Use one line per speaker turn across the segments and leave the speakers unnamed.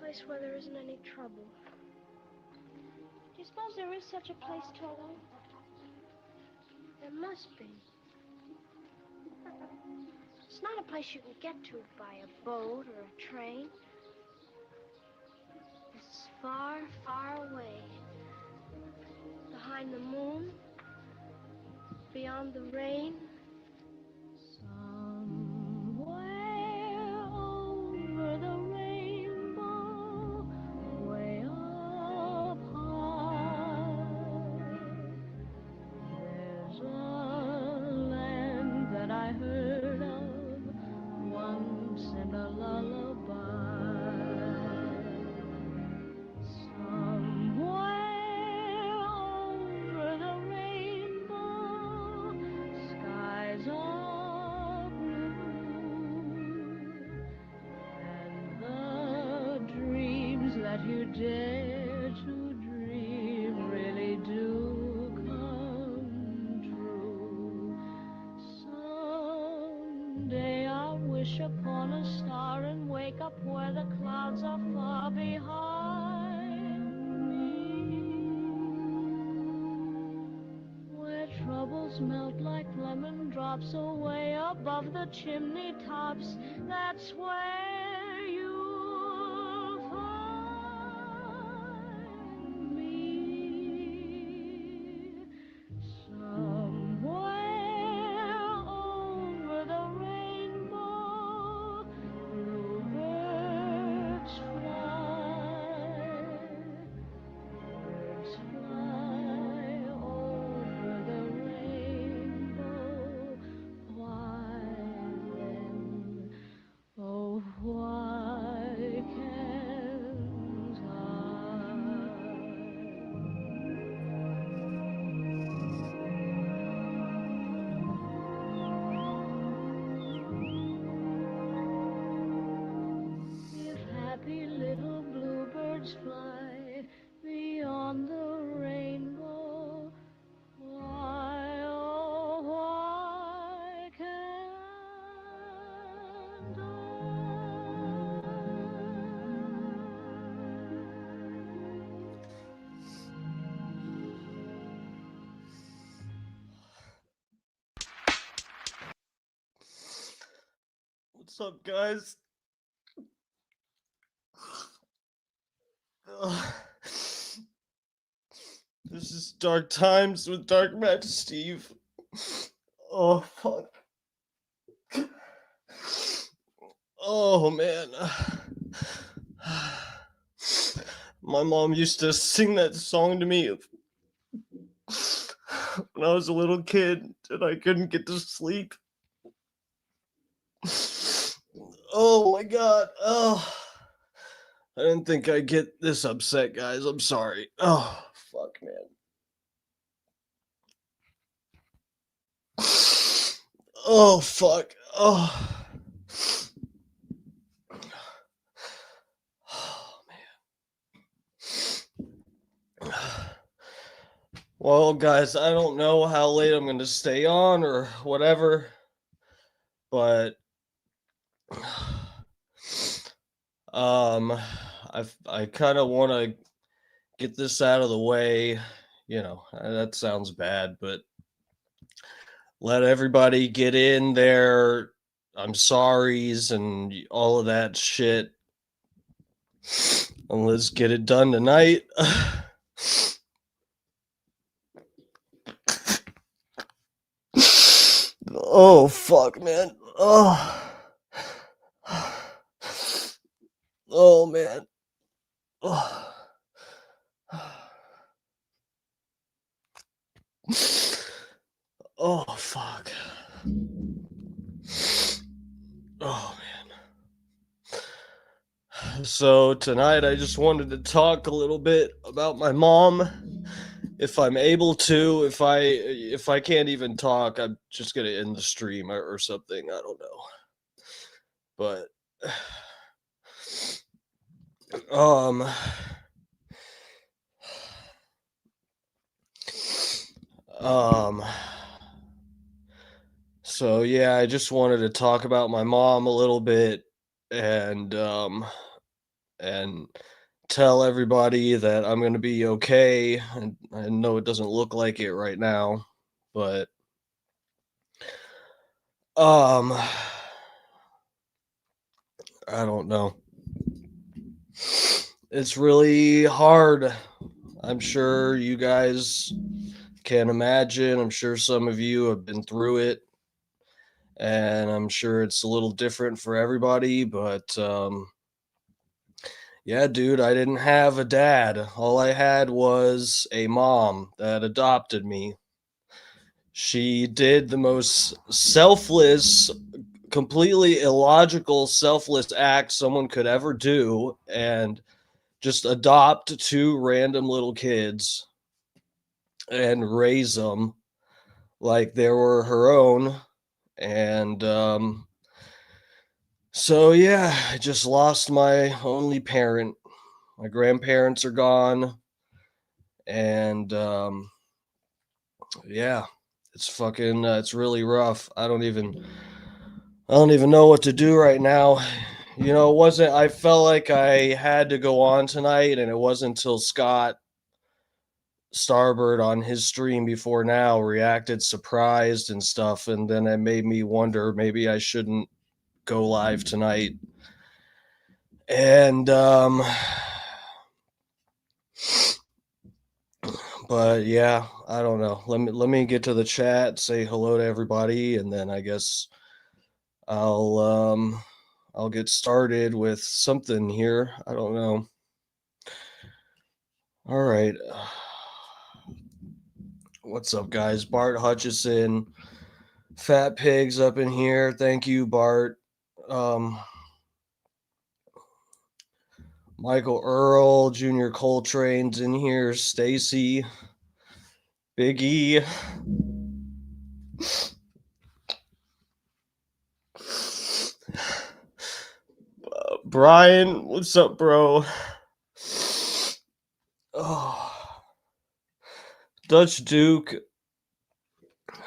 place where there isn't any trouble. Do you suppose there is such a place, Toto? There must be. It's not a place you can get to by a boat or a train. It's far, far away. Behind the moon, beyond the rain. Somewhere over the rainbow, way up high, there's a land that I heard of once in a lullaby. Somewhere over the rainbow, skies are blue, and the dreams that you dare to dream really do come true. Someday I'll wish upon a star and wake up where the clouds are far behind me, where troubles melt like lemon drops away above the chimney tops. That's where you'll find me. Somewhere over the rainbow, bluebirds fly. Birds fly over the rainbow. Why then, oh, why can't I? If happy little bluebirds fly beyond the rainbow, why, oh, why can't
What's up, guys? Ugh. This is Dark Times with Dark Match Steve. Oh, fuck. Oh, man. My mom used to sing that song to me when I was a little kid and I couldn't get to sleep. Oh, my God. Oh. I didn't think I'd get this upset, guys. I'm sorry. Oh, fuck, man. Oh, fuck. Oh. Oh, man. Well, guys, I don't know how late I'm going to stay on or whatever, but I kind of want to get this out of the way. You know, that sounds bad, but let everybody get in their I'm sorries and all of that shit. And let's get it done tonight. Oh, fuck, man. Oh. Oh, man. Oh. Oh, fuck. Oh, man. So tonight I just wanted to talk a little bit about my mom. If I'm able to, if I can't even talk, I'm just gonna end the stream or something. I don't know. But um um so yeah, I just wanted to talk about my mom a little bit and and tell everybody that I'm going to be okay. And I know it doesn't look like it right now, but um I don't know. It's really hard. I'm sure you guys can imagine. I'm sure some of you have been through it, and I'm sure it's a little different for everybody, but yeah, dude, I didn't have a dad. All I had was a mom that adopted me. She did the most selfless, completely illogical, selfless act someone could ever do, and just adopt two random little kids and raise them like they were her own. And so, yeah, I just lost my only parent. My grandparents are gone. And yeah, it's fucking, it's really rough. I don't even know what to do right now. You know, it wasn't, I felt like I had to go on tonight, and it wasn't until Scott Starbird on his stream before now reacted surprised and stuff, and then it made me wonder maybe I shouldn't go live tonight. And but yeah, I don't know. Let me get to the chat, say hello to everybody, and then I guess I'll I'll get started with something here. I don't know. All right. What's up, guys? Bart Hutchison, Fat Pigs up in here. Thank you, Bart. Um, Michael Earl, Junior Coltrane's in here. Stacy, Big E. Brian, what's up, bro? Oh, Dutch Duke.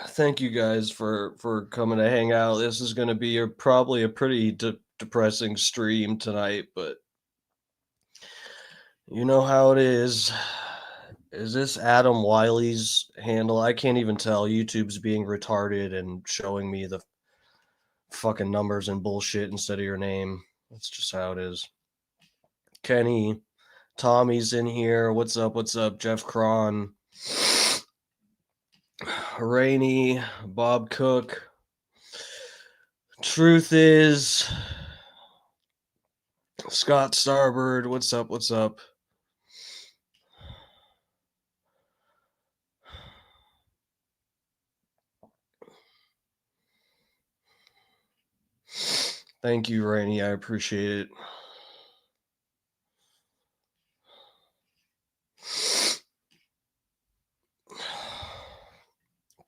Thank you guys for coming to hang out. This is going to be probably a pretty depressing stream tonight, but you know how it is. Is this Adam Wiley's handle? I can't even tell. YouTube's being retarded and showing me the fucking numbers and bullshit instead of your name. That's just how it is. Kenny, Tommy's in here. What's up? What's up? Jeff Cron, Rainey, Bob Cook. Truth is, Scott Starbird. What's up? What's up? Thank you, Rainey. I appreciate it.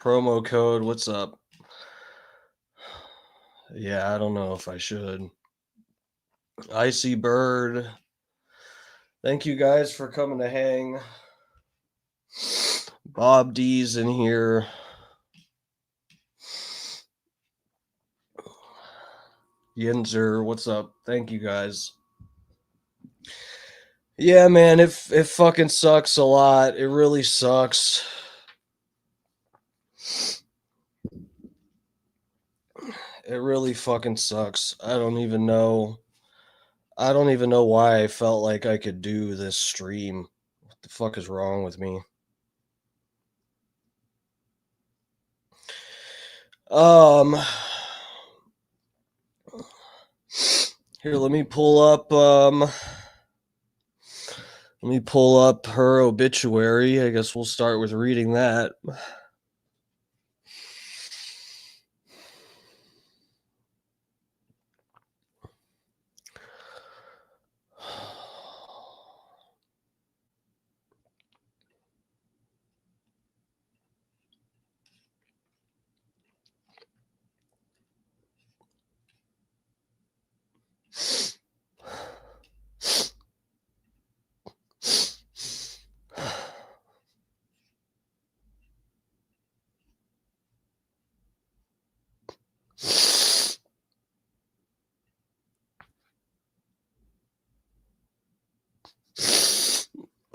Promo code. What's up? Yeah, I don't know if I should. Icy Bird. Thank you guys for coming to hang. Bob D's in here. Yinzer, what's up? Thank you guys. Yeah, man, it fucking sucks a lot. It really sucks. It really fucking sucks. I don't even know why I felt like I could do this stream. What the fuck is wrong with me? Here, let me pull up her obituary. I guess we'll start with reading that.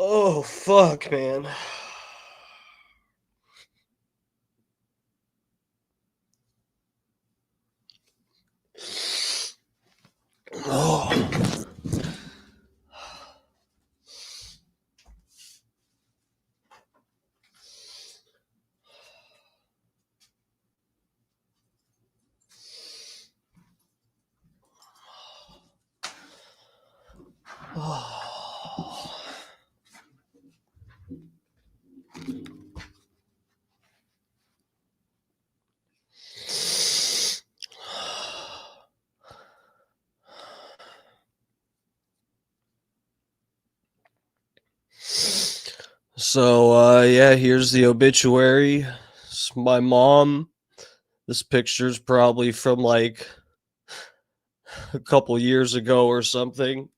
Oh, fuck, man. Oh. So, yeah, here's the obituary. It's my mom. This picture's probably from like a couple years ago or something.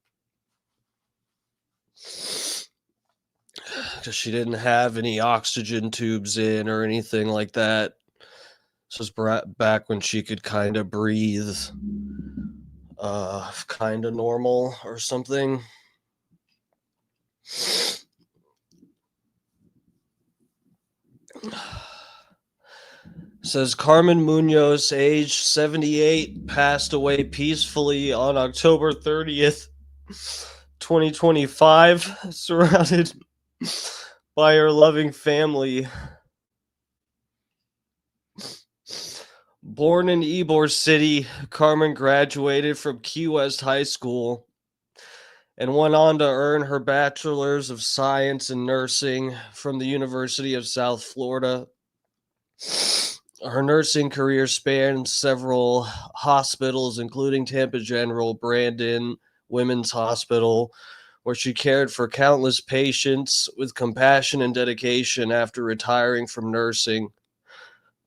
Because she didn't have any oxygen tubes in or anything like that. This was back when she could kind of breathe, kind of normal or something. Says Carmen Muñoz, age 78, passed away peacefully on October 30th, 2025, surrounded by her loving family. Born in Ybor City, Carmen graduated from Key West High School and went on to earn her bachelor's of science in nursing from the University of South Florida. Her nursing career spanned several hospitals, including Tampa General, Brandon Women's Hospital, where she cared for countless patients with compassion and dedication after retiring from nursing.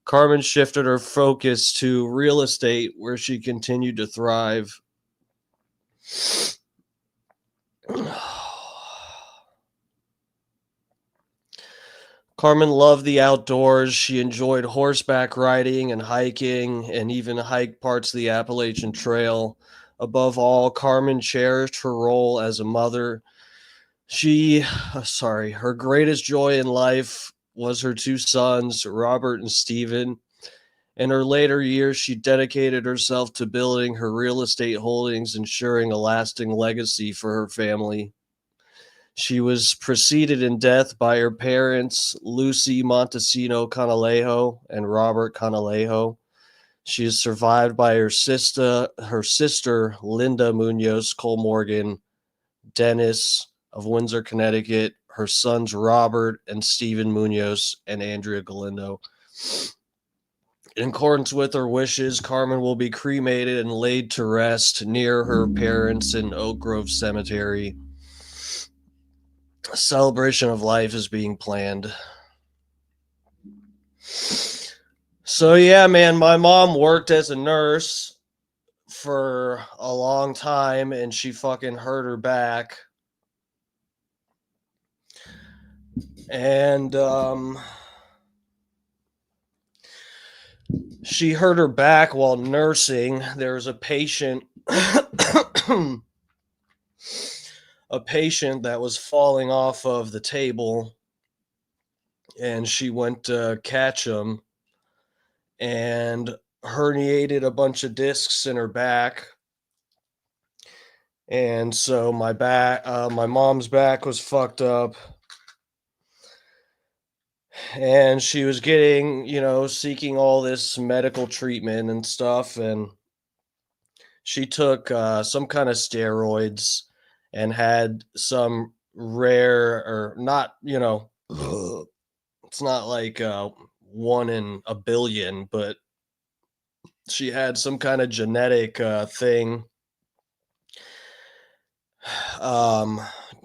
Carmen shifted her focus to real estate, where she continued to thrive. Carmen loved the outdoors. She enjoyed horseback riding and hiking, and even hiked parts of the Appalachian Trail. Above all, Carmen cherished her role as a mother. Her greatest joy in life was her two sons, Robert and Stephen. In her later years, she dedicated herself to building her real estate holdings, ensuring a lasting legacy for her family. She was preceded in death by her parents, Lucy Montesino Canalejo and Robert Canalejo. She is survived by her sister, Linda Munoz Cole-Morgan, Dennis of Windsor, Connecticut, her sons Robert and Stephen Munoz, and Andrea Galindo. In accordance with her wishes, Carmen will be cremated and laid to rest near her parents in Oak Grove Cemetery. A celebration of life is being planned. So, yeah, man, my mom worked as a nurse for a long time and she fucking hurt her back. And, she hurt her back while nursing. There was a patient that was falling off of the table, and she went to catch him and herniated a bunch of discs in her back. And so my mom's back was fucked up, and she was getting, seeking all this medical treatment and stuff. And she took some kind of steroids and had some rare, or not, it's not like one in a billion, but she had some kind of genetic thing,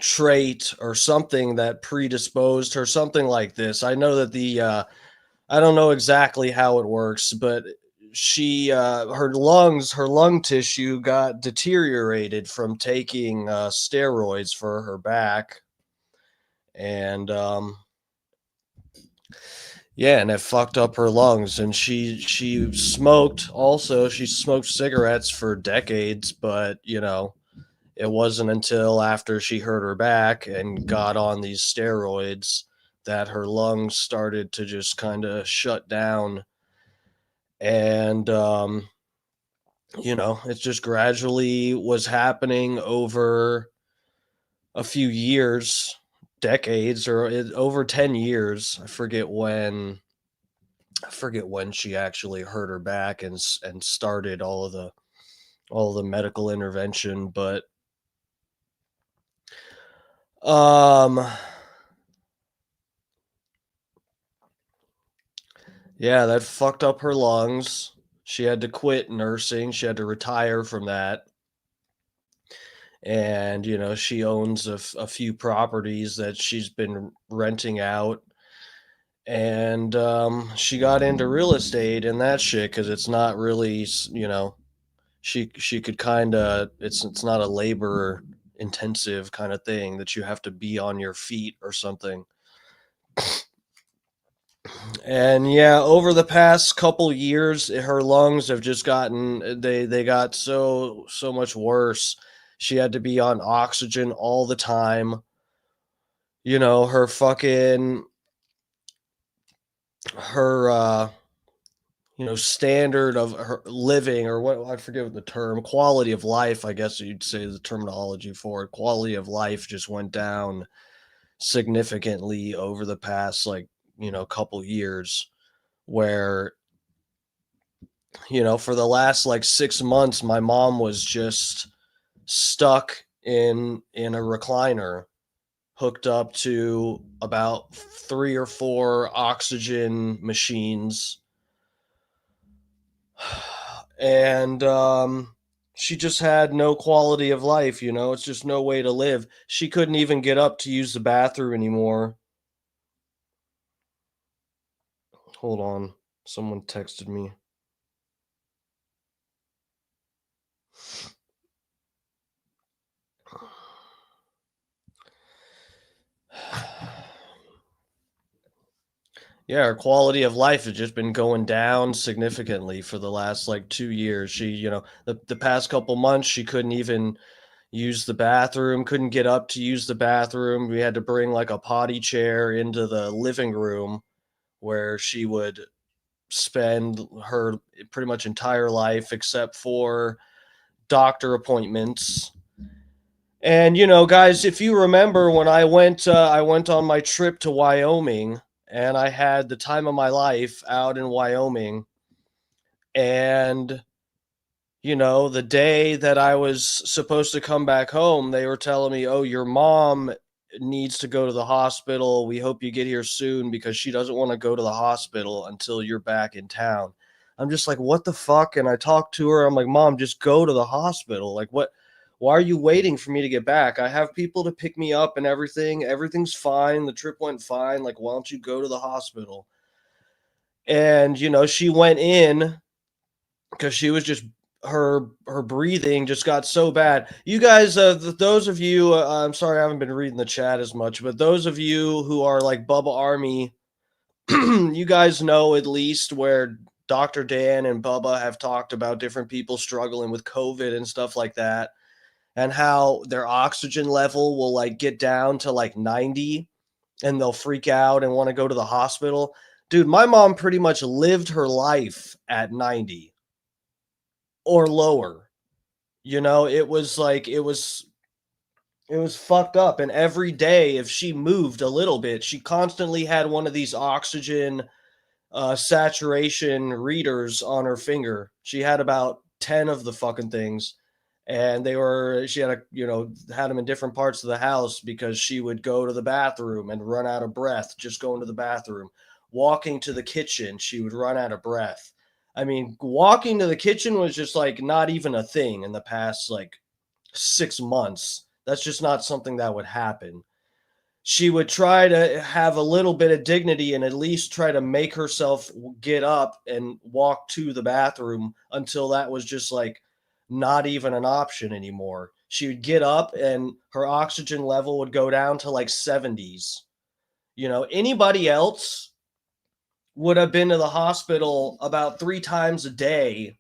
trait or something that predisposed her, something like this. I know that I don't know exactly how it works, but her lung tissue got deteriorated from taking steroids for her back. And yeah, and it fucked up her lungs. And she smoked also. She smoked cigarettes for decades, but it wasn't until after she hurt her back and got on these steroids that her lungs started to just kind of shut down. And, it just gradually was happening over a few years, decades, or over 10 years. I forget when she actually hurt her back and started all of the medical intervention, but um yeah, that fucked up her lungs. She had to quit nursing. She had to retire from that. And, she owns a few properties that she's been renting out. And she got into real estate and that shit because it's not really, she could kind of, it's not a labor intensive kind of thing that you have to be on your feet or something. And yeah, over the past couple years, her lungs have just gotten they got so much worse. She had to be on oxygen all the time. Her fucking her standard of her living, or what, I forget what the term, quality of life, I guess you'd say the terminology for it. Quality of life just went down significantly over the past couple years, where for the last like 6 months, my mom was just stuck in a recliner, hooked up to about 3 or 4 oxygen machines, and she just had no quality of life. It's just no way to live. She couldn't even get up to use the bathroom anymore. Hold on, someone texted me. Yeah, her quality of life has just been going down significantly for the last like 2 years. The past couple months, she couldn't even use the bathroom, couldn't get up to use the bathroom. We had to bring like a potty chair into the living room where she would spend her pretty much entire life, except for doctor appointments. And guys, if you remember when I went on my trip to Wyoming, and I had the time of my life out in Wyoming. And the day that I was supposed to come back home, they were telling me, "Oh, your mom needs to go to the hospital. We hope you get here soon because she doesn't want to go to the hospital until you're back in town." I'm just like, "What the fuck?" And I talked to her. I'm like, "Mom, just go to the hospital. Like, what? Why are you waiting for me to get back? I have people to pick me up and everything. Everything's fine. The trip went fine. Like, why don't you go to the hospital?" And she went in because she was just, her breathing just got so bad. You guys, those of you, I'm sorry I haven't been reading the chat as much, but those of you who are like Bubba Army, you guys know at least where Dr. Dan and Bubba have talked about different people struggling with COVID and stuff like that, and how their oxygen level will like get down to like 90 and they'll freak out and want to go to the hospital. Dude, my mom pretty much lived her life at 90 or lower. It was fucked up. And every day, if she moved a little bit, she constantly had one of these oxygen saturation readers on her finger. She had about 10 of the fucking things. And she had had them in different parts of the house because she would go to the bathroom and run out of breath just going to the bathroom. Walking to the kitchen, she would run out of breath. I mean, walking to the kitchen was just like not even a thing in the past like 6 months. That's just not something that would happen. She would try to have a little bit of dignity and at least try to make herself get up and walk to the bathroom until that was just like not even an option anymore. She would get up and her oxygen level would go down to like 70s. Anybody else would have been to the hospital about 3 times a day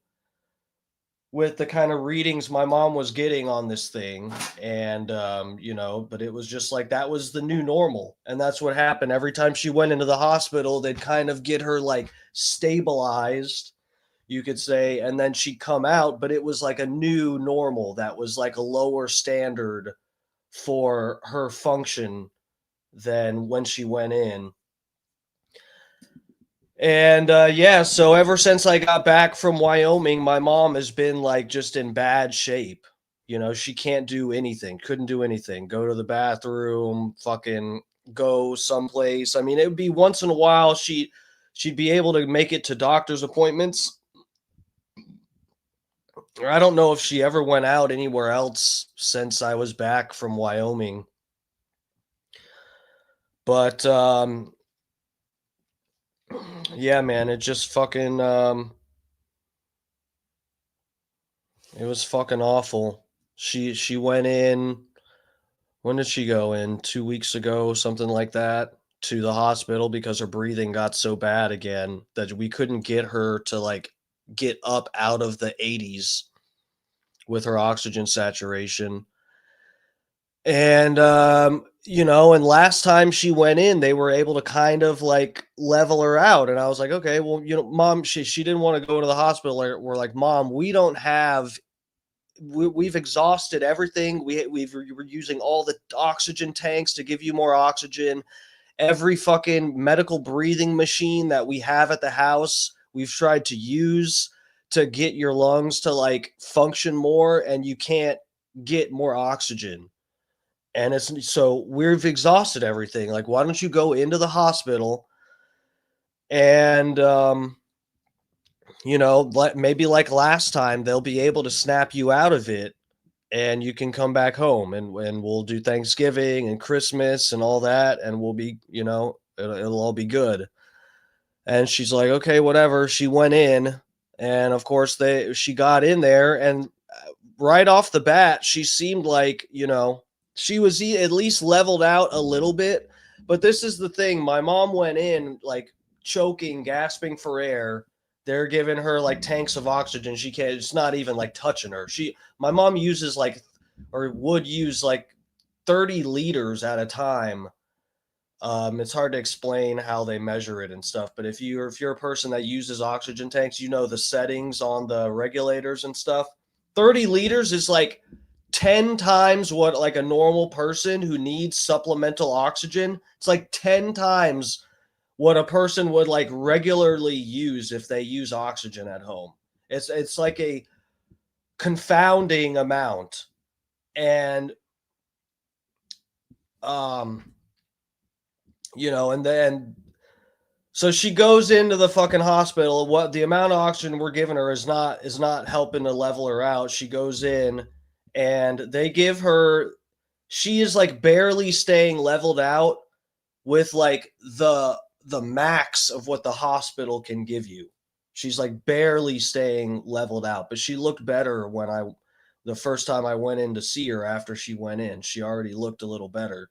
with the kind of readings my mom was getting on this thing. And but it was just like that was the new normal, and that's what happened every time she went into the hospital. They'd kind of get her like stabilized, you could say, and then she'd come out, but it was like a new normal that was like a lower standard for her function than when she went in. And yeah, so ever since I got back from Wyoming, my mom has been like just in bad shape. She can't do anything, couldn't do anything. Go to the bathroom, fucking go someplace. I mean, it would be once in a while she'd be able to make it to doctor's appointments. I don't know if she ever went out anywhere else since I was back from Wyoming. But yeah, man, it just fucking it was fucking awful. She went in. When did she go in? 2 weeks ago, something like that, to the hospital because her breathing got so bad again that we couldn't get her to like get up out of the 80s with her oxygen saturation. And and last time she went in, they were able to kind of like level her out. And I was like, okay, well, mom, she didn't want to go to the hospital. We're like, mom, we don't have we've exhausted everything. We're using all the oxygen tanks to give you more oxygen. Every fucking medical breathing machine that we have at the house, we've tried to use to get your lungs to like function more, and you can't get more oxygen. And it's so we've exhausted everything. Like, why don't you go into the hospital and maybe like last time, they'll be able to snap you out of it and you can come back home, and we'll do Thanksgiving and Christmas and all that, and we'll be, it'll all be good. And she's like, okay, whatever. She went in, and of course she got in there, and right off the bat, she seemed like, she was at least leveled out a little bit. But this is the thing. My mom went in like choking, gasping for air. They're giving her like tanks of oxygen. She can't, it's not even like touching her. My mom uses like, or would use like 30 liters at a time. It's hard to explain how they measure it and stuff, but if you're a person that uses oxygen tanks, the settings on the regulators and stuff. 30 liters is like 10 times what like a normal person who needs supplemental oxygen. It's like 10 times what a person would like regularly use if they use oxygen at home. It's like a confounding amount. And um and then so she goes into the fucking hospital. What the amount of oxygen we're giving her is not helping to level her out. She goes in and they give her, she is like barely staying leveled out with like the max of what the hospital can give you. She's like barely staying leveled out, but she looked better when the first time I went in to see her after she went in. She already looked a little better.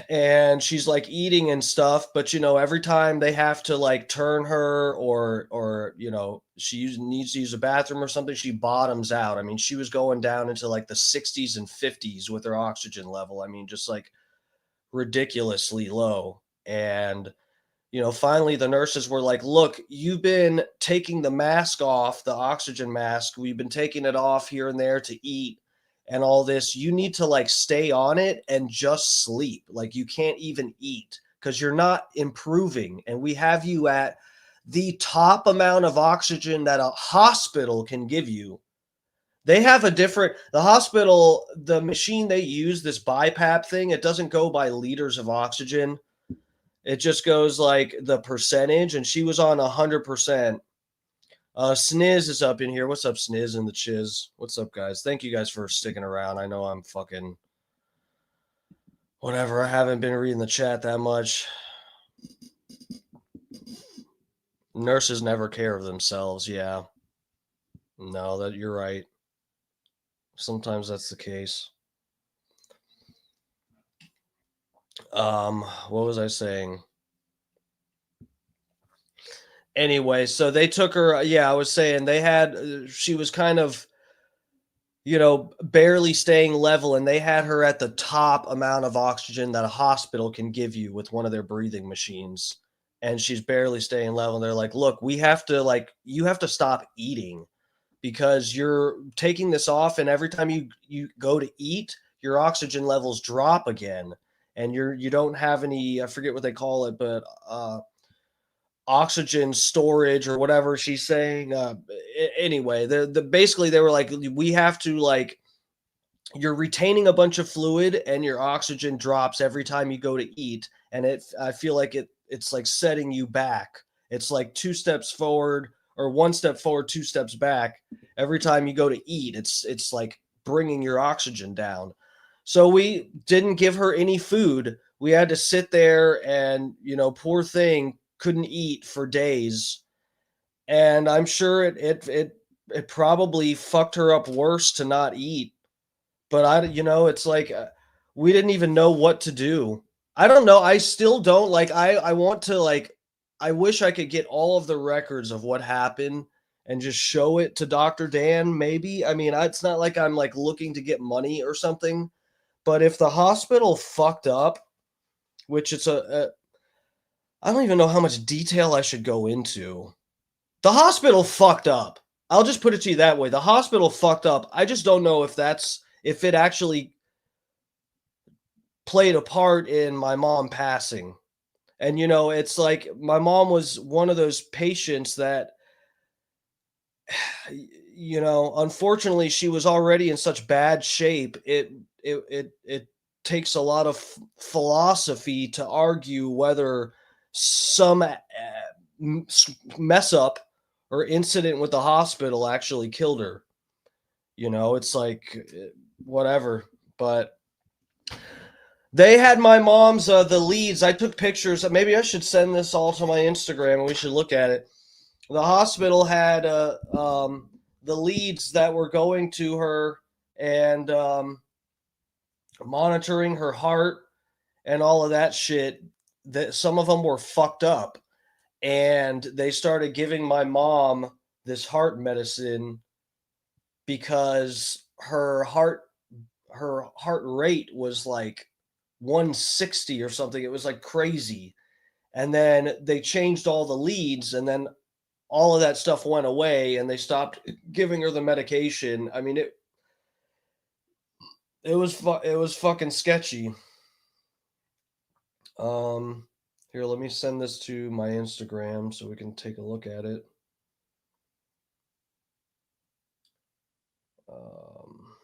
And she's like eating and stuff, but every time they have to like turn her, or needs to use a bathroom or something, she bottoms out. I mean, she was going down into like the 60s and 50s with her oxygen level. I mean, just like ridiculously low. And finally the nurses were like, look, you've been taking the mask off, the oxygen mask, we've been taking it off here and there to eat and all this. You need to like stay on it and just sleep. Like, you can't even eat because you're not improving, and we have you at the top amount of oxygen that a hospital can give you. They have the hospital, the machine they use, this BiPAP thing, it doesn't go by liters of oxygen. It just goes like the percentage, and she was on 100%. Sniz is up in here. What's up, Sniz and the Chiz? What's up, guys? Thank you guys for sticking around. I know I'm fucking whatever. I haven't been reading the chat that much. Nurses never care of themselves. Yeah. No, that you're right. Sometimes that's the case. What was I saying? Anyway, so they took her. Yeah, I was saying they had. She was kind of, barely staying level, and they had her at the top amount of oxygen that a hospital can give you with one of their breathing machines. And she's barely staying level. And they're like, look, we have to, like, you have to stop eating because you're taking this off. And every time you go to eat, your oxygen levels drop again. And you don't have any, I forget what they call it, but oxygen storage or whatever she's saying. Anyway, the basically they were like, we have to, like, you're retaining a bunch of fluid and your oxygen drops every time you go to eat, and I feel like it's like setting you back. It's like two steps forward or one step forward, two steps back every time you go to eat. It's like bringing your oxygen down. So we didn't give her any food. We had to sit there, and poor thing couldn't eat for days. And I'm sure it probably fucked her up worse to not eat, but it's like, we didn't even know what to do. I don't know. I still don't, like, I want to, like, I wish I could get all of the records of what happened and just show it to Dr. Dan, maybe. I mean, it's not like I'm, like, looking to get money or something, but if the hospital fucked up, which it's I don't even know how much detail I should go into. The hospital fucked up. I'll just put it to you that way. The hospital fucked up. I just don't know if it actually played a part in my mom passing. And it's like my mom was one of those patients that unfortunately she was already in such bad shape. It takes a lot of philosophy to argue whether some mess up or incident with the hospital actually killed her. It's like, whatever. But they had my mom's, the leads. I took pictures. Maybe I should send this all to my Instagram and we should look at it. The hospital had the leads that were going to her and monitoring her heart and all of that shit. That some of them were fucked up, and they started giving my mom this heart medicine because her heart rate was like 160 or something. It was like crazy. And then they changed all the leads, and then all of that stuff went away, and they stopped giving her the medication. I mean, it was fucking sketchy. Here, let me send this to my Instagram so we can take a look at it. Um,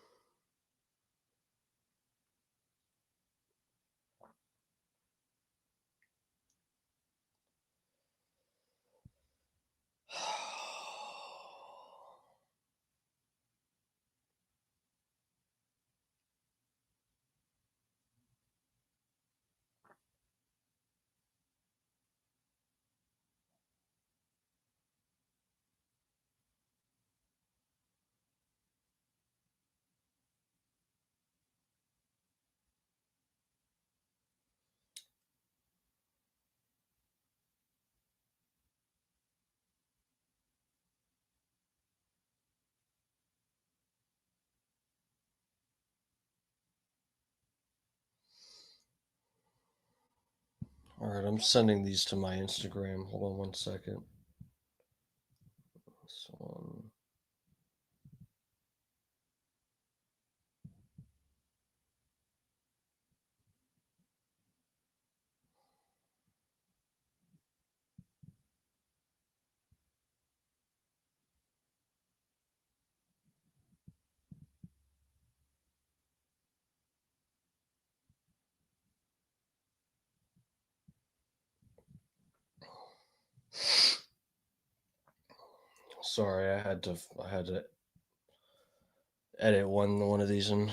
all right, I'm sending these to my Instagram. Hold on one second. This one. Sorry, I had to edit one of these in.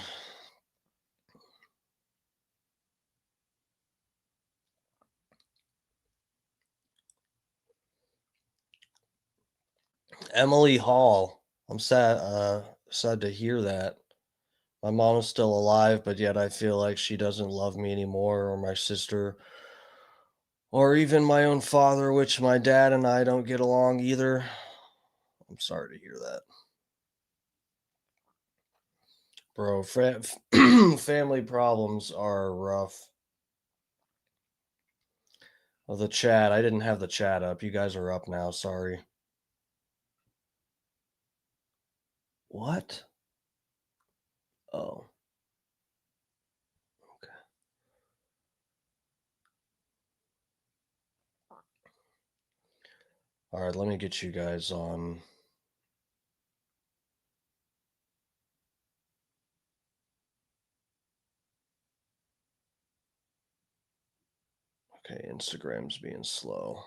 Emily Hall. I'm sad to hear that. My mom is still alive, but yet I feel like she doesn't love me anymore, or my sister. or even my own father, which my dad and I don't get along either. I'm sorry to hear that. Bro, family problems are rough. Oh, the chat. I didn't have the chat up. You guys are up now. Sorry. What? Oh, okay. All right, let me get you guys on. Okay, Instagram's being slow.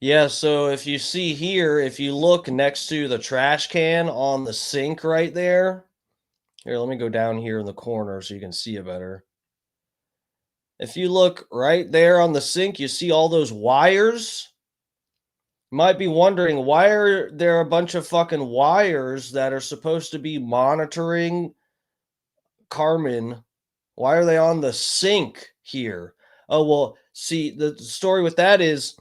Yeah, so if you see here, if you look next to the trash can on the sink right there, here, let me go down here in the corner so you can see it better. If you look right there on the sink, you see all those wires. You might be wondering, why are there a bunch of fucking wires that are supposed to be monitoring Carmen? Why are they on the sink here? Oh, well, see, the story with that is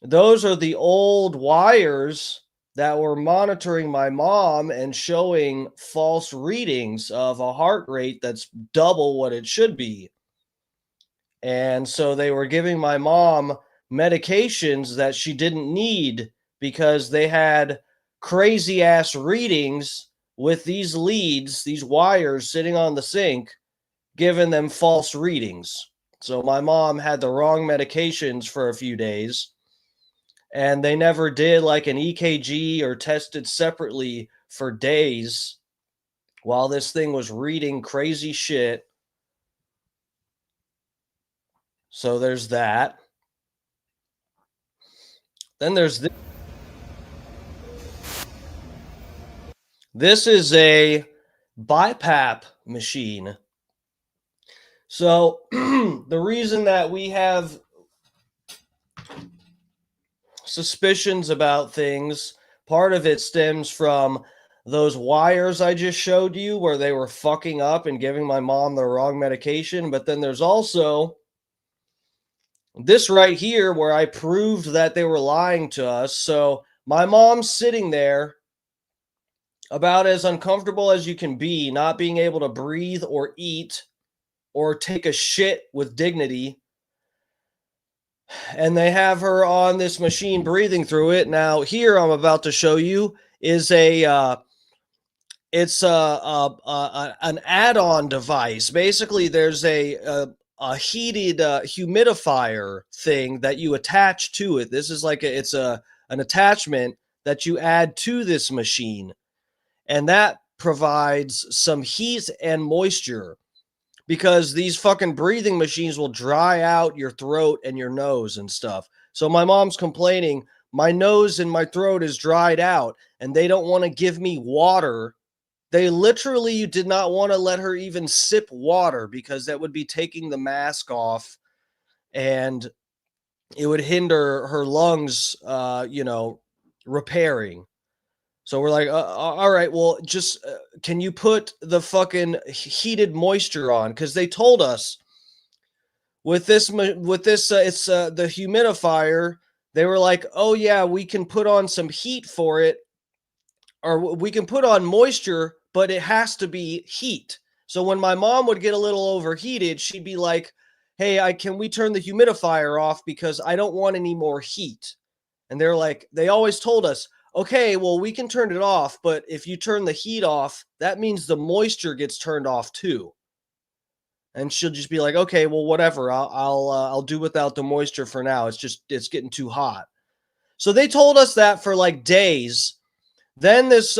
those are the old wires that were monitoring my mom and showing false readings of a heart rate that's double what it should be. And so they were giving my mom medications that she didn't need because they had crazy ass readings with these leads, these wires sitting on the sink, giving them false readings. So my mom had the wrong medications for a few days, and they never did like an EKG or tested separately for days while this thing was reading crazy shit. So there's that. Then there's this. This is a BiPAP machine. So the reason that we have suspicions about things, part of it stems from those wires I just showed you where they were fucking up and giving my mom the wrong medication. But then there's also this right here where I proved that they were lying to us. So my mom's sitting there about as uncomfortable as you can be, not being able to breathe or eat or take a shit with dignity. And they have her on this machine breathing through it. Now, here I'm about to show you is it's an add-on device. Basically, there's a heated humidifier thing that you attach to it. This is like it's an attachment that you add to this machine, and that provides some heat and moisture because these fucking breathing machines will dry out your throat and your nose and stuff. So my mom's complaining, my nose and my throat is dried out, and they don't want to give me water. They literally did not want to let her even sip water because that would be taking the mask off and it would hinder her lungs, repairing. So we're like, all right, well, just can you put the fucking heated moisture on? Because they told us with this, it's the humidifier. They were like, oh yeah, we can put on some heat for it, or we can put on moisture, but it has to be heat. So when my mom would get a little overheated, she'd be like, hey, can we turn the humidifier off because I don't want any more heat. And they're like, they always told us, okay, well, we can turn it off, but if you turn the heat off, that means the moisture gets turned off too. And she'll just be like, okay, well, whatever. I'll do without the moisture for now. It's getting too hot. So they told us that for like days. Then this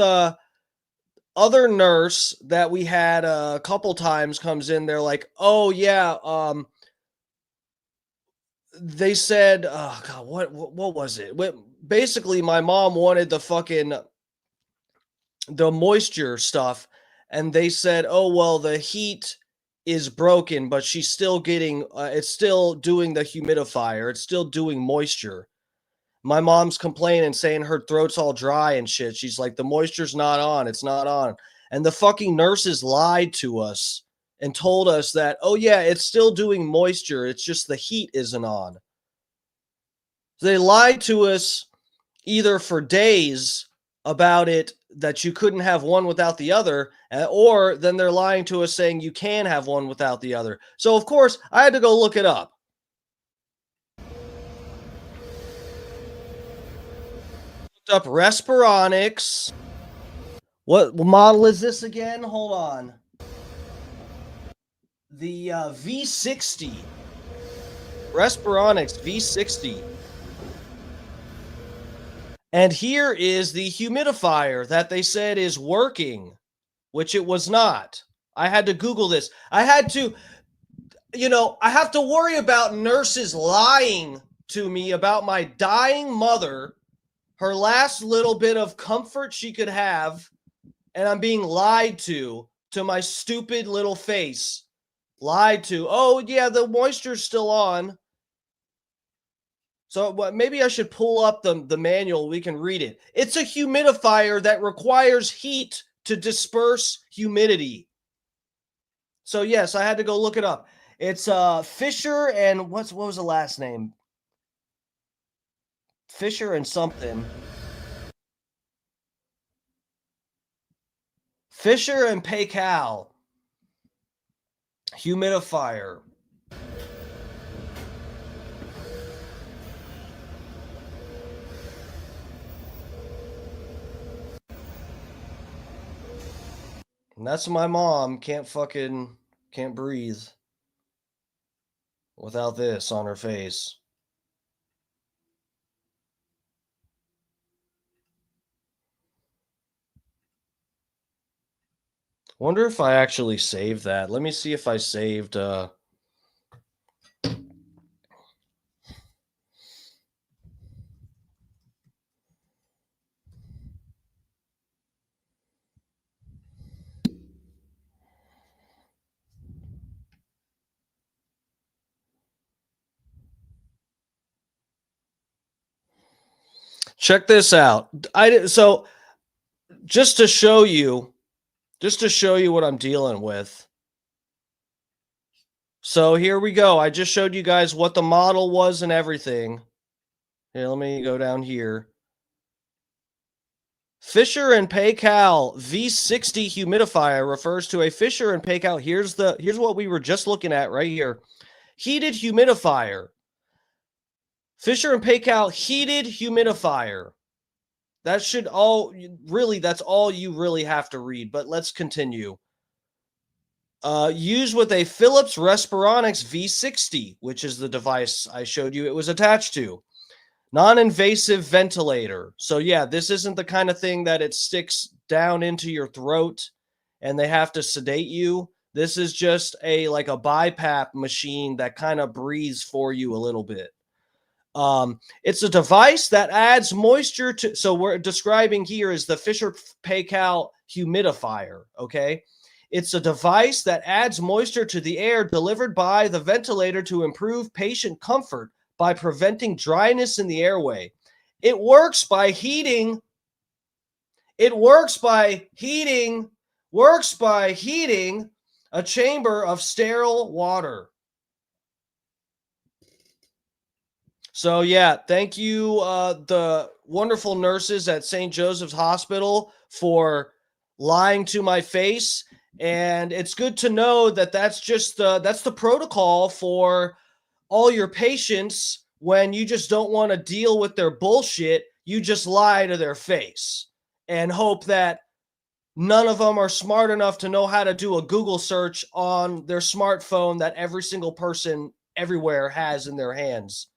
other nurse that we had a couple times comes in. They're like, oh yeah, they said, oh god, what was it? Basically, my mom wanted the moisture stuff, and they said, oh well, the heat is broken, but she's still getting it's still doing the humidifier, it's still doing moisture. My mom's complaining, saying her throat's all dry and shit. She's like, the moisture's not on. It's not on. And the fucking nurses lied to us and told us that, oh, yeah, it's still doing moisture. It's just the heat isn't on. They lied to us either for days about it, that you couldn't have one without the other, or then they're lying to us saying you can have one without the other. So, of course, I had to go look it up. Looked up Respironics. What model is this again? Hold on. The V60. Respironics V60. And here is the humidifier that they said is working, which it was not. I had to Google this. I had to, I have to worry about nurses lying to me about my dying mother, her last little bit of comfort she could have, and I'm being lied to my stupid little face. Lied to. Oh, yeah, the moisture's still on. So maybe I should pull up the manual. We can read it. It's a humidifier that requires heat to disperse humidity. So yes, I had to go look it up. It's Fisher and what was the last name? Fisher and something. Fisher and Paycal humidifier. And that's my mom. Can't breathe without this on her face. Wonder if I actually saved that. Let me see if I saved check this out. So just to show you what I'm dealing with. So here we go. I just showed you guys what the model was and everything. Here, let me go down here. Fisher and Paycal V60 humidifier refers to a Fisher and Paycal. Here's what we were just looking at right here. Heated humidifier. Fisher and Paycal heated humidifier. That's all you really have to read, but let's continue. Used with a Philips Respironics V60, which is the device I showed you it was attached to. Non-invasive ventilator. So yeah, this isn't the kind of thing that it sticks down into your throat and they have to sedate you. This is just a BiPAP machine that kind of breathes for you a little bit. It's a device that adds moisture to, so we're describing here is the Fisher Paycal humidifier, okay? It's a device that adds moisture to the air delivered by the ventilator to improve patient comfort by preventing dryness in the airway. It works by heating a chamber of sterile water. So yeah, thank you, the wonderful nurses at St. Joseph's Hospital for lying to my face. And it's good to know that that's the protocol for all your patients when you just don't want to deal with their bullshit. You just lie to their face and hope that none of them are smart enough to know how to do a Google search on their smartphone that every single person everywhere has in their hands.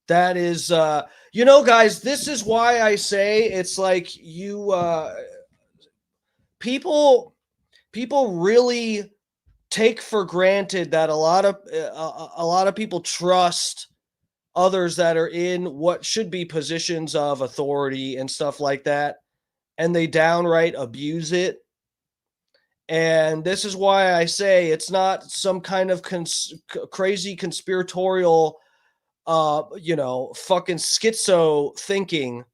That is, guys, this is why I say it's like people really take for granted that a lot of people trust others that are in what should be positions of authority and stuff like that, and they downright abuse it. And this is why I say it's not some kind of crazy conspiratorial fucking schizo thinking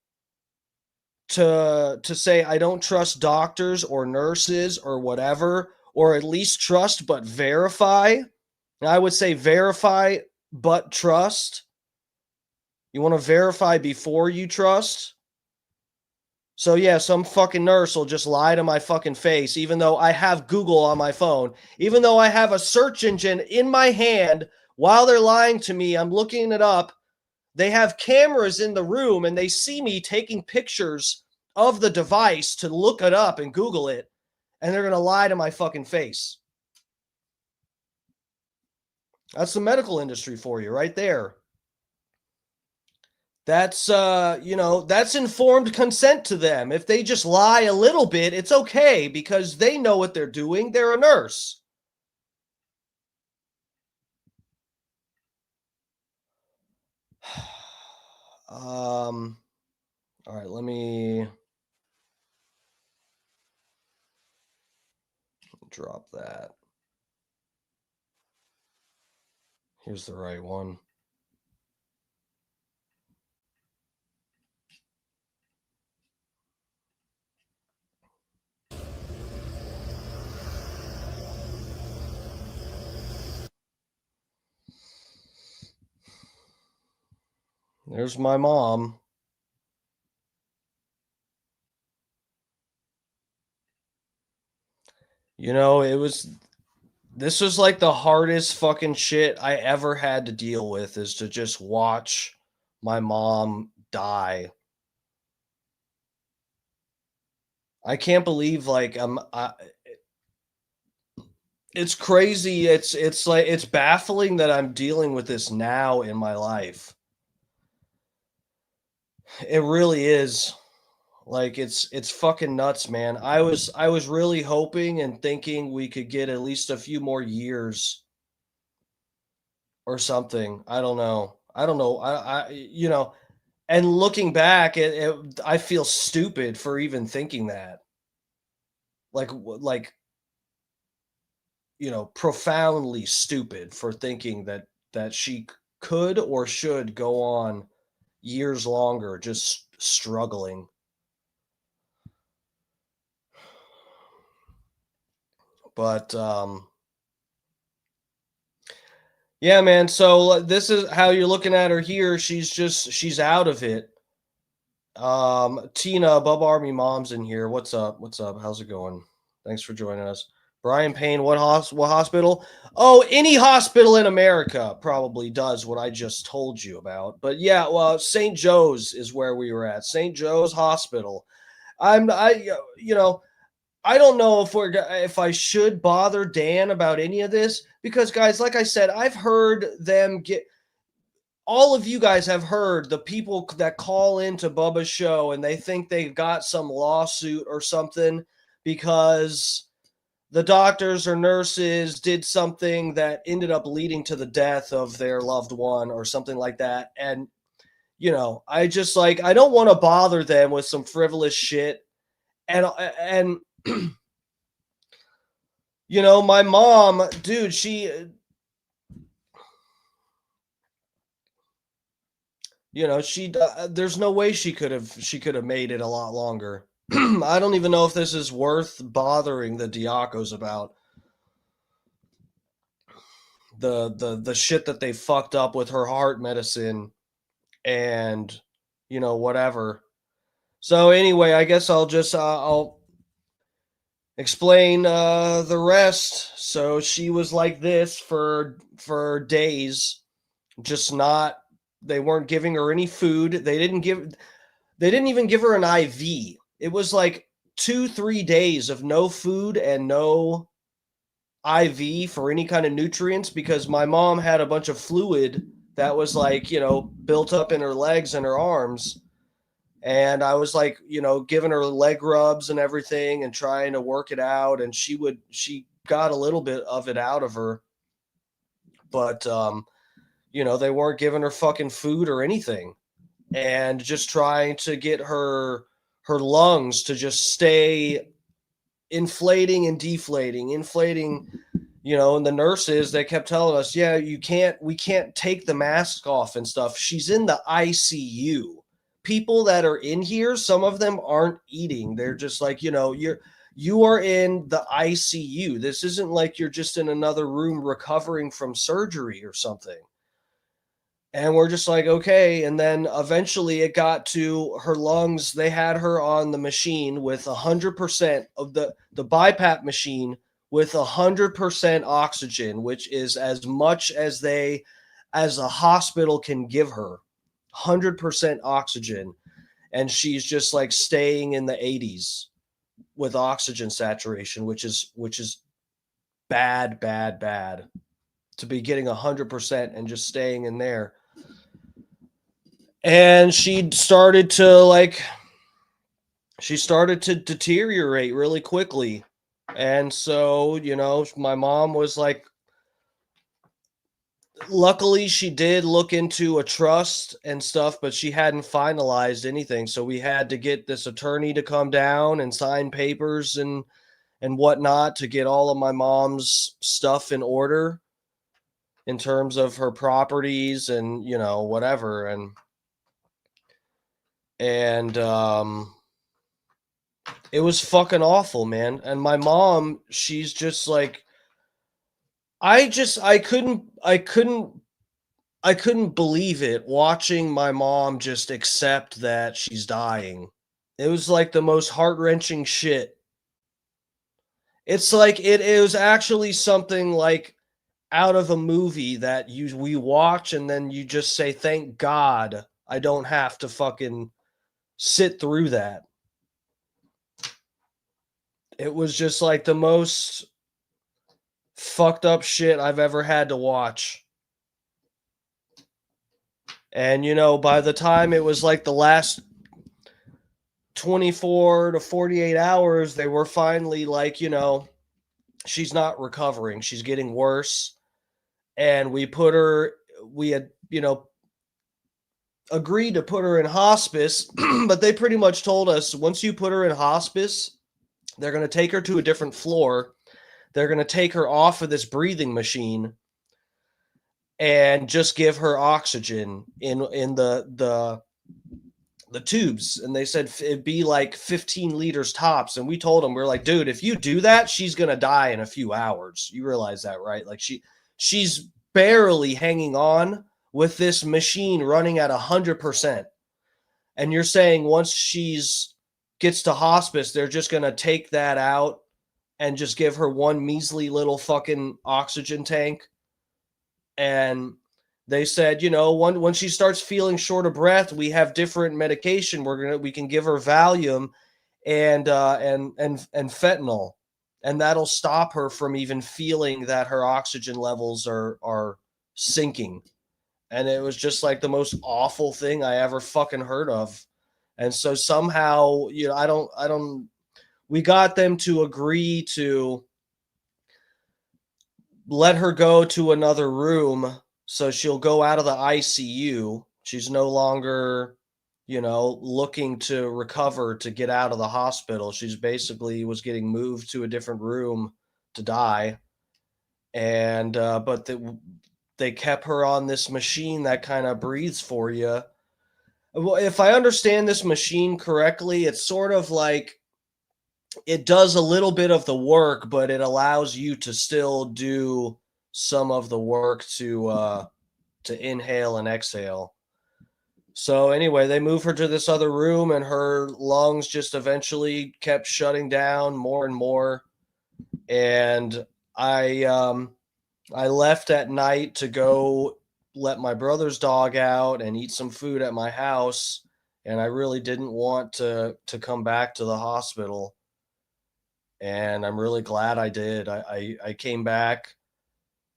to say I don't trust doctors or nurses or whatever, or at least trust but verify. And I would say verify but trust. You want to verify before you trust. So yeah, some fucking nurse will just lie to my fucking face, even though I have Google on my phone, even though I have a search engine in my hand. While they're lying to me, I'm looking it up. They have cameras in the room and they see me taking pictures of the device to look it up and Google it, and they're going to lie to my fucking face. That's the medical industry for you right there. That's that's informed consent to them. If they just lie a little bit, it's okay because they know what they're doing. They're a nurse. All right, let me drop that. Here's the right one. There's my mom. This was like the hardest fucking shit I ever had to deal with, is to just watch my mom die. I can't believe it's crazy. It's like it's baffling that I'm dealing with this now in my life. It really is. Like it's fucking nuts, man. I was really hoping and thinking we could get at least a few more years or something. I don't know. And looking back, I feel stupid for even thinking that. Like profoundly stupid for thinking that she could or should go on years longer just struggling. But yeah, man, so this is how you're looking at her here. She's out of it. Tina, Bub Army Mom's in here. What's up? What's up? How's it going? Thanks for joining us. Brian Payne, what hospital? Oh, any hospital in America probably does what I just told you about. But yeah, well, St. Joe's is where we were at. St. Joe's Hospital. I don't know if I should bother Dan about any of this, because guys, like I said, I've heard them get. All of you guys have heard the people that call into Bubba's show and they think they've got some lawsuit or something because the doctors or nurses did something that ended up leading to the death of their loved one or something like that. And, I just I don't want to bother them with some frivolous shit. And my mom, dude, there's no way she could have made it a lot longer. I don't even know if this is worth bothering the Diacos about. The shit that they fucked up with her heart medicine and whatever. So anyway, I guess I'll explain the rest. So she was like this for days, just not. They weren't giving her any food. They didn't even give her an IV. It was like 2-3 days of no food and no IV for any kind of nutrients, because my mom had a bunch of fluid that was built up in her legs and her arms. And I was giving her leg rubs and everything and trying to work it out. And she got a little bit of it out of her, but, they weren't giving her fucking food or anything, and just trying to get her lungs to just stay inflating and deflating, And the nurses, they kept telling us, yeah, we can't take the mask off and stuff. She's in the ICU. People that are in here, some of them aren't eating. They're just like, you are in the ICU. This isn't like you're just in another room recovering from surgery or something. And we're just like, okay. And then eventually it got to her lungs. They had her on the machine with 100% of the BiPAP machine with 100% oxygen, which is as much as a hospital can give her. 100% oxygen. And she's just like staying in the 80s with oxygen saturation, which is bad, bad, bad. To be getting 100% and just staying in there. And she started to deteriorate really quickly. And so, my mom was like, luckily she did look into a trust and stuff, but she hadn't finalized anything. So we had to get this attorney to come down and sign papers and whatnot to get all of my mom's stuff in order in terms of her properties and, whatever. And it was fucking awful, man. And my mom, she's just like, I couldn't believe it watching my mom just accept that she's dying. It was like the most heart-wrenching shit. It's like it was actually something like out of a movie that we watch and then you just say, thank God I don't have to fucking sit through that. It was just like the most fucked up shit I've ever had to watch. And, by the time it was like the last 24 to 48 hours, they were finally like, she's not recovering. She's getting worse. And we had, agreed to put her in hospice, but they pretty much told us once you put her in hospice, they're going to take her to a different floor. They're going to take her off of this breathing machine and just give her oxygen in the tubes. And they said it'd be like 15 liters tops. And we told them, we're like, dude, if you do that, she's going to die in a few hours. You realize that, right? Like she's barely hanging on with this machine running at 100%. And you're saying once she's gets to hospice, they're just going to take that out and just give her one measly little fucking oxygen tank. And they said, when she starts feeling short of breath, we have different medication. We can give her Valium and fentanyl, and that'll stop her from even feeling that her oxygen levels are sinking. And it was just like the most awful thing I ever fucking heard of. And so somehow, we got them to agree to let her go to another room. So she'll go out of the ICU. She's no longer, looking to recover to get out of the hospital. She's basically was getting moved to a different room to die. And, but they kept her on this machine that kind of breathes for you. Well, if I understand this machine correctly, it's sort of like it does a little bit of the work, but it allows you to still do some of the work to inhale and exhale. So anyway, they move her to this other room, and her lungs just eventually kept shutting down more and more. And I left at night to go let my brother's dog out and eat some food at my house, and I really didn't want to come back to the hospital. And I'm really glad I did. I came back,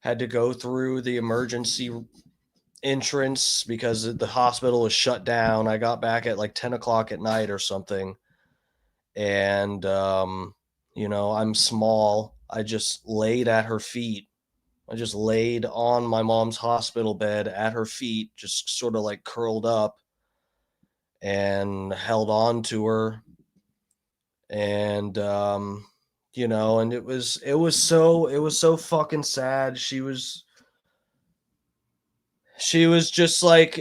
had to go through the emergency entrance because the hospital was shut down. I got back at like 10 o'clock at night or something. And, I'm small. I just laid at her feet. I just laid on my mom's hospital bed at her feet, just sort of like curled up and held on to her. And, And it was so fucking sad. She was just like,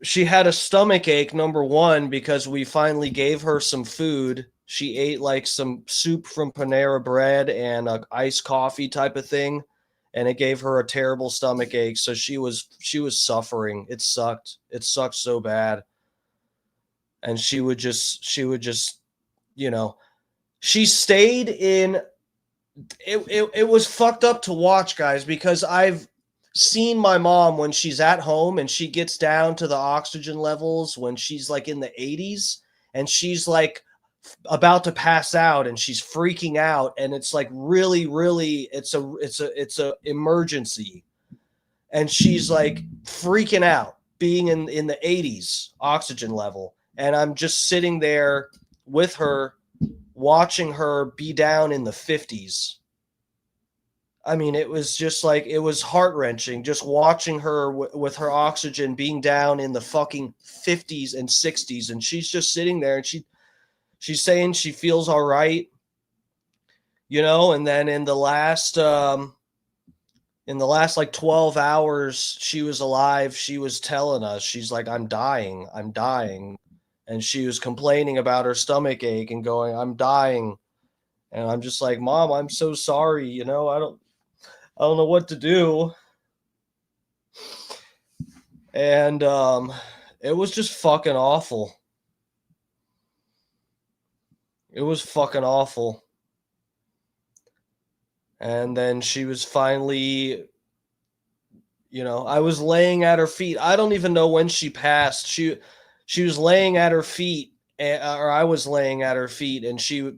she had a stomach ache, number one, because we finally gave her some food. She ate like some soup from Panera Bread and a iced coffee type of thing, and it gave her a terrible stomach ache. So she was suffering. It sucked so bad. And she would just you know she stayed in it was fucked up to watch, guys, because I've seen my mom when she's at home and she gets down to the oxygen levels when she's like in the 80s, and she's like about to pass out and she's freaking out, and it's like really it's a emergency, and she's like freaking out being in the 80s oxygen level, and I'm just sitting there with her watching her be down in the 50s. I mean, it was just like, it was heart wrenching just watching her with her oxygen being down in the fucking 50s and 60s. And she's just sitting there, and she's saying she feels all right, and then in the last like 12 hours she was alive, she was telling us, she's like, I'm dying. And she was complaining about her stomach ache and going, I'm dying. And I'm just like, Mom, I'm so sorry. I don't know what to do. And it was just fucking awful. It was fucking awful. And then she was finally, I was laying at her feet. I don't even know when she passed. She was laying at her feet, or I was laying at her feet, and she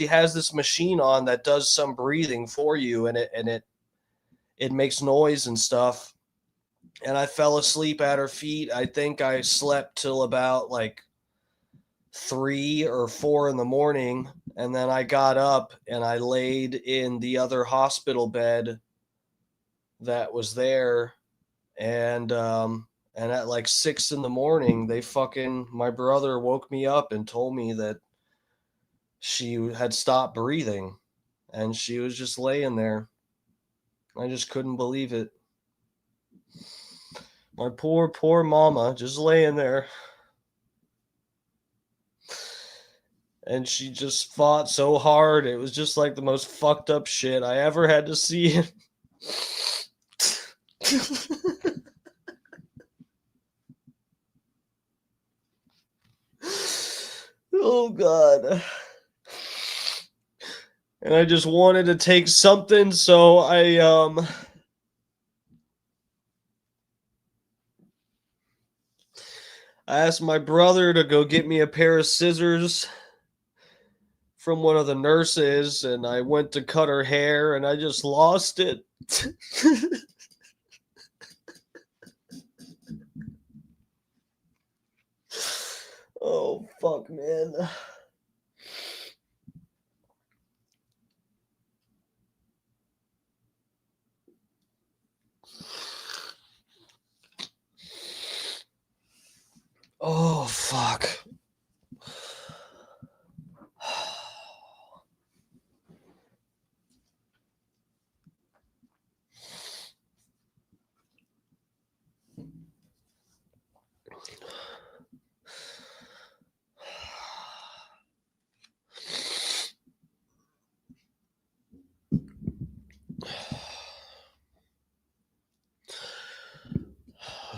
has this machine on that does some breathing for you, and it makes noise and stuff. And I fell asleep at her feet. I think I slept till about like 3 or 4 in the morning, and then I got up and I laid in the other hospital bed that was there, and at like 6 in the morning, my brother woke me up and told me that she had stopped breathing, and she was just laying there. I just couldn't believe it. My poor mama just laying there. And she just fought so hard. It was just like the most fucked up shit I ever had to see. Oh god. And I just wanted to take something, so I asked my brother to go get me a pair of scissors from one of the nurses, and I went to cut her hair, and I just lost it. Oh fuck, man. Oh fuck.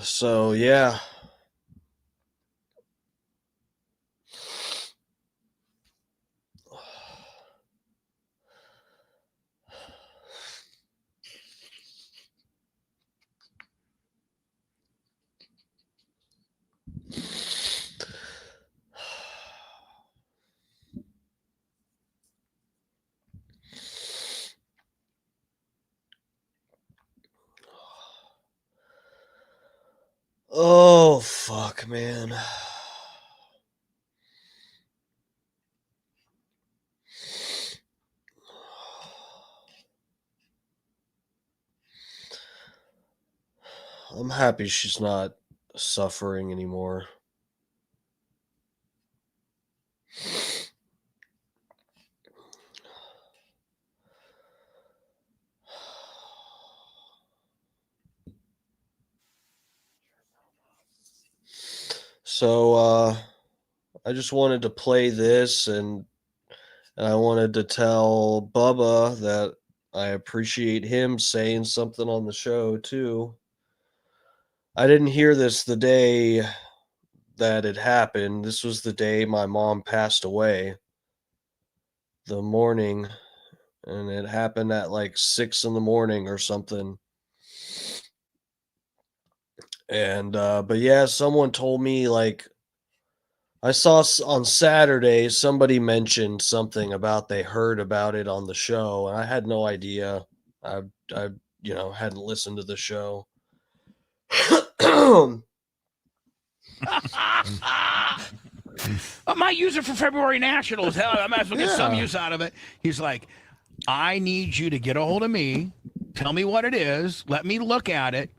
So yeah. Oh fuck, man. I'm happy she's not suffering anymore. So I just wanted to play this, and I wanted to tell Bubba that I appreciate him saying something on the show too. I didn't hear this the day that it happened. This was the day my mom passed away. The morning, and it happened at like 6 in the morning or something. And but yeah, someone told me, like, I saw on Saturday somebody mentioned something about they heard about it on the show, and I had no idea. I hadn't listened to the show.
I might use it for February Nationals. Hell, I might as well get some
Yeah.
use out of it. He's like, I need you to get a hold of me. Tell me what it is. Let me look at it.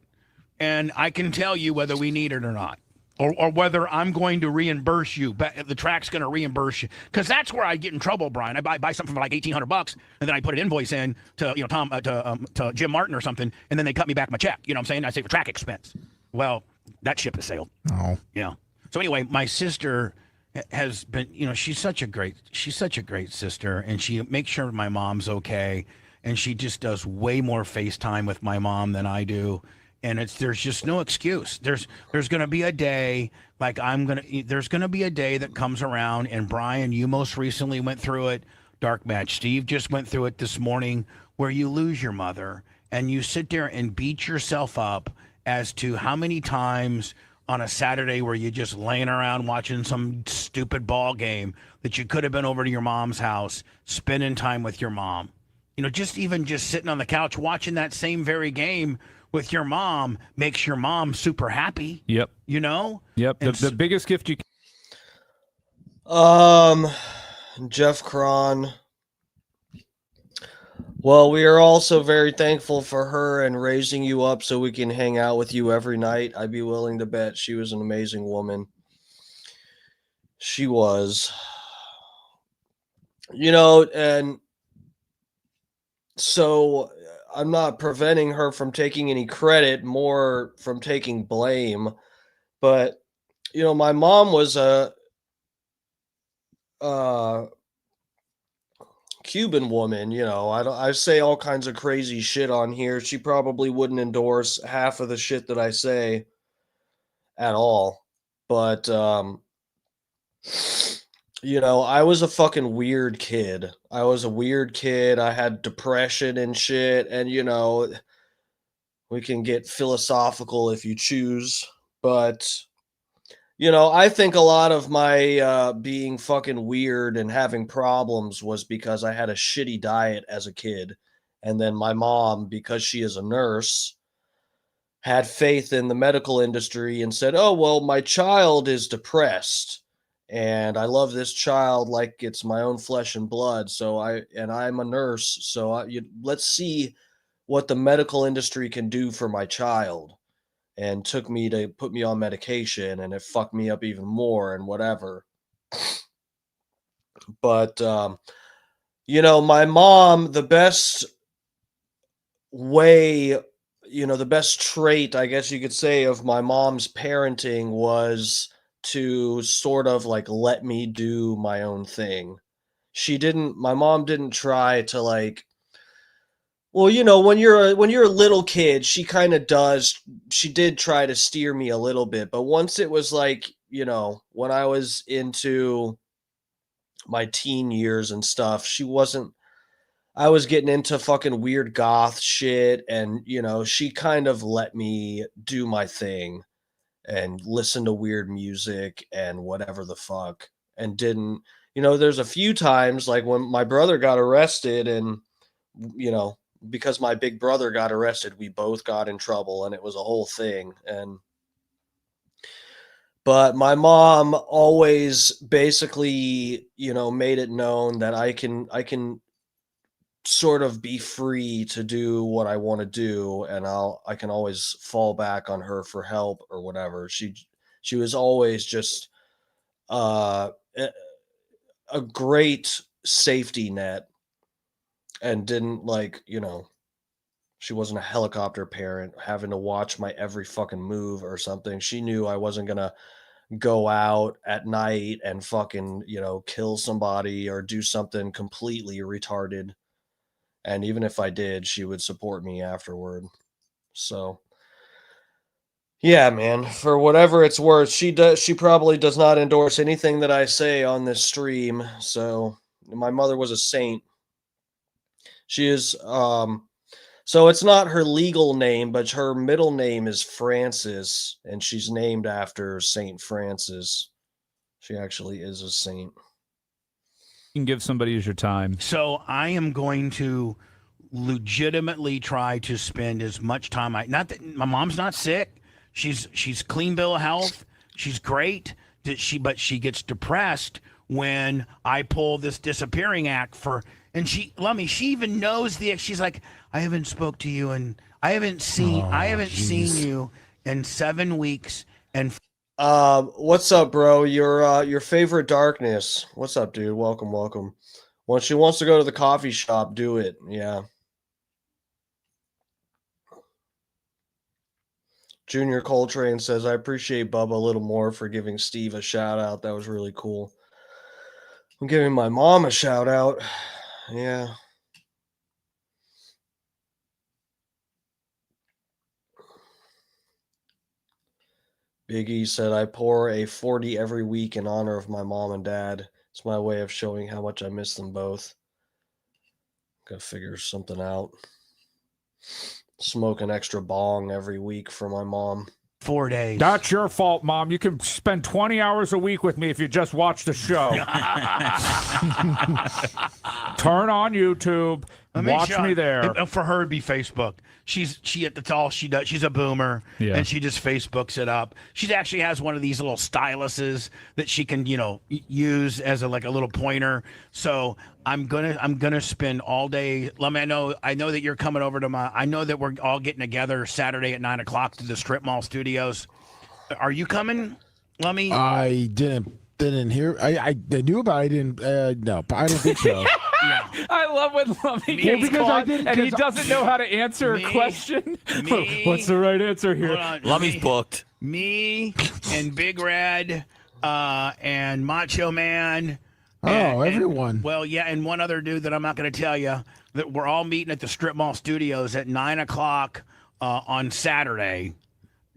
And I can tell you whether we need it or not. Or whether I'm going to reimburse you, but the track's going to reimburse you, because that's where I get in trouble, Brian. I buy something for like $1,800, and then I put an invoice in to Tom to Jim Martin or something, and then they cut me back my check. You know what I'm saying? I say for track expense. Well, that ship has sailed.
Oh,
Yeah. So anyway, my sister has been, she's such a great sister, and she makes sure my mom's okay, and she just does way more FaceTime with my mom than I do. And there's just no excuse. There's gonna be a day, like there's gonna be a day that comes around, and Brian, you most recently went through it. Dark Match Steve just went through it this morning, where you lose your mother and you sit there and beat yourself up as to how many times on a Saturday where you're just laying around watching some stupid ball game that you could have been over to your mom's house, spending time with your mom. Just even just sitting on the couch watching that same very game with your mom makes your mom super happy.
yep.
Yep.
Yep. The biggest gift you can.
Jeff Cron. Well, we are also very thankful for her and raising you up so we can hang out with you every night. I'd be willing to bet she was an amazing woman. She was. And so I'm not preventing her from taking any credit, more from taking blame. But, my mom was a Cuban woman. I say all kinds of crazy shit on here. She probably wouldn't endorse half of the shit that I say at all. But I was a fucking weird kid. I was a weird kid. I had depression and shit, and we can get philosophical if you choose, but I think a lot of my being fucking weird and having problems was because I had a shitty diet as a kid. And then my mom, because she is a nurse, had faith in the medical industry and said, "Oh, well, my child is depressed. And I love this child like it's my own flesh and blood. I'm a nurse. So let's see what the medical industry can do for my child." And took me to put me on medication, and it fucked me up even more and whatever. But my mom, the best way, the best trait, I guess you could say, of my mom's parenting was to sort of like let me do my own thing. My mom didn't try to, like, well, when you're a little kid, she kind of does. She did try to steer me a little bit, but once it was like, when I was into my teen years and stuff, she wasn't. I was getting into fucking weird goth shit, and she kind of let me do my thing and listen to weird music and whatever the fuck, and didn't. There's a few times, like when my brother got arrested, and you know because my big brother got arrested, we both got in trouble, and it was a whole thing. But my mom always basically, made it known that I can sort of be free to do what I want to do, and I can always fall back on her for help or whatever. She was always just uh a great safety net, and didn't, like, she wasn't a helicopter parent having to watch my every fucking move or something. She knew I wasn't gonna go out at night and fucking, kill somebody or do something completely retarded. And even if I did, she would support me afterward. So, yeah, man, for whatever it's worth, she probably does not endorse anything that I say on this stream. So, my mother was a saint. She is so it's not her legal name, but her middle name is Francis, and she's named after Saint Francis. She actually is a saint.
You can give somebody your time.
So I am going to legitimately try to spend as much time. Not that my mom's not sick. She's clean bill of health. She's great. But she gets depressed when I pull this disappearing act and she even knows she's like, I haven't spoke to you and I haven't seen you in 7 weeks. And
what's up, bro? Your favorite darkness. What's up, dude? Welcome. When she wants to go to the coffee shop, do it. Yeah. Junior Coltrane says, I appreciate Bubba a little more for giving Steve a shout out. That was really cool. I'm giving my mom a shout out. Yeah. Big E said, I pour a 40 every week in honor of my mom and dad. It's my way of showing how much I miss them both. Gotta figure something out. Smoke an extra bong every week for my mom.
4 days.
That's your fault, Mom. You can spend 20 hours a week with me if you just watch the show. Turn on YouTube. Watch me there.
For her, it'd be Facebook. That's all she does. She's a boomer, and she just Facebooks it up. She actually has one of these little styluses that she can, use as a little pointer. So I'm gonna spend all day. Lummy, I know that you're coming over to I know that we're all getting together Saturday at 9:00 to the Strip Mall Studios. Are you coming, Lummy?
I didn't hear. I knew about it. I didn't. No, I don't think so.
Yeah. I love when Lummy gets caught and he doesn't know how to answer a question. What's the right answer here?
Lummy's booked.
Me and Big Red and Macho Man.
Everyone.
Well, yeah, and one other dude that I'm not going to tell you, that we're all meeting at the Strip Mall Studios at 9:00 on Saturday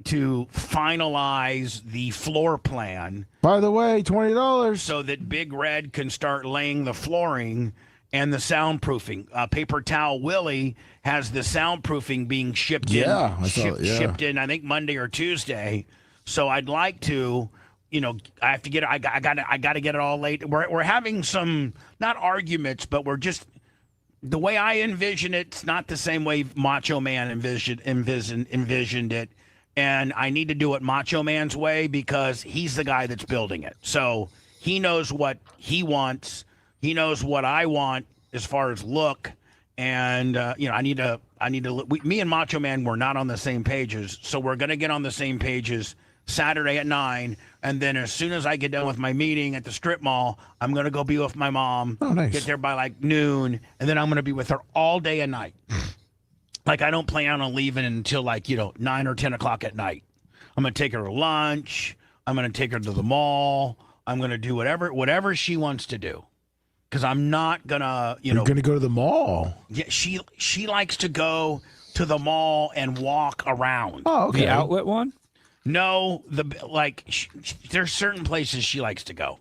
to finalize the floor plan.
By the way, $20.
So that Big Red can start laying the flooring and the soundproofing. Paper Towel Willie has the soundproofing being shipped in. Shipped in, I think, Monday or Tuesday. So I'd like to, I have to get. I got to get it all laid. We're having some, not arguments, but we're just, the way I envision it, it's not the same way Macho Man envisioned it. And I need to do it Macho Man's way because he's the guy that's building it. So he knows what he wants. He knows what I want as far as look. And, I need to, me and Macho Man were not on the same pages. So we're going to get on the same pages Saturday at 9. And then as soon as I get done with my meeting at the Strip Mall, I'm going to go be with my mom.
Oh, nice.
Get there by noon. And then I'm going to be with her all day and night. I don't plan on leaving until 9 or 10 o'clock at night. I'm going to take her to lunch. I'm going to take her to the mall. I'm going to do whatever she wants to do. Because I'm not going to,
You're going to go to the mall.
Yeah, she likes to go to the mall and walk around.
Oh, okay.
The outlet one?
No, there's certain places she likes to go.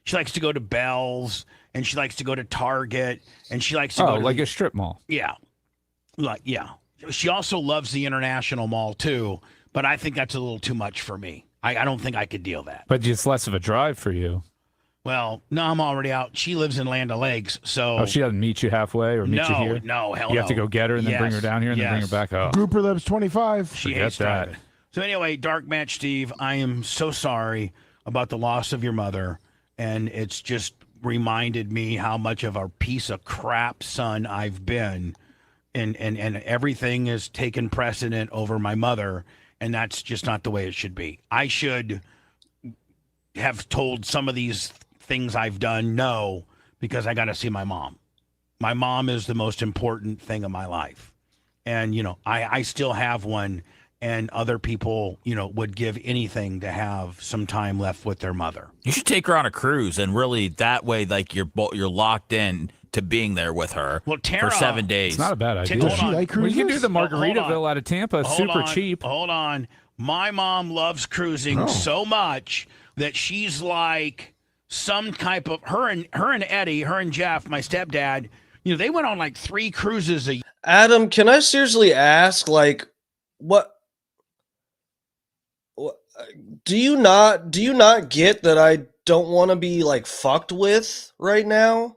She likes to go to Bell's, and she likes to go to Target, and she likes to go to
a strip mall.
Yeah. She also loves the International Mall too, but I think that's a little too much for me. I don't think I could deal that.
But it's less of a drive for you.
Well, no, I'm already out. She lives in Land O'Lakes, so.
Oh, she doesn't meet you halfway or meet you here?
No, hell no.
You have to go get her and then bring her down here and then bring her back up.
Grouper lives 25.
She
Forget
hates
that.
driving. So anyway, Dark Match Steve, I am so sorry about the loss of your mother, and it's just reminded me how much of a piece of crap son I've been. And everything is taken precedent over my mother, and that's just not the way it should be. I should have told some of these things I've done no, because I got to see my mom. My mom is the most important thing in my life. And, I still have one, and other people, would give anything to have some time left with their mother.
You should take her on a cruise, and really that way, like you're locked in to being there with her for 7 days.
It's not a bad idea.
Does she like
Well,
cruises?
you can do the Margaritaville out of Tampa, super cheap.
Hold on. My mom loves cruising so much that she's like some type of her and Eddie, her and Jeff, my stepdad. They went on like 3 cruises a year.
Adam, can I seriously ask, like, what do you not get that I don't want to be like fucked with right now?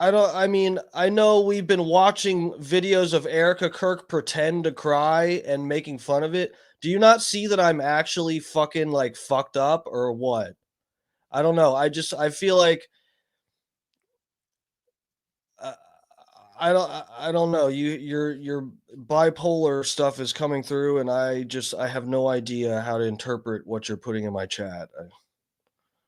I know we've been watching videos of Erica Kirk pretend to cry and making fun of it. Do you not see that I'm actually fucking like fucked up or what? I don't know. I feel like I don't know. Your bipolar stuff is coming through, and I have no idea how to interpret what you're putting in my chat.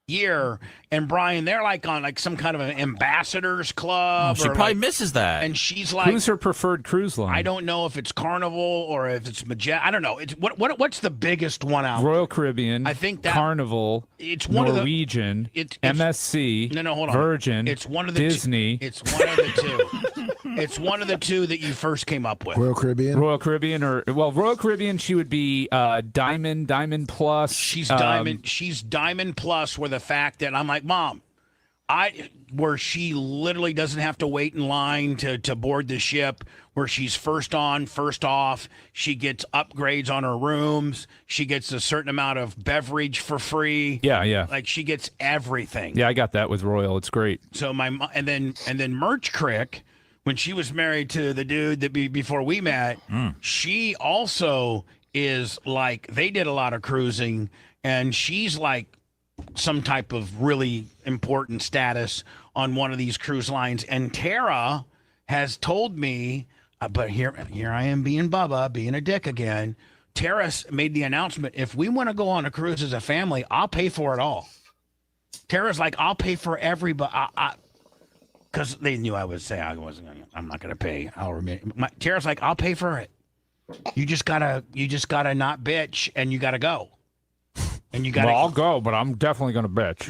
Year, and Brian, they're like on like some kind of an ambassadors club.
She probably misses that.
And she's like,
who's her preferred cruise line?
I don't know if it's Carnival or if it's Majestic. I don't know. It's what's the biggest one out?
Royal Caribbean.
I think that
Carnival.
It's one
Norwegian.
It's
MSC.
No, hold on.
Virgin.
It's one of the
Disney.
It's one of the two. It's one of the two that you first came up with.
Royal Caribbean,
Royal Caribbean, she would be Diamond Plus.
She's Diamond Plus, where the fact that I'm like, Mom, where she literally doesn't have to wait in line to board the ship, where she's first on, first off. She gets upgrades on her rooms. She gets a certain amount of beverage for free.
Yeah.
Like she gets everything.
Yeah, I got that with Royal. It's great.
So and then Merch Crick, when she was married to the dude that before we met, she also is like, they did a lot of cruising, and she's like some type of really important status on one of these cruise lines. And Tara has told me, but here I am being Bubba, being a dick again. Tara made the announcement, if we want to go on a cruise as a family, I'll pay for it all. Tara's like, I'll pay for everybody. Because they knew I would say I'm not going to pay. Tara's like, I'll pay for it. You just gotta not bitch, and you gotta go. And you got.
Well, I'll go, but I'm definitely going to bitch.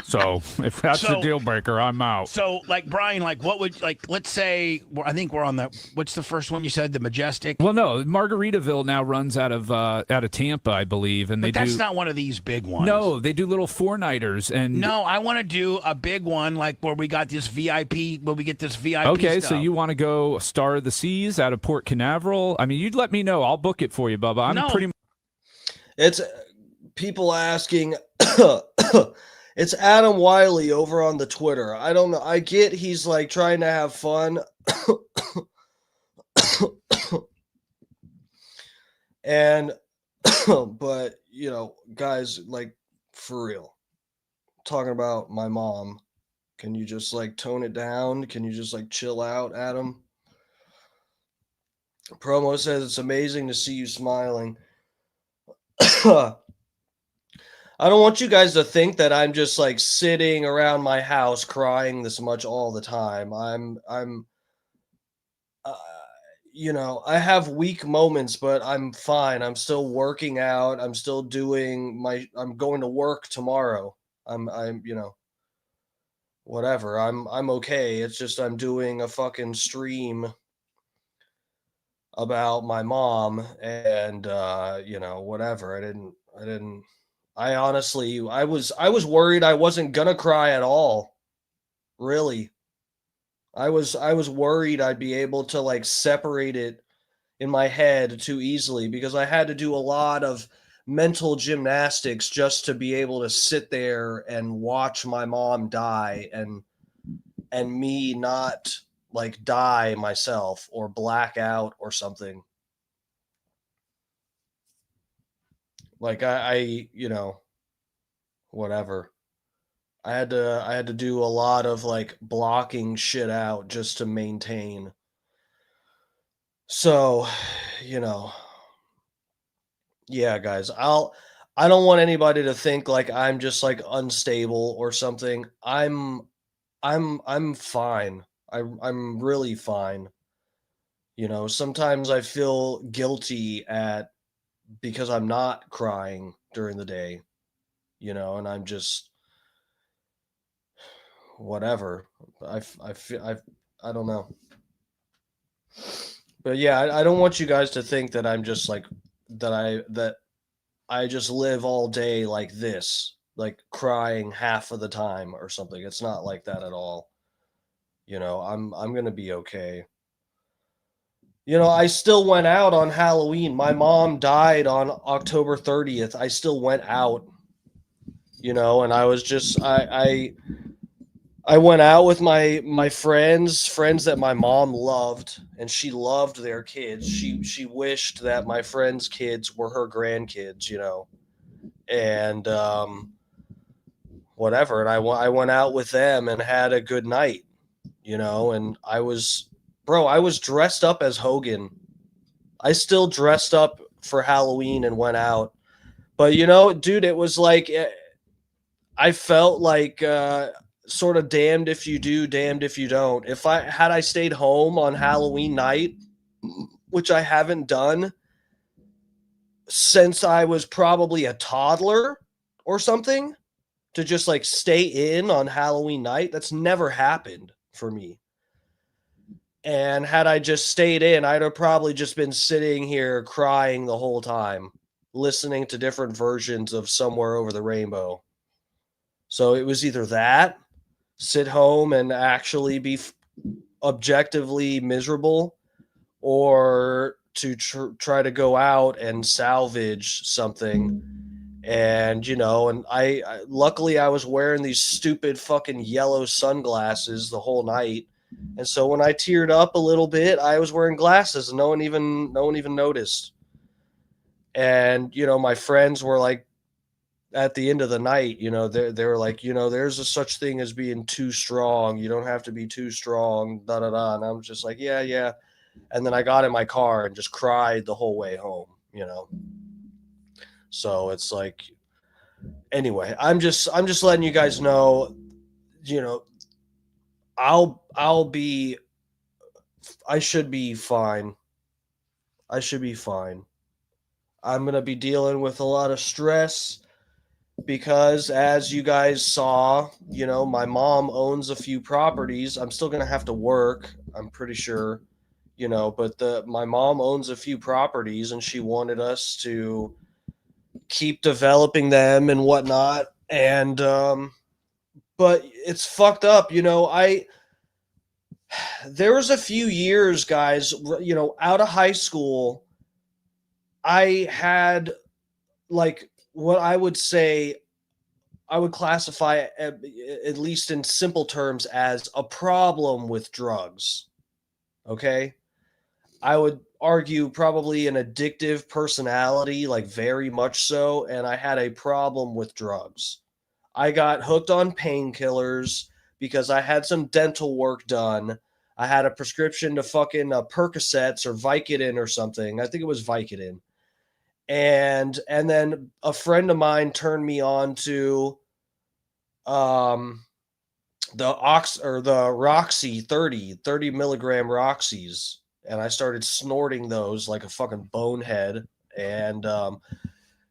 So if that's the deal breaker, I'm out.
So, like, Brian, like, what would, like, let's say, I think we're on what's the first one you said, the Majestic?
Well, no, Margaritaville now runs out of Tampa, I believe, and
that's not one of these big ones.
No, they do little 4-nighters, and
no, I want to do a big one, like where we got this VIP, where we get this VIP.
Okay,
stuff.
so you want to go Star of the Seas out of Port Canaveral? I mean, you'd let me know. I'll book it for you, Bubba.
It's people asking. It's Adam Wiley over on the Twitter. I don't know. I get he's like trying to have fun. And but guys, like, for real, talking about my mom, can you just like tone it down? Can you just like chill out, Adam? Promo says it's amazing to see you smiling. I don't want you guys to think that I'm just like sitting around my house crying this much all the time. I have weak moments, but I'm fine. I'm still working out. I'm still I'm going to work tomorrow. Whatever. I'm okay. It's just I'm doing a fucking stream about my mom and whatever. I honestly was worried I wasn't gonna cry at all. Really. I was worried I'd be able to like separate it in my head too easily, because I had to do a lot of mental gymnastics just to be able to sit there and watch my mom die and me not like die myself or black out or something. Like I whatever. I had to do a lot of like blocking shit out just to maintain. So, yeah, guys, I don't want anybody to think like I'm just like unstable or something. I'm fine. I'm really fine. You know, sometimes I feel guilty because I'm not crying during the day, you know, and I'm just whatever. I feel I don't know. But yeah, I don't want you guys to think that I'm just like that I just live all day like this, like crying half of the time or something. It's not like that at all. You know, I'm going to be okay. You know, I still went out on Halloween. My mom died on October 30th. I still went out, you know, and I was just I went out with my friends that my mom loved, and she loved their kids. She wished that my friends' kids were her grandkids, you know. And whatever, and I went out with them and had a good night, you know, and I was dressed up as Hogan. I still dressed up for Halloween and went out. But you know, dude, it was like I felt like sort of damned if you do, damned if you don't. If I stayed home on Halloween night, which I haven't done since I was probably a toddler or something, to just like stay in on Halloween night, that's never happened for me. And had I just stayed in, I'd have probably just been sitting here crying the whole time, listening to different versions of Somewhere Over the Rainbow. So it was either that, sit home and actually be objectively miserable, or to try to go out and salvage something. And you know, and I luckily I was wearing these stupid fucking yellow sunglasses the whole night, and so when I teared up a little bit, I was wearing glasses and no one even noticed. And you know, my friends were like, at the end of the night, you know, they were like, you know, there's a such thing as being too strong. You don't have to be too strong, da da da. And I'm just like, yeah. And then I got in my car and just cried the whole way home, you know. So it's like, anyway, I'm just letting you guys know, you know, I should be fine. I should be fine. I'm going to be dealing with a lot of stress because, as you guys saw, you know, my mom owns a few properties. I'm still going to have to work, I'm pretty sure, you know, but my mom owns a few properties and she wanted us to keep developing them and whatnot. And, but it's fucked up, you know. There was a few years, guys, you know, out of high school, I had like what I would say I would classify at least in simple terms as a problem with drugs. Okay? I would argue probably an addictive personality, like very much so, and I had a problem with drugs. I got hooked on painkillers because I had some dental work done. I had a prescription to fucking Percocets or Vicodin or something. I think it was Vicodin. And then a friend of mine turned me on to the Roxy 30 milligram Roxys, and I started snorting those like a fucking bonehead. And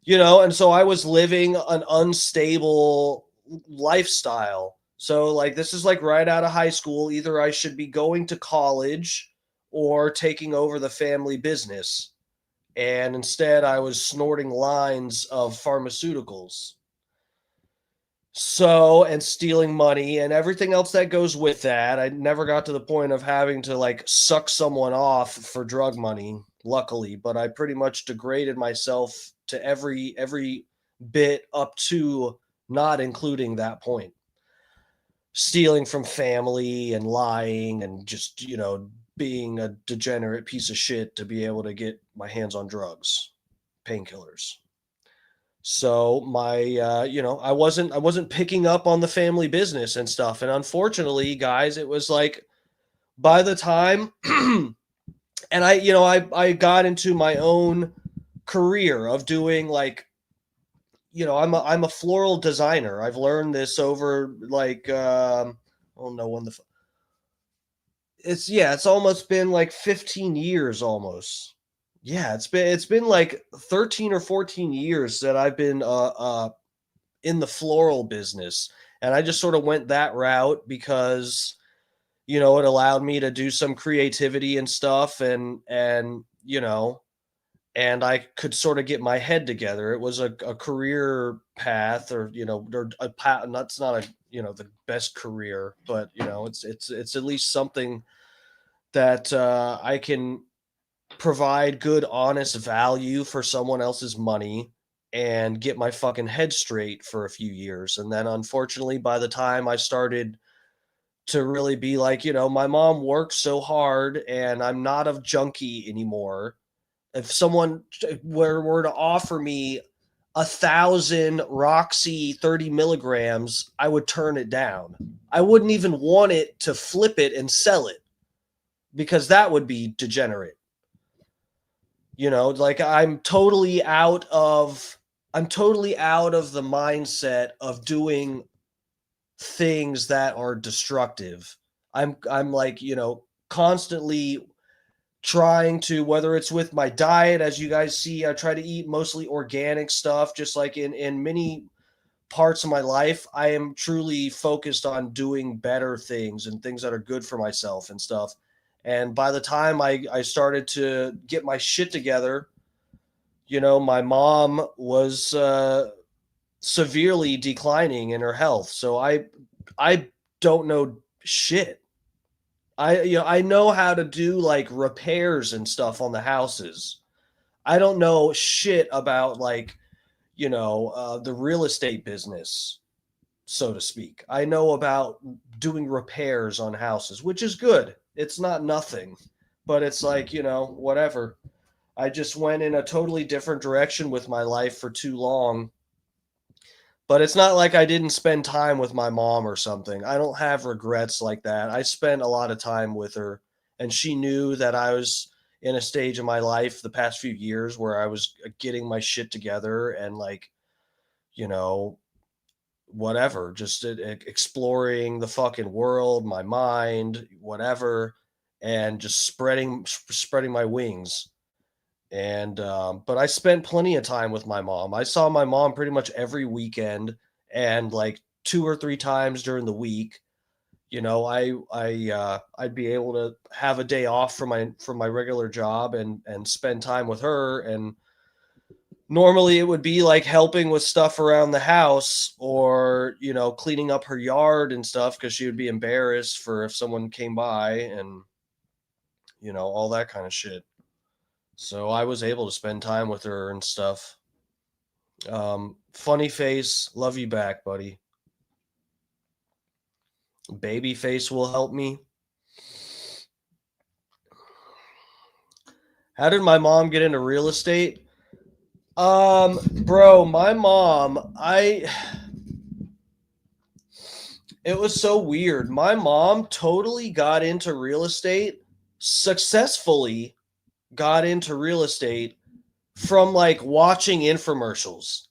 you know, and so I was living an unstable lifestyle. So like this is like right out of high school. Either I should be going to college or taking over the family business. And instead I was snorting lines of pharmaceuticals. So, and stealing money and everything else that goes with that. I never got to the point of having to like suck someone off for drug money, luckily, but I pretty much degraded myself to every bit up to not including that point. Stealing from family and lying and just, you know, being a degenerate piece of shit to be able to get my hands on drugs, painkillers. So my, you know, I wasn't picking up on the family business and stuff. And unfortunately, guys, it was like by the time, and I got into my own career of doing like, you know, I'm a floral designer. I've learned this over like, I don't know when it's almost been like 15 years almost. Yeah, it's been like 13 or 14 years that I've been in the floral business. And I just sort of went that route because, it allowed me to do some creativity and stuff, and I could sort of get my head together. It was a career path, or or a path. That's not the best career, but it's at least something that I can provide good, honest value for someone else's money and get my fucking head straight for a few years. And then, unfortunately, by the time I started to really be like, my mom works so hard, and I'm not a junkie anymore. If someone were to offer me 1,000 Roxy 30 milligrams, I would turn it down. I wouldn't even want it to flip it and sell it, because that would be degenerate. Like I'm totally out of the mindset of doing things that are destructive. I'm like, constantly trying to, whether it's with my diet, as you guys see, I try to eat mostly organic stuff, just like in many parts of my life, I am truly focused on doing better things and things that are good for myself and stuff. And by the time I started to get my shit together, my mom was severely declining in her health. So I don't know shit. I know how to do like repairs and stuff on the houses. I don't know shit about like, the real estate business, so to speak. I know about doing repairs on houses, which is good. It's not nothing, but it's like, whatever. I just went in a totally different direction with my life for too long. But it's not like I didn't spend time with my mom or something. I don't have regrets like that. I spent a lot of time with her, and she knew that I was in a stage of my life the past few years where I was getting my shit together and like, whatever, just exploring the fucking world, my mind, whatever, and just spreading my wings. And but I spent plenty of time with my mom. I saw my mom pretty much every weekend, and like 2 or 3 times during the week. I'd be able to have a day off from my regular job and spend time with her. And normally it would be like helping with stuff around the house, or cleaning up her yard and stuff, because she would be embarrassed for if someone came by, and all that kind of shit. So I was able to spend time with her and stuff. Funny face, love you back, buddy. Baby face will help me. How did my mom get into real estate? Bro, my mom, it was so weird. My mom totally got into real estate, successfully got into real estate from like watching infomercials.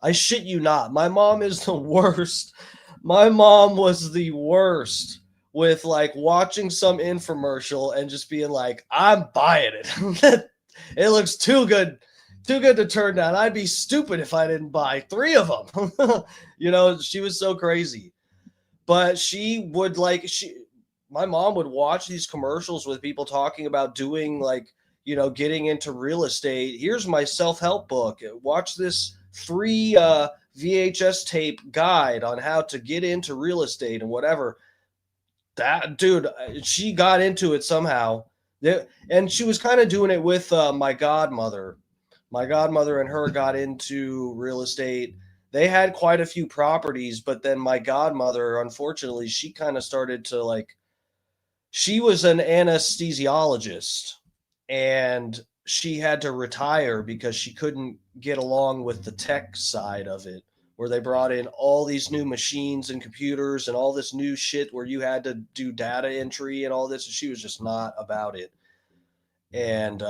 I shit you not. My mom is the worst. My mom was the worst with like watching some infomercial and just being like, I'm buying it. It looks too good to turn down. I'd be stupid if I didn't buy 3 of them. She was so crazy. But my mom would watch these commercials with people talking about doing like, getting into real estate. Here's my self-help book. Watch this 3 VHS tape guide on how to get into real estate and whatever. That dude, she got into it somehow. And she was kind of doing it with my godmother. My godmother and her got into real estate. They had quite a few properties, but then my godmother, unfortunately, she kind of started to like, she was an anesthesiologist, and she had to retire because she couldn't get along with the tech side of it, where they brought in all these new machines and computers and all this new shit where you had to do data entry and all this. And she was just not about it. And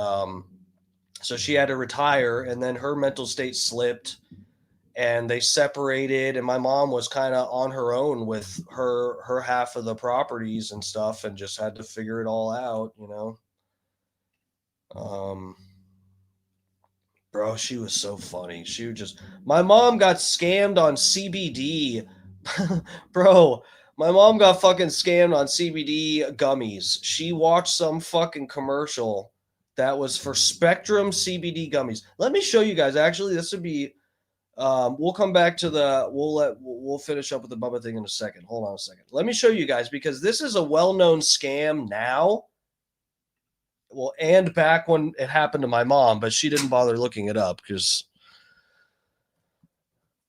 so she had to retire, and then her mental state slipped, and they separated, and my mom was kind of on her own with her half of the properties and stuff, and just had to figure it all out, you know. Bro, she was so funny. My mom got scammed on CBD. Bro, my mom got fucking scammed on CBD gummies. She watched some fucking commercial that was for Spectrum CBD gummies. Let me show you guys. Actually, this would be we'll come back to we'll finish up with the Bubba thing in a second. Hold on a second. Let me show you guys, because this is a well-known scam now. Well, and back when it happened to my mom, but she didn't bother looking it up because,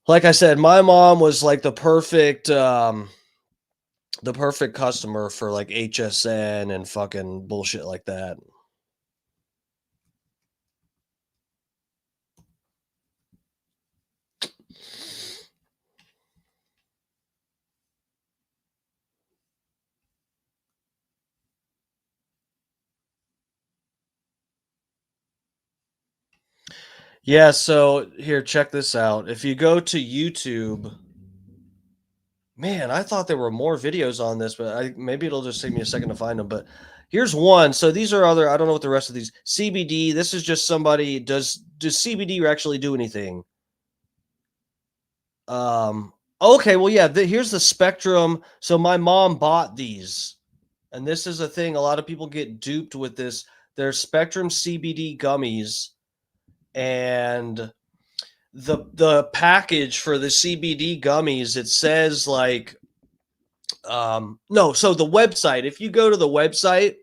like I said, my mom was like the perfect customer for like HSN and fucking bullshit like that. Yeah, so here, check this out. If you go to YouTube, man, I thought there were more videos on this, but maybe it'll just take me a second to find them. But here's one. So these are other, I don't know what the rest of these, CBD, this is just somebody, does CBD actually do anything? Okay, well, yeah, here's the Spectrum. So my mom bought these, and this is a thing. A lot of people get duped with this. They're Spectrum CBD gummies. And the package for the CBD gummies, it says like no, so the website, if you go to the website,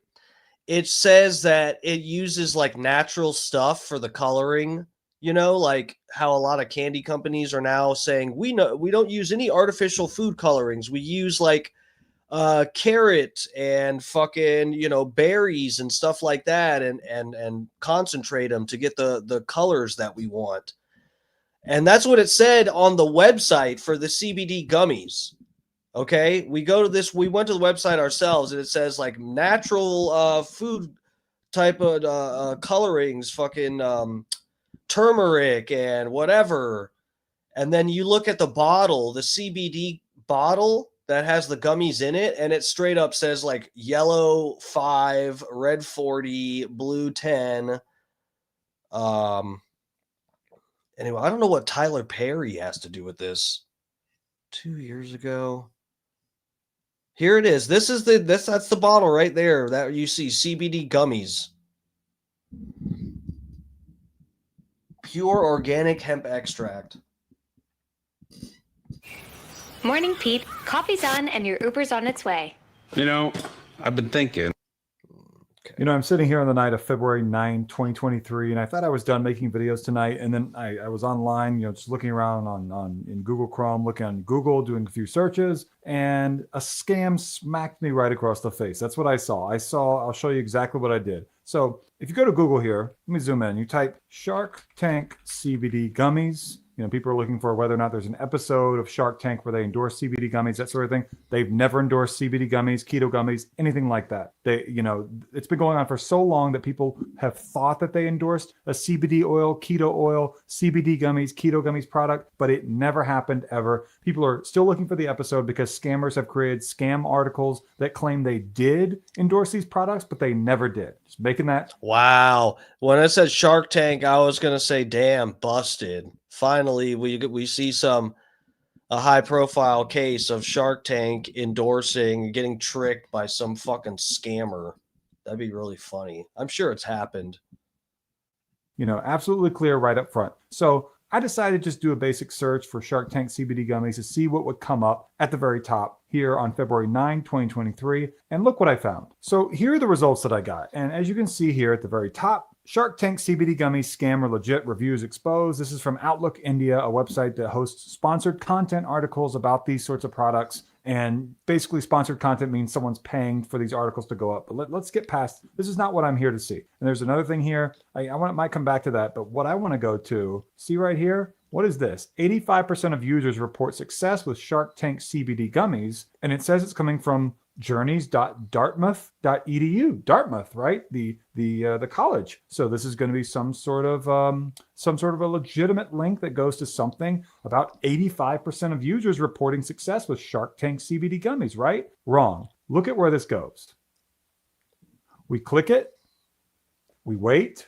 it says that it uses like natural stuff for the coloring, you know, like how a lot of candy companies are now saying we don't use any artificial food colorings. We use like carrot and fucking, you know, berries and stuff like that, and concentrate them to get the colors that we want. And that's what it said on the website for the CBD gummies. Okay, we went to the website ourselves, and it says like natural food type of colorings, fucking turmeric and whatever. And then you look at the bottle, the CBD bottle that has the gummies in it, and it straight up says like yellow 5, red 40, blue 10. Anyway, I don't know what Tyler Perry has to do with this. 2 years ago. Here it is. That's the bottle right there that you see, CBD gummies. Pure organic hemp extract.
Morning, Pete. Coffee's on and your Uber's on its way.
You know, I've been thinking.
You know, I'm sitting here on the night of February 9, 2023, and I thought I was done making videos tonight. And then I was online, you know, just looking around in Google Chrome, looking on Google, doing a few searches, and a scam smacked me right across the face. That's what I saw. I'll show you exactly what I did. So if you go to Google here, let me zoom in. You type Shark Tank CBD gummies. You know, people are looking for whether or not there's an episode of Shark Tank where they endorse CBD gummies, that sort of thing. They've never endorsed CBD gummies, keto gummies, anything like that. You know, it's been going on for so long that people have thought that they endorsed a CBD oil, CBD gummies, keto gummies product, but it never happened ever. People are still looking for the episode because scammers have created scam articles that claim they did endorse these products, but they never did. Just making that.
Wow. When I said Shark Tank, I was going to say, damn, busted. Finally, we see a high profile case of Shark Tank endorsing, getting tricked by some fucking scammer. That'd be really funny. I'm sure it's happened.
You know, absolutely clear right up front. So I decided to just do a basic search for Shark Tank CBD gummies to see what would come up at the very top here on February 9, 2023. And look what I found. So here are the results that I got. And as you can see here at the very top, Shark Tank CBD gummies scam or legit, reviews exposed. This is from Outlook India, a website that hosts sponsored content articles about these sorts of products. And basically sponsored content means someone's paying for these articles to go up. But let's get past, this is not what I'm here to see. And there's another thing here. I might come back to that, but what I want to go to, see right here, what is this? 85% of users report success with Shark Tank CBD gummies. And it says it's coming from journeys.dartmouth.edu. Dartmouth, right? The college. So this is going to be some sort of a legitimate link that goes to something about 85% of users reporting success with Shark Tank CBD gummies, right? Wrong. Look at where this goes. We click it, we wait,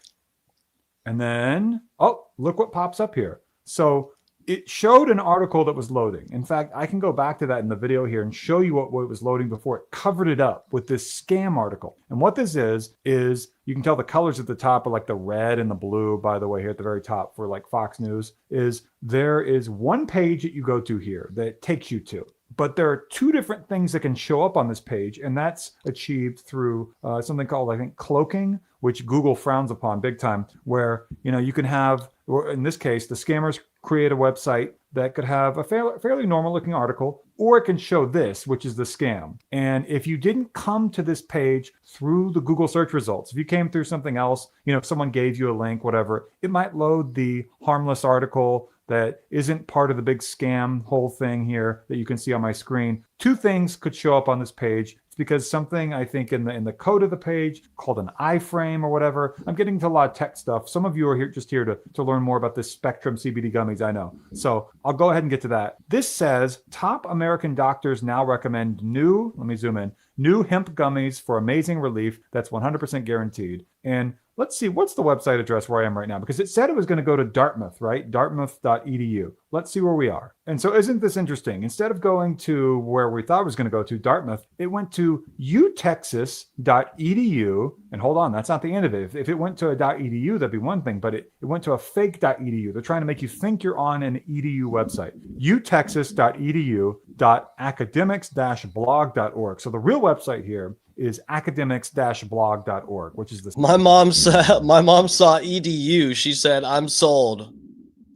and then, oh, look what pops up here. So it showed an article that was loading. In fact, I can go back to that in the video here and show you what it was loading before. It covered it up with this scam article. And what this is you can tell the colors at the top are like the red and the blue, by the way, here at the very top for like Fox News, is there is one page that you go to here that takes you to. But there are two different things that can show up on this page, and that's achieved through something called, I think, cloaking, which Google frowns upon big time, where, you know, you can have, or in this case, the scammers create a website that could have a fairly normal looking article, or it can show this, which is the scam. And if you didn't come to this page through the Google search results, if you came through something else, you know, if someone gave you a link, whatever, it might load the harmless article that isn't part of the big scam whole thing here that you can see on my screen. Two things could show up on this page. It's because something, I think, in the code of the page called an iframe or whatever. I'm getting into a lot of tech stuff. Some of you are here to learn more about this Spectrum CBD gummies, I know. So I'll go ahead and get to that. This says top American doctors now recommend new, let me zoom in, new hemp gummies for amazing relief that's 100% guaranteed. And let's see, what's the website address where I am right now? Because it said it was going to go to Dartmouth, right? Dartmouth.edu. Let's see where we are. And so isn't this interesting? Instead of going to where we thought it was going to go to, Dartmouth, it went to utexas.edu. And hold on, that's not the end of it. If it went to a .edu, that'd be one thing, but it went to a fake .edu. They're trying to make you think you're on an edu website. utexas.edu.academics-blog.org. So the real website here is academics-blog.org, which is this.
My mom saw edu. She said, "I'm sold.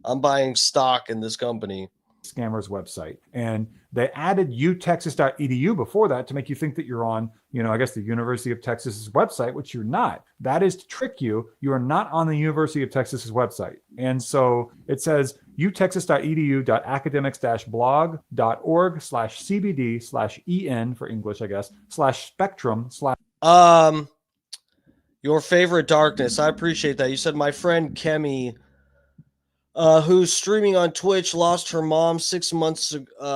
I'm buying stock in this company."
Scammers website. And they added utexas.edu before that to make you think that you're on, you know, I guess the University of Texas's website, which you're not. That is to trick you. You are not on the University of Texas's website. And so it says utexas.edu.academics-blog.org/CBD/EN for English, I guess, /spectrum/
Your favorite darkness. I appreciate that. You said my friend Kemi, who's streaming on Twitch, lost her mom 6 months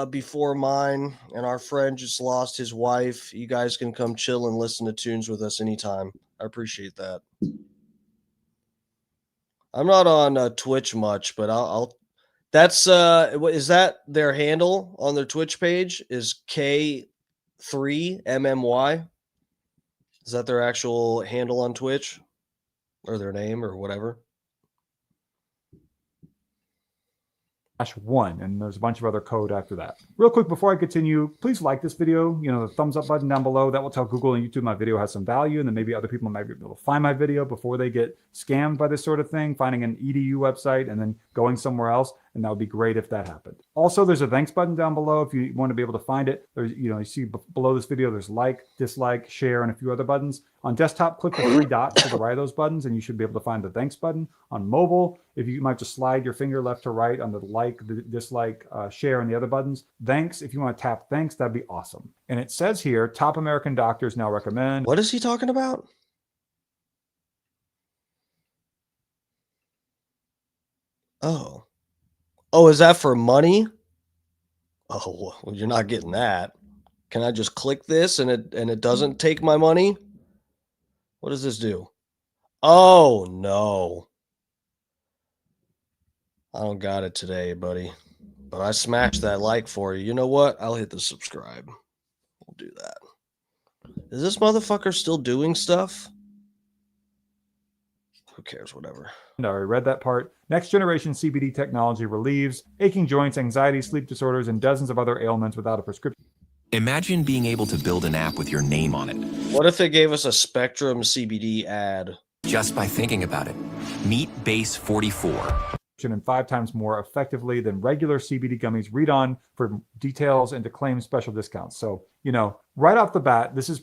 before mine, and our friend just lost his wife. You guys can come chill and listen to tunes with us anytime. I appreciate that. I'm not on Twitch much, but I'll that's is that their handle on their Twitch page is K3MMY? Is that their actual handle on Twitch or their name or whatever?
/1, and there's a bunch of other code after that. Real quick before I continue, please like this video. You know, the thumbs up button down below, that will tell Google and YouTube my video has some value, and then maybe other people might be able to find my video before they get scammed by this sort of thing, finding an edu website and then going somewhere else. And that would be great if that happened. Also, there's a thanks button down below if you want to be able to find it. There's, you know, you see below this video, there's like, dislike, share, and a few other buttons. On desktop, click the three dots to the right of those buttons, and you should be able to find the thanks button. On mobile, if you might just slide your finger left to right on the like, the dislike, share, and the other buttons. Thanks, if you want to tap thanks, that'd be awesome. And it says here, top American doctors now recommend.
What is he talking about? Oh, is that for money? Oh, well, you're not getting that. Can I just click this and it doesn't take my money? What does this do? Oh, no. I don't got it today, buddy. But I smashed that like for you. You know what? I'll hit the subscribe. We'll do that. Is this motherfucker still doing stuff? Who cares? Whatever.
I already read that part. Next generation CBD technology relieves aching joints, anxiety, sleep disorders, and dozens of other ailments without a prescription.
Imagine being able to build an app with your name on it.
What if it gave us a Spectrum CBD ad?
Just by thinking about it. Meet Base 44.
And 5 times more effectively than regular CBD gummies. Read on for details and to claim special discounts. So right off the bat, this is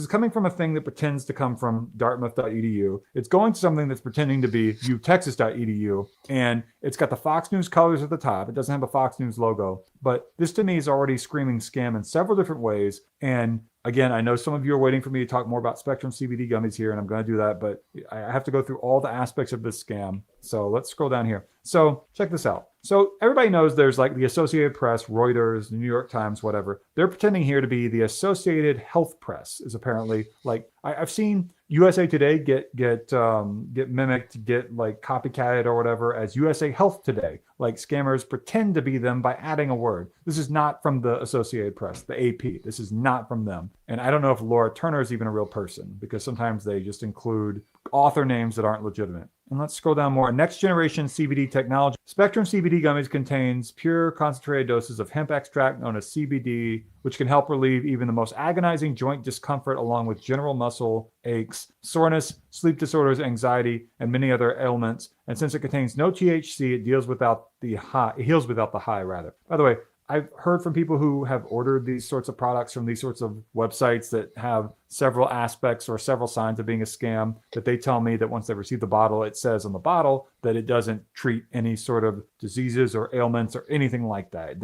coming from a thing that pretends to come from Dartmouth.edu. It's going to something that's pretending to be utexas.edu, and it's got the Fox News colors at the top. It doesn't have a Fox News logo, but this to me is already screaming scam in several different ways. And again, I know some of you are waiting for me to talk more about Spectrum CBD gummies here, and I'm going to do that, but I have to go through all the aspects of this scam. So let's scroll down here. So check this out. So everybody knows there's like the Associated Press, Reuters, the New York Times, whatever. They're pretending here to be the Associated Health Press is apparently like, I've seen USA Today get mimicked, get like copycatted or whatever as USA Health Today. Like scammers pretend to be them by adding a word. This is not from the Associated Press, the AP. This is not from them. And I don't know if Laura Turner is even a real person because sometimes they just include author names that aren't legitimate. And let's scroll down more. Next generation CBD technology. Spectrum CBD gummies contains pure concentrated doses of hemp extract known as CBD, which can help relieve even the most agonizing joint discomfort along with general muscle aches, soreness, sleep disorders, anxiety, and many other ailments. And since it contains no THC, it heals without the high rather. By the way, I've heard from people who have ordered these sorts of products from these sorts of websites that have several aspects or several signs of being a scam, that they tell me that once they receive the bottle, it says on the bottle that it doesn't treat any sort of diseases or ailments or anything like that.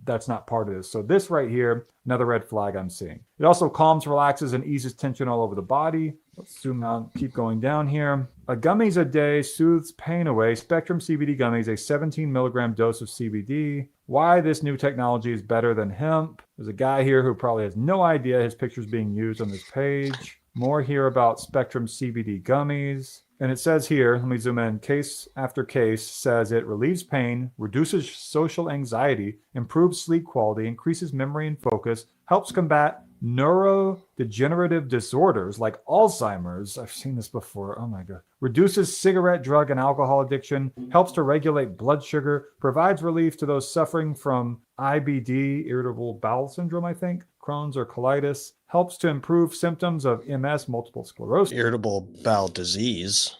That's not part of this. So this right here, another red flag I'm seeing. It also calms, relaxes, and eases tension all over the body. Let's zoom out, keep going down here. A gummies a day soothes pain away. Spectrum CBD gummies, a 17 milligram dose of CBD. Why this new technology is better than hemp. There's a guy here who probably has no idea his picture's being used on this page. More here about Spectrum CBD gummies. And it says here, let me zoom in, case after case says it relieves pain, reduces social anxiety, improves sleep quality, increases memory and focus, helps combat neurodegenerative disorders like Alzheimer's. I've seen this before. Oh my God. Reduces cigarette, drug, and alcohol addiction, helps to regulate blood sugar, provides relief to those suffering from IBD, irritable bowel syndrome, I think, Crohn's or colitis, helps to improve symptoms of MS, multiple sclerosis,
irritable bowel disease,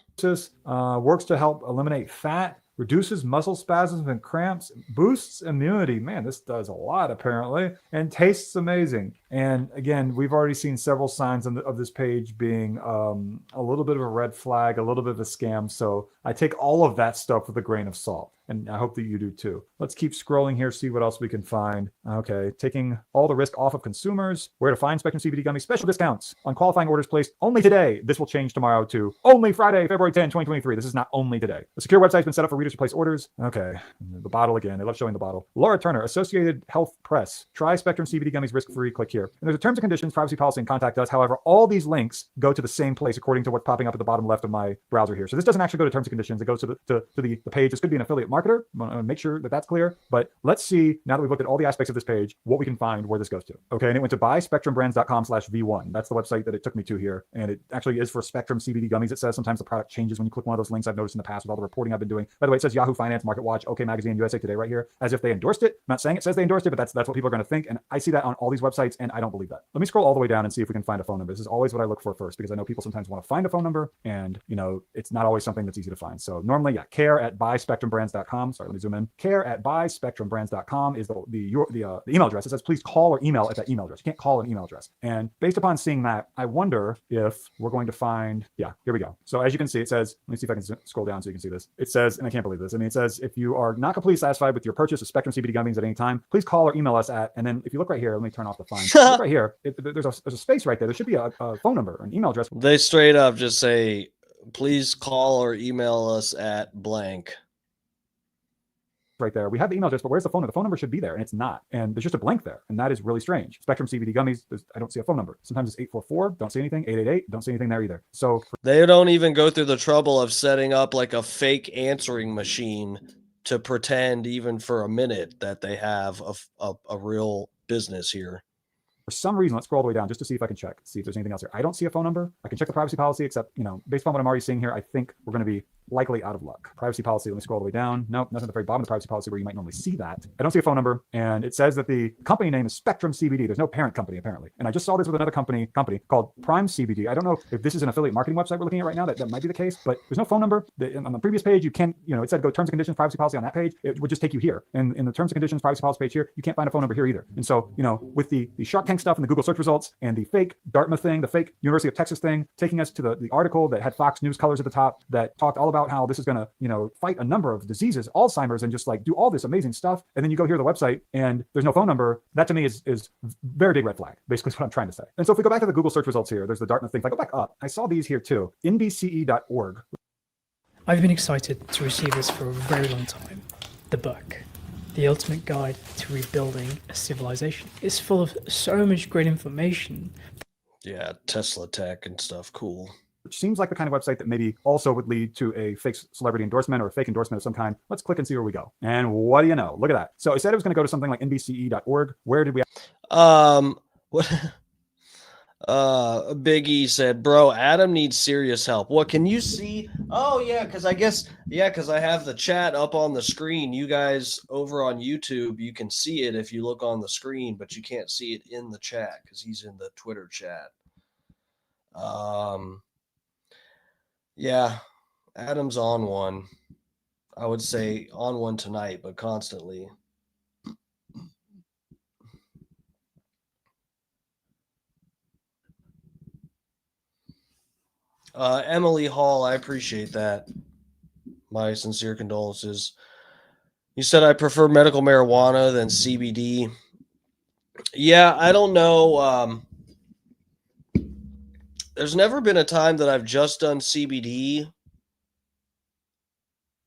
works to help eliminate fat, reduces muscle spasms and cramps, boosts immunity. Man, this does a lot apparently, and tastes amazing. And again, we've already seen several signs of this page being a little bit of a red flag, a little bit of a scam. So I take all of that stuff with a grain of salt. And I hope that you do too. Let's keep scrolling here, see what else we can find. Okay, taking all the risk off of consumers. Where to find Spectrum CBD gummies. Special discounts on qualifying orders placed only today. This will change tomorrow too. Only Friday, February 10, 2023. This is not only today. A secure website's been set up for readers to place orders. Okay, the bottle again. I love showing the bottle. Laura Turner, Associated Health Press. Try Spectrum CBD gummies risk-free. Click here. And there's a terms and conditions, privacy policy, and contact us. However, all these links go to the same place according to what's popping up at the bottom left of my browser here. So this doesn't actually go to terms and conditions. It goes to the page. This could be an affiliate marketer. I'm going to make sure that that's clear. But let's see, now that we've looked at all the aspects of this page, what we can find where this goes to. Okay, and it went to buyspectrumbrands.com/V1. That's the website that it took me to here. And it actually is for Spectrum CBD gummies. It says sometimes the product changes when you click one of those links. I've noticed in the past with all the reporting I've been doing. By the way, it says Yahoo Finance, MarketWatch, OK Magazine, USA Today right here, as if they endorsed it. I'm not saying it says they endorsed it, but that's what people are going to think. And I see that on all these websites, and I don't believe that. Let me scroll all the way down and see if we can find a phone number. This is always what I look for first, because I know people sometimes want to find a phone number, and it's not always something that's easy to find. So normally, yeah, care@buyspectrumbrands.com. Sorry, let me zoom in. care@buyspectrumbrands.com is the email address. It says please call or email at that email address. You can't call an email address. And based upon seeing that, I wonder if we're going to find, yeah, here we go. So as you can see, it says, let me see if I can scroll down so you can see this. It says, and I can't believe this. I mean, it says, if you are not completely satisfied with your purchase of Spectrum CBD gummies at any time, please call or email us at, and then if you look right here, let me turn off the fine. Look right here, there's a space right there. There should be a phone number, an email address.
They straight up just say, please call or email us at blank.
Right there. We have the email address, but where's the phone number? The phone number should be there, and it's not. And there's just a blank there, and that is really strange. Spectrum CBD gummies, I don't see a phone number. Sometimes it's 844, don't see anything. 888, don't see anything there either. So
they don't even go through the trouble of setting up like a fake answering machine to pretend even for a minute that they have a real business here.
For some reason, let's scroll all the way down just to see if I can check, see if there's anything else here. I don't see a phone number. I can check the privacy policy, except, based on what I'm already seeing here, I think we're going to be likely out of luck. Privacy policy, let me scroll all the way down. Nope, nothing at the very bottom of the privacy policy where you might normally see that. I don't see a phone number, and it says that the company name is Spectrum CBD. There's no parent company, apparently. And I just saw this with another company called Prime CBD. I don't know if this is an affiliate marketing website we're looking at right now. That might be the case, but there's no phone number. On the previous page, you can't, it said go terms and conditions, privacy policy on that page. It would just take you here. And in the terms and conditions, privacy policy page here, you can't find a phone number here either. And so, with the Shark Tank stuff and the Google search results and the fake Dartmouth thing, the fake University of Texas thing, taking us to the article that had Fox News colors at the top that talked all about how this is going to, fight a number of diseases, Alzheimer's, and just like do all this amazing stuff. And then you go here to the website and there's no phone number. That to me is very big red flag, basically is what I'm trying to say. And so if we go back to the Google search results here, there's the Dartmouth thing. If I go back up, I saw these here too, nbce.org.
I've been excited to receive this for a very long time. The book, The Ultimate Guide to Rebuilding a Civilization. It's full of so much great information.
Yeah, Tesla tech and stuff. Cool.
Which seems like the kind of website that maybe also would lead to a fake celebrity endorsement or a fake endorsement of some kind. Let's click and see where we go. And what do you know? Look at that. So it said it was going to go to something like nbce.org. Where did we?
What? Biggie said, bro, Adam needs serious help. What, can you see? Oh yeah, because I have the chat up on the screen. You guys over on YouTube, you can see it if you look on the screen, but you can't see it in the chat because he's in the Twitter chat. Yeah, Adam's on one. I would say on one tonight, but constantly. Emily Hall, I appreciate that. My sincere condolences. You said I prefer medical marijuana than CBD. Yeah, I don't know. There's never been a time that I've just done CBD.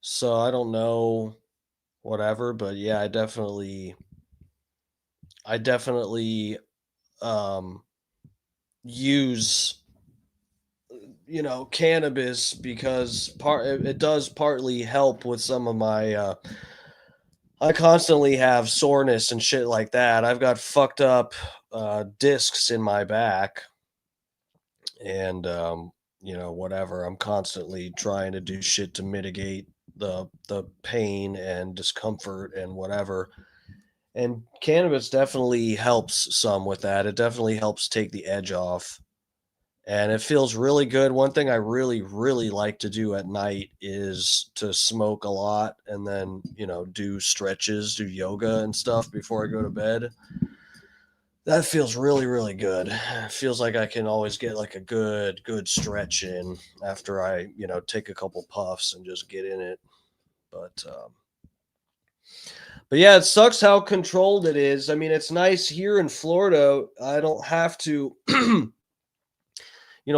So I don't know whatever, but yeah, I definitely use cannabis because it does partly help with some of my I constantly have soreness and shit like that. I've got fucked up discs in my back and whatever. I'm constantly trying to do shit to mitigate the pain and discomfort and whatever. And cannabis definitely helps some with that. It definitely helps take the edge off. And it feels really good. One thing I really, really like to do at night is to smoke a lot and then, do stretches, do yoga and stuff before I go to bed. That feels really, really good. It feels like I can always get like a good stretch in after I, take a couple puffs and just get in it. But yeah, it sucks how controlled it is. I mean, it's nice here in Florida. I don't have to,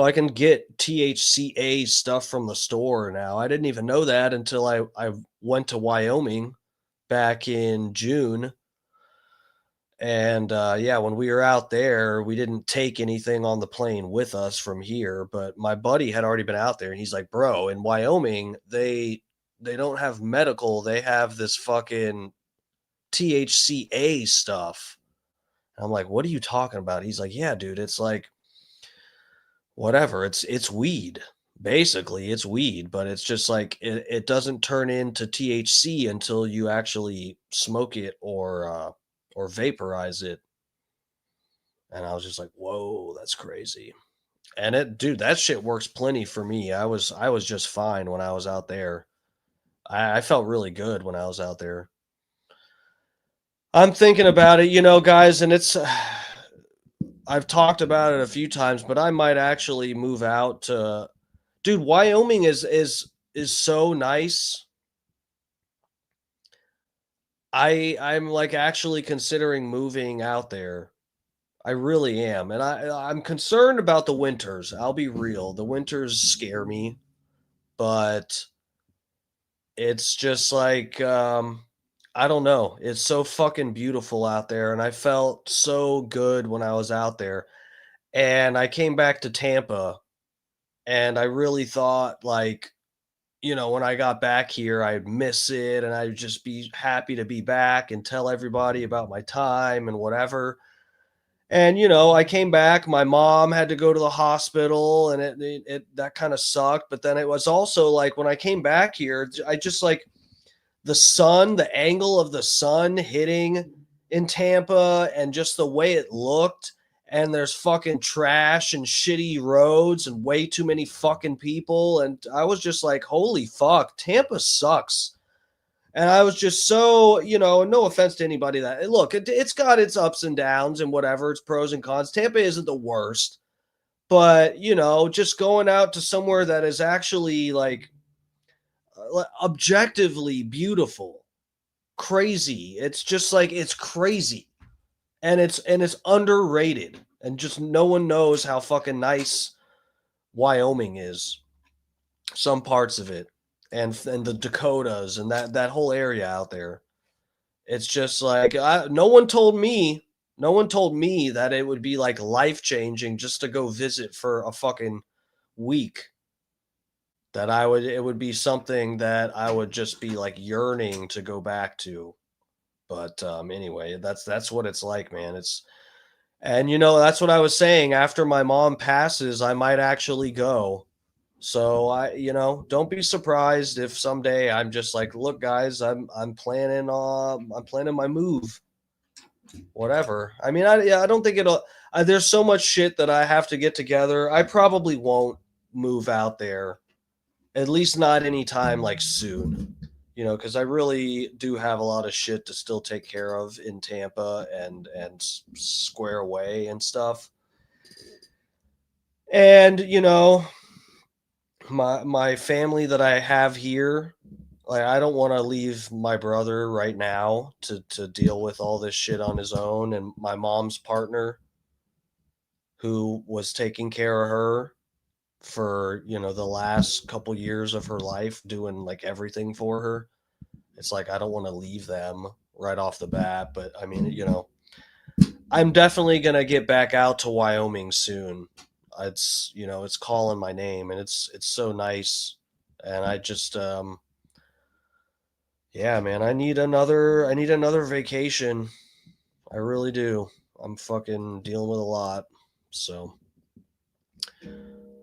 I can get THCA stuff from the store now. I didn't even know that until I went to Wyoming back in June. And when we were out there, we didn't take anything on the plane with us from here. But my buddy had already been out there and he's like, bro, in Wyoming, they don't have medical. They have this fucking THCA stuff. And I'm like, what are you talking about? He's like, yeah, dude, it's like, whatever. It's weed. Basically, it's weed, but it's just like it doesn't turn into THC until you actually smoke it or vaporize it. And I was just like, whoa, that's crazy. And that shit works plenty for me. I was just fine when I was out there. I felt really good when I was out there. I'm thinking about it, guys, and it's I've talked about it a few times, but I might actually move out to, dude, Wyoming is so nice. I'm like actually considering moving out there. I really am. And I'm concerned about the winters. I'll be real. The winters scare me, but it's just like, I don't know. It's so fucking beautiful out there. And I felt so good when I was out there. And I came back to Tampa and I really thought like, when I got back here, I'd miss it and I'd just be happy to be back and tell everybody about my time and whatever. And, you know, I came back, my mom had to go to the hospital, and it that kind of sucked. But then it was also like when I came back here, I just like the sun, the angle of the sun hitting in Tampa, and just the way it looked. And there's fucking trash and shitty roads and way too many fucking people. And I was just like, holy fuck, Tampa sucks. And I was just so, you know, no offense to anybody that, look, it's got its ups and downs and whatever, its pros and cons. Tampa isn't the worst, but, you know, just going out to somewhere that is actually like objectively beautiful, crazy. It's just like, it's crazy. And it's underrated. And just no one knows how fucking nice Wyoming is. Some parts of it. And the Dakotas and that whole area out there. It's just like no one told me that it would be like life-changing just to go visit for a fucking week. That it would be something that I would just be like yearning to go back to. But anyway, that's what it's like, man. And you know, that's what I was saying. After my mom passes, I might actually go. So you know, don't be surprised if someday I'm just like, look, guys, I'm planning my move. Whatever. I mean, I don't think it'll. There's so much shit that I have to get together. I probably won't move out there, at least not anytime like soon. You know, because I really do have a lot of shit to still take care of in Tampa and square away and stuff. And you know, my family that I have here, like I don't want to leave my brother right now to deal with all this shit on his own, and my mom's partner who was taking care of her for, you know, the last couple years of her life, doing like everything for her. It's like I don't want to leave them right off the bat, but I mean, you know, I'm definitely going to get back out to Wyoming soon. It's, you know, it's calling my name, and it's so nice. And I just yeah, man, I need another vacation. I really do. I'm fucking dealing with a lot. So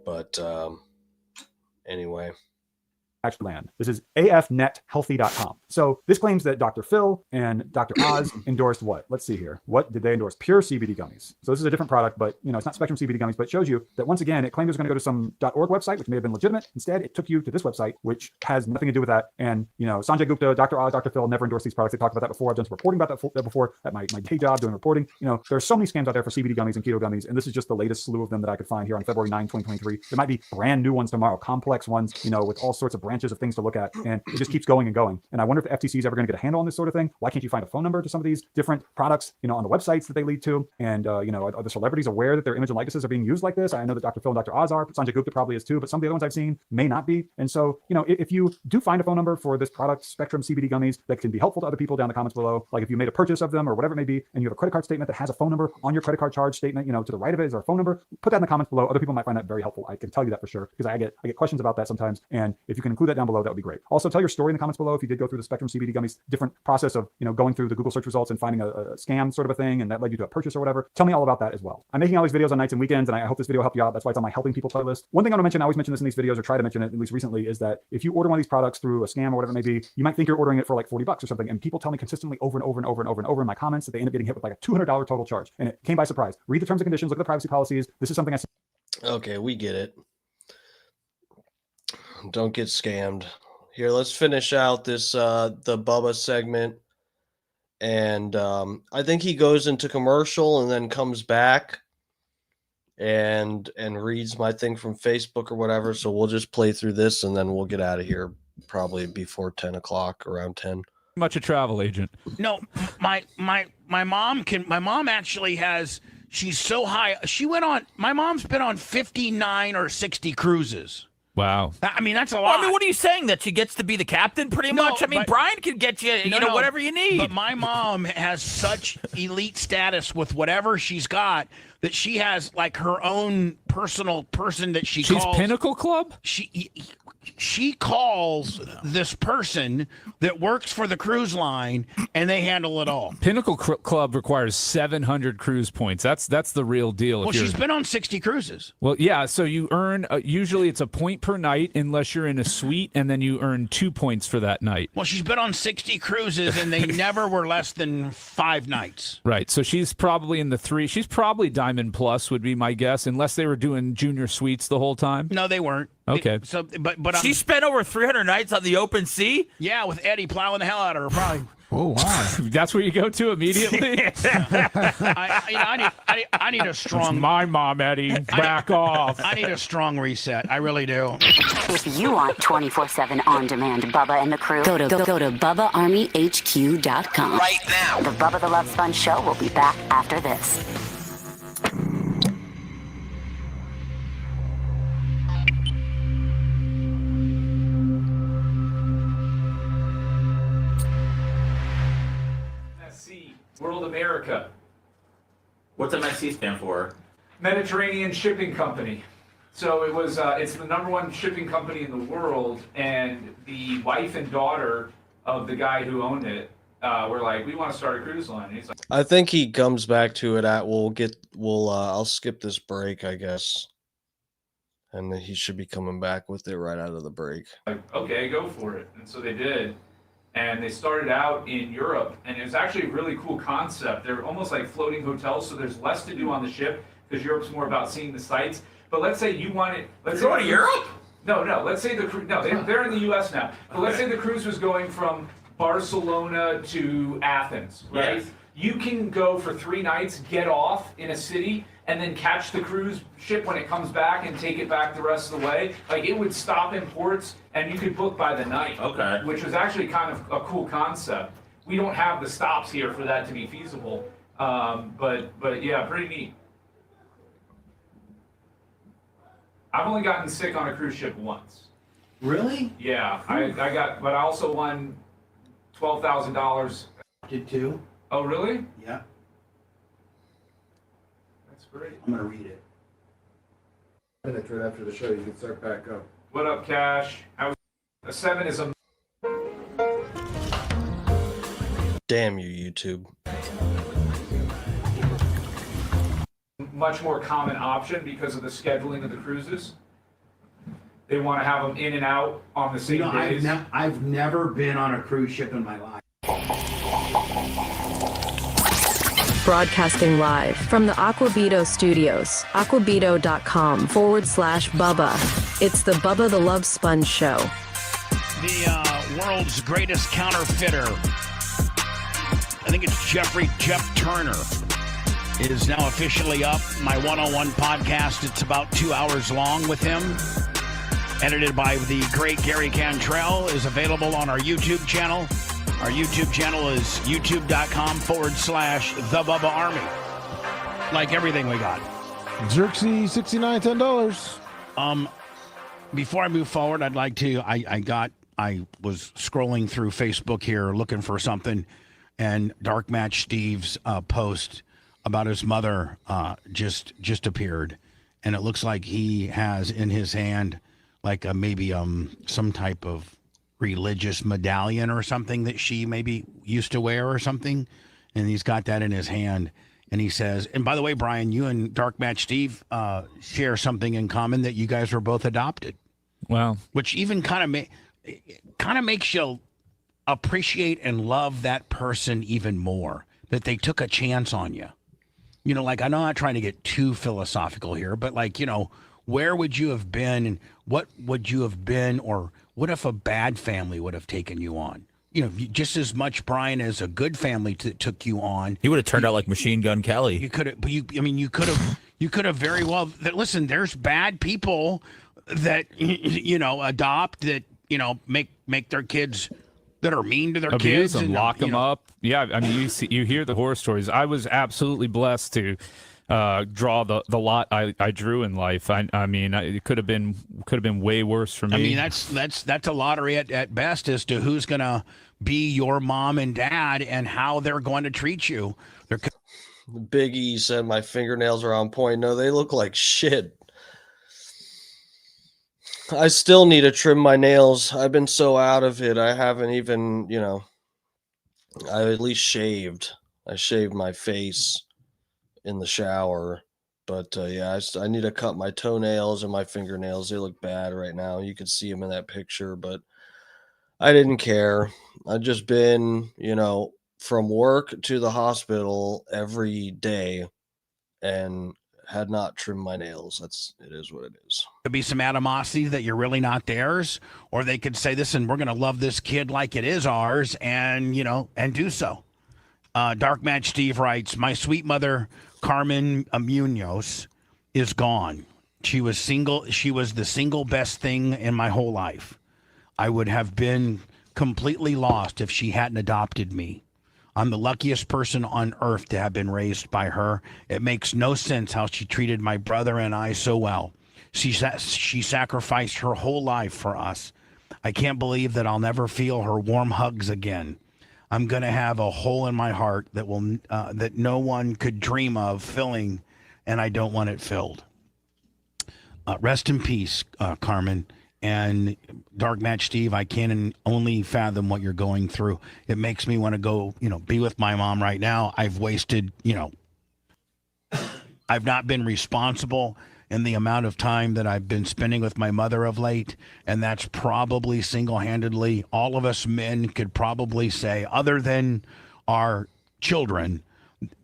but anyway,
land. This is afnethealthy.com. So this claims that Dr. Phil and Dr. Oz endorsed what? Let's see here. What did they endorse? Pure CBD gummies. So this is a different product, but you know, it's not Spectrum CBD gummies, but it shows you that once again, it claimed it was going to go to some .org website, which may have been legitimate. Instead, it took you to this website, which has nothing to do with that. And you know, Sanjay Gupta, Dr. Oz, Dr. Phil never endorsed these products. They talked about that before. I've done some reporting about that before at my day job doing reporting. You know, there's so many scams out there for CBD gummies and keto gummies, and this is just the latest slew of them that I could find here on February 9, 2023. There might be brand new ones tomorrow, complex ones, you know, with all sorts of branches of things to look at. And it just keeps going and going. And I wonder if the FTC is ever going to get a handle on this sort of thing. Why can't you find a phone number to some of these different products, you know, on the websites that they lead to? And, you know, are the celebrities aware that their image and likenesses are being used like this? I know that Dr. Phil and Dr. Oz are, Sanjay Gupta probably is too, but some of the other ones I've seen may not be. And so, you know, if you do find a phone number for this product, Spectrum CBD gummies, that can be helpful to other people, down in the comments below, like if you made a purchase of them or whatever it may be, and you have a credit card statement that has a phone number on your credit card charge statement, you know, to the right of it is our phone number, put that in the comments below. Other people might find that very helpful. I can tell you that for sure, because I get questions about that sometimes. And if you can include that down below, that would be great. Also, tell your story in the comments below if you did go through the Spectrum CBD gummies, different process of, you know, going through the Google search results and finding a scam sort of a thing, and that led you to a purchase or whatever. Tell me all about that as well. I'm making all these videos on nights and weekends, and I hope this video helped you out. That's why it's on my helping people playlist. One thing I want to mention, I always mention this in these videos, or try to mention it at least recently, is that if you order one of these products through a scam or whatever it may be, you might think you're ordering it for like $40 or something, and people tell me consistently over and over and over and over and over in my comments that they end up getting hit with like a $200 total charge, and it came by surprise. Read the terms and conditions, look at the privacy policies. This is something I see.
Okay, we get it. Don't get scammed. Here, let's finish out this the Bubba segment. And I think he goes into commercial and then comes back and reads my thing from Facebook or whatever. So we'll just play through this and then we'll get out of here probably before 10 o'clock, around 10.
Much a travel agent.
No, my mom actually has, she's so high. My mom's been on 59 or 60 cruises.
Wow.
I mean, that's a lot.
Well, I mean, what are you saying? That she gets to be the captain pretty much? I mean, Brian can get you, whatever you need.
But my mom has such elite status with whatever she's got that she has like her own personal person that she's
Pinnacle Club?
she calls this person that works for the cruise line, and they handle it all.
Pinnacle Club requires 700 cruise points. That's the real deal.
Well, she's been on 60 cruises.
Well, yeah. So you earn usually it's a point per night, unless you're in a suite, and then you earn 2 points for that night.
Well, she's been on 60 cruises, and they never were less than 5 nights.
Right. So she's probably in the 3. She's probably Diamond Plus would be my guess, unless they were doing junior suites the whole time.
No, they weren't.
Okay.
So, but
she spent over 300 nights on the open sea.
Yeah, with Eddie plowing the hell out of her, probably.
Oh wow!
That's where you go to immediately.
I need a strong.
It's my mom, Eddie. Back off.
I need a strong reset. I really do.
If you want 24/7 on-demand Bubba and the crew, go to BubbaArmyHQ.com
Right now.
The Bubba the Love Sponge Show will be back after this.
World America.
What's MSC stand for?
Mediterranean Shipping Company. So it was. It's the #1 shipping company in the world, and the wife and daughter of the guy who owned it were like, "We want to start a cruise line." And he's like,
I think he comes back to it at. I'll skip this break, I guess, and then he should be coming back with it right out of the break.
"Okay, go for it." And so they did. And they started out in Europe, and it was actually a really cool concept. They're almost like floating hotels, so there's less to do on the ship because Europe's more about seeing the sights. But let's say you wanted, let's
go to Europe?
No. Let's say they're in the U.S. now. But let's say the cruise was going from Barcelona to Athens, right?
Yes.
You can go for 3 nights, get off in a city, and then catch the cruise ship when it comes back and take it back the rest of the way. Like, it would stop in ports, and you could book by the night.
Okay.
Which was actually kind of a cool concept. We don't have the stops here for that to be feasible, but yeah, pretty neat. I've only gotten sick on a cruise ship once.
Really?
Yeah, I got, but I also won $12,000.
Did too?
Oh, really?
Yeah.
That's great.
I'm gonna read it.
Minutes right after the show, you can start back up.
What up, Cash? A 7 is a.
Damn you, YouTube.
Much more common option because of the scheduling of the cruises. They want to have them in and out on the same days.
I've never been on a cruise ship in my life.
Broadcasting live from the Aquabito studios, aquabito.com/Bubba. It's the Bubba the Love Sponge Show.
The world's greatest counterfeiter, I think it's Jeff Turner, is now officially up. My one-on-one podcast, it's about 2 hours long with him. Edited by the great Gary Cantrell, is available on our YouTube channel. Our YouTube channel is youtube.com/The Bubba Army. Like everything we got.
Xerxes 69 $10.
Before I move forward, I'd like to. I was scrolling through Facebook here looking for something, and Dark Match Steve's post about his mother just appeared, and it looks like he has in his hand like maybe some type of religious medallion or something that she maybe used to wear or something, and he's got that in his hand, and he says, and by the way, Brian, you and Dark Match Steve share something in common, that you guys were both adopted.
Wow.
Which even kind of makes you appreciate and love that person even more, that they took a chance on you. You know, like, I know I'm not trying to get too philosophical here, but like, you know, where would you have been, and what would you have been, or what if a bad family would have taken you on? You know, just as much, Brian, as a good family took you on.
He would have turned out like Machine Gun Kelly.
You could have, but you could have very well. Listen, there's bad people that adopt, that make their kids that are mean to their
abuse
kids
them, lock them up. Yeah, I mean, you hear the horror stories. I was absolutely blessed to draw the lot I drew in life. I mean, it could have been way worse for me.
I mean, that's a lottery at best as to who's gonna be your mom and dad and how they're going to treat you.
Biggie said my fingernails are on point. No, they look like shit. I still need to trim my nails. I've been so out of it. I haven't even, I at least shaved. I shaved my face in the shower. But yeah, I need to cut my toenails and my fingernails. They look bad right now. You can see them in that picture, but I didn't care. I've just been, from work to the hospital every day and had not trimmed my nails. It is what it is.
Could be some animosity that you're really not theirs, or they could say, listen, we're going to love this kid like it is ours, and, and do so. Dark Match Steve writes, my sweet mother, Carmen Muñoz, is gone. She was single. She was the single best thing in my whole life. I would have been completely lost if she hadn't adopted me. I'm the luckiest person on earth to have been raised by her. It makes no sense how she treated my brother and I so well. She sacrificed her whole life for us. I can't believe that I'll never feel her warm hugs again. I'm going to have a hole in my heart that no one could dream of filling, and I don't want it filled. Rest in peace, Carmen. And Dark Match Steve, I can only fathom what you're going through. It makes me want to go, be with my mom right now. I've wasted, I've not been responsible in the amount of time that I've been spending with my mother of late. And that's probably single-handedly, all of us men could probably say, other than our children,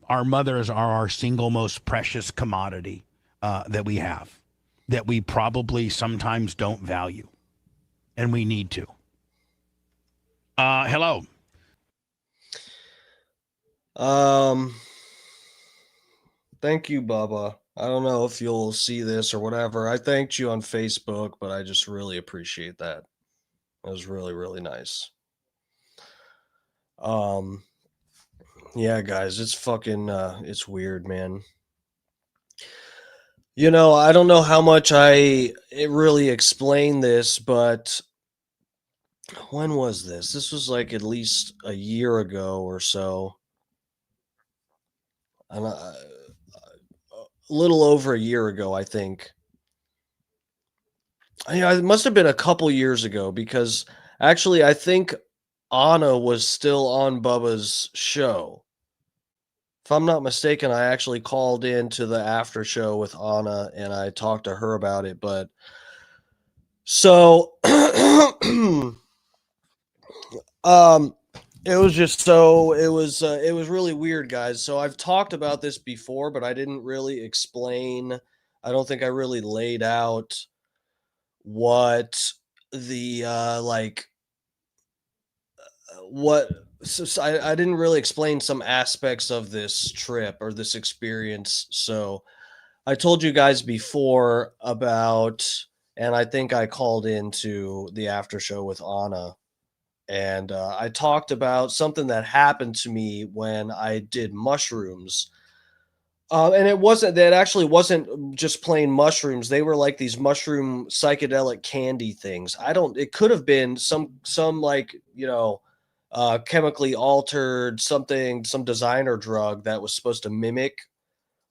our mothers are our single most precious commodity that we have, that we probably sometimes don't value, and we need to. Hello.
Thank you, Bubba. I don't know if you'll see this or whatever. I thanked you on Facebook, but I just really appreciate that. It was really, really nice. Yeah, guys, it's fucking, it's weird, man. I don't know how much it really explained this, but when was this? This was like at least a year ago or so. And a little over a year ago, I think. It must have been a couple years ago because actually I think Anna was still on Bubba's show. If I'm not mistaken, I actually called in to the after show with Anna and I talked to her about it. But so, it was just it was really weird, guys. So I've talked about this before, but I didn't really explain. I don't think I really laid out what the I didn't really explain some aspects of this trip or this experience. So I told you guys before about, and I think I called into the after show with Anna, and I talked about something that happened to me when I did mushrooms. And that actually wasn't just plain mushrooms. They were like these mushroom psychedelic candy things. It could have been some like, chemically altered some designer drug that was supposed to mimic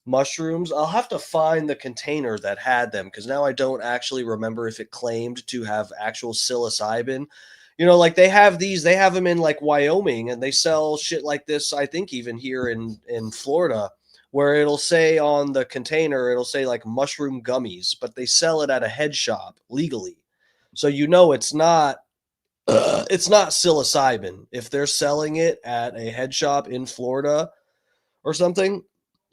mushrooms. I'll have to find the container that had them because now I don't actually remember if it claimed to have actual psilocybin. Like they have them in like Wyoming and they sell shit like this, I think even here in Florida, where it'll say on the container, it'll say like mushroom gummies, but they sell it at a head shop legally. So it's not psilocybin. If they're selling it at a head shop in Florida or something,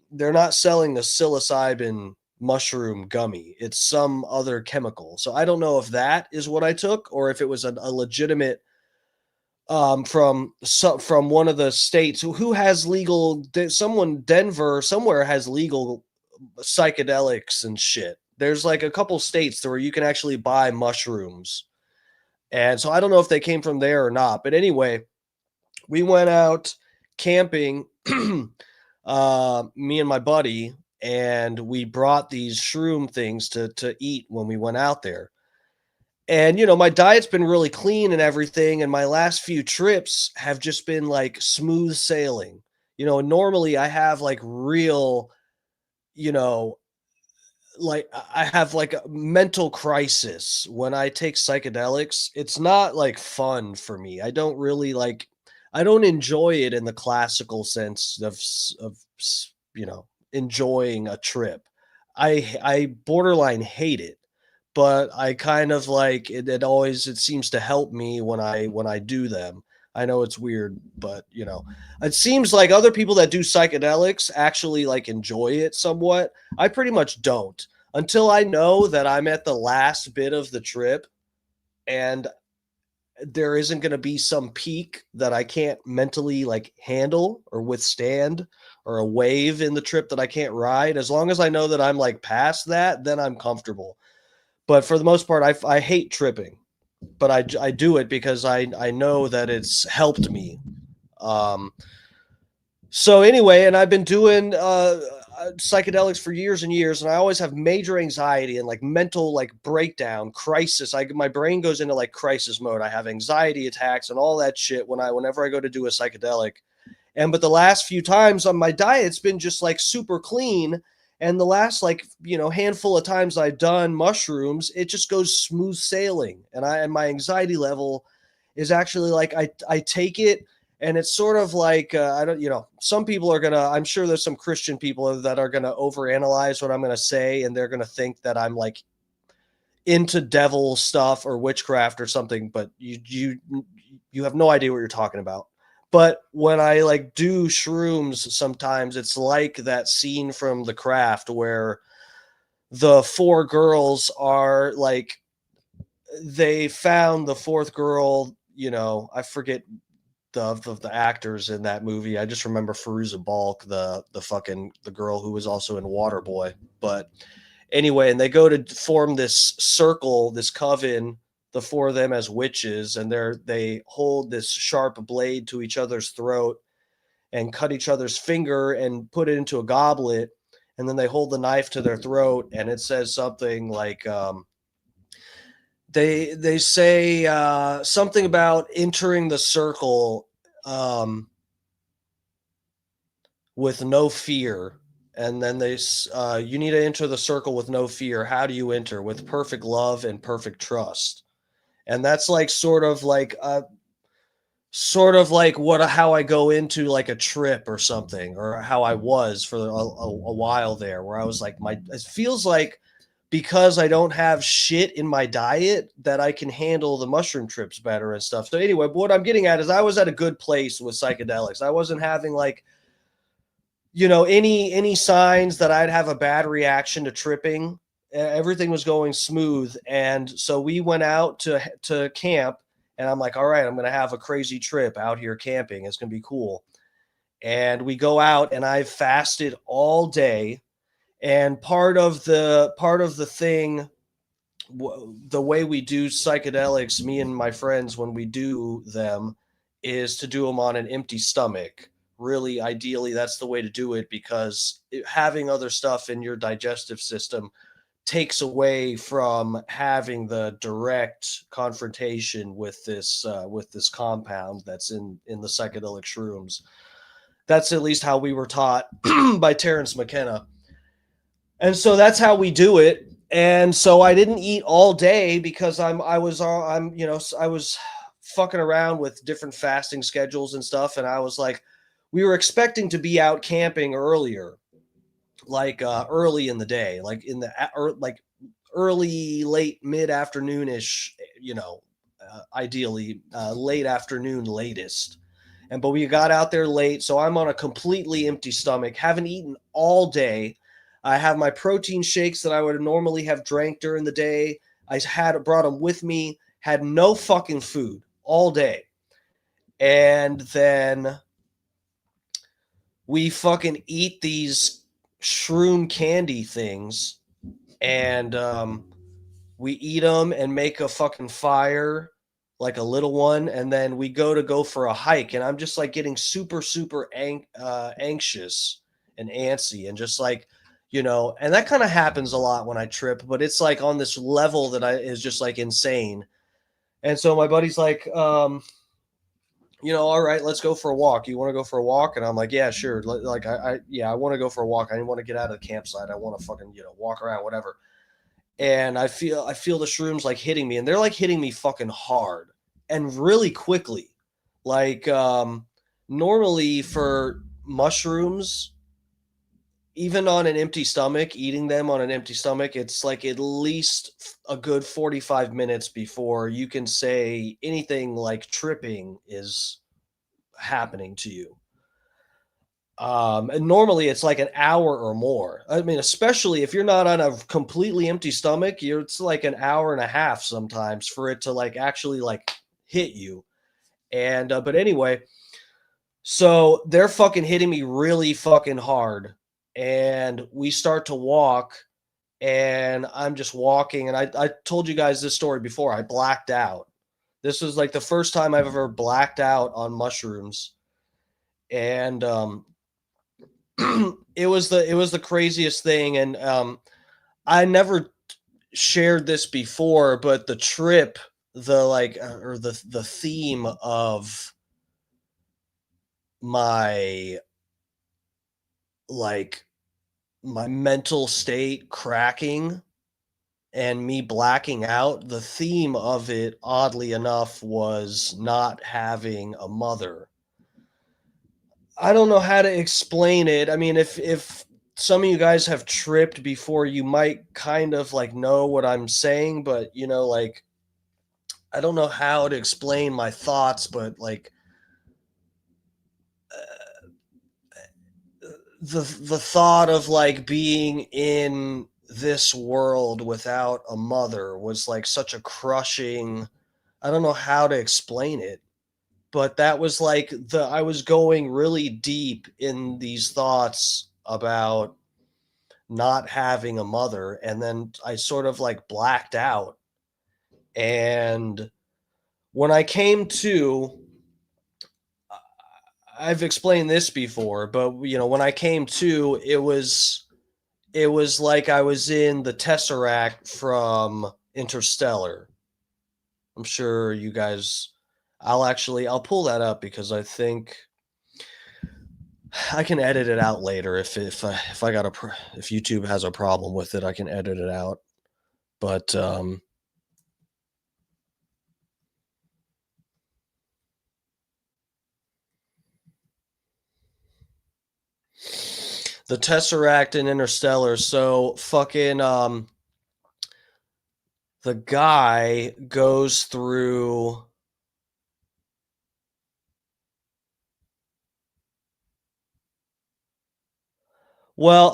they're not selling the psilocybin mushroom gummy. It's some other chemical. So I don't know if that is what I took or if it was a legitimate from one of the states who has legal, Denver somewhere has legal psychedelics and shit. There's like a couple states where you can actually buy mushrooms. And so I don't know if they came from there or not. But anyway, we went out camping, me and my buddy, and we brought these shroom things to eat when we went out there. And, my diet's been really clean and everything. And my last few trips have just been like smooth sailing. Normally I have like real, like I have like a mental crisis when I take psychedelics. It's not like fun for me. I don't really like, I don't enjoy it in the classical sense of enjoying a trip. I borderline hate it, but I kind of like it. It seems to help me when I do them. I know it's weird, but it seems like other people that do psychedelics actually like enjoy it somewhat. I pretty much don't until I know that I'm at the last bit of the trip and there isn't going to be some peak that I can't mentally like handle or withstand, or a wave in the trip that I can't ride. As long as I know that I'm like past that, then I'm comfortable. But for the most part, I hate tripping, but I do it because I know that it's helped me. So anyway, and I've been doing psychedelics for years and years, and I always have major anxiety and like mental like breakdown, crisis. My brain goes into like crisis mode. I have anxiety attacks and all that shit whenever I go to do a psychedelic. But the last few times on my diet's been just like super clean. And the last like, handful of times I've done mushrooms, it just goes smooth sailing. And my anxiety level is actually like, I take it and it's sort of like, I don't, some people are going to, I'm sure there's some Christian people that are going to overanalyze what I'm going to say. And they're going to think that I'm like into devil stuff or witchcraft or something, but you have no idea what you're talking about. But when I like do shrooms, sometimes it's like that scene from The Craft where the four girls are like, they found the fourth girl, I forget the actors in that movie. I just remember Fairuza Balk, the girl who was also in Waterboy. But anyway, and they go to form this circle, this coven, the four of them as witches, and they hold this sharp blade to each other's throat and cut each other's finger and put it into a goblet, and then they hold the knife to their throat, and it says something like they say something about entering the circle with no fear. And then you need to enter the circle with no fear. How do you enter? With perfect love and perfect trust. And that's like sort of like how I go into like a trip or something, or how I was for a while there, where I was like, it feels like because I don't have shit in my diet that I can handle the mushroom trips better and stuff. So anyway, what I'm getting at is I was at a good place with psychedelics. I wasn't having like, any signs that I'd have a bad reaction to tripping. Everything was going smooth. And so we went out to camp, and I'm like, all right, I'm going to have a crazy trip out here camping. It's going to be cool. And we go out, and I've fasted all day. And part of the thing, the way we do psychedelics, me and my friends, when we do them, is to do them on an empty stomach. Really, ideally, that's the way to do it, because having other stuff in your digestive system takes away from having the direct confrontation with this compound that's in the psychedelic shrooms. That's at least how we were taught by Terrence McKenna. And so that's how we do it. And so I didn't eat all day because I was fucking around with different fasting schedules and stuff. And I was like, we were expecting to be out camping earlier, like early in the day, like in the early, late, mid-afternoon-ish, ideally late afternoon, latest. But we got out there late, so I'm on a completely empty stomach, haven't eaten all day. I have my protein shakes that I would normally have drank during the day. I brought them with me, had no fucking food all day. And then we fucking eat these shroom candy things, and we eat them and make a fucking fire, like a little one, and then we go for a hike, and I'm just like getting super, super anxious and antsy, and just like, and that kind of happens a lot when I trip, but it's like on this level that is just like insane. And so my buddy's like, all right, let's go for a walk. You want to go for a walk? And I'm like, yeah, sure. Like, I want to go for a walk. I want to get out of the campsite. I want to fucking, walk around, whatever. And I feel the shrooms like hitting me, and they're like hitting me fucking hard and really quickly. Like, normally for mushrooms, even on an empty stomach, eating them on an empty stomach, it's like at least a good 45 minutes before you can say anything like tripping is happening to you. And normally it's like an hour or more. I mean, especially if you're not on a completely empty stomach, it's like an hour and a half sometimes for it to like actually like hit you. And, but anyway, so they're fucking hitting me really fucking hard. And we start to walk, and I'm just walking. And I told you guys this story before. I blacked out. This was like the first time I've ever blacked out on mushrooms. And it was the craziest thing. And I never shared this before, but the trip, the theme of my my mental state cracking and me blacking out, the theme of it, oddly enough, was not having a mother. I don't know how to explain it. I mean, if some of you guys have tripped before, you might kind of like know what I'm saying, but like, I don't know how to explain my thoughts, but like, the thought of like being in this world without a mother was like such a crushing, I don't know how to explain it, but that was like I was going really deep in these thoughts about not having a mother, and then I sort of like blacked out. And when I came to, I've explained this before, but when I came to, it was like I was in the Tesseract from Interstellar. I'm sure you guys, I'll pull that up because I think I can edit it out later if YouTube has a problem with it, I can edit it out. But the Tesseract in Interstellar. So fucking the guy goes through. Well,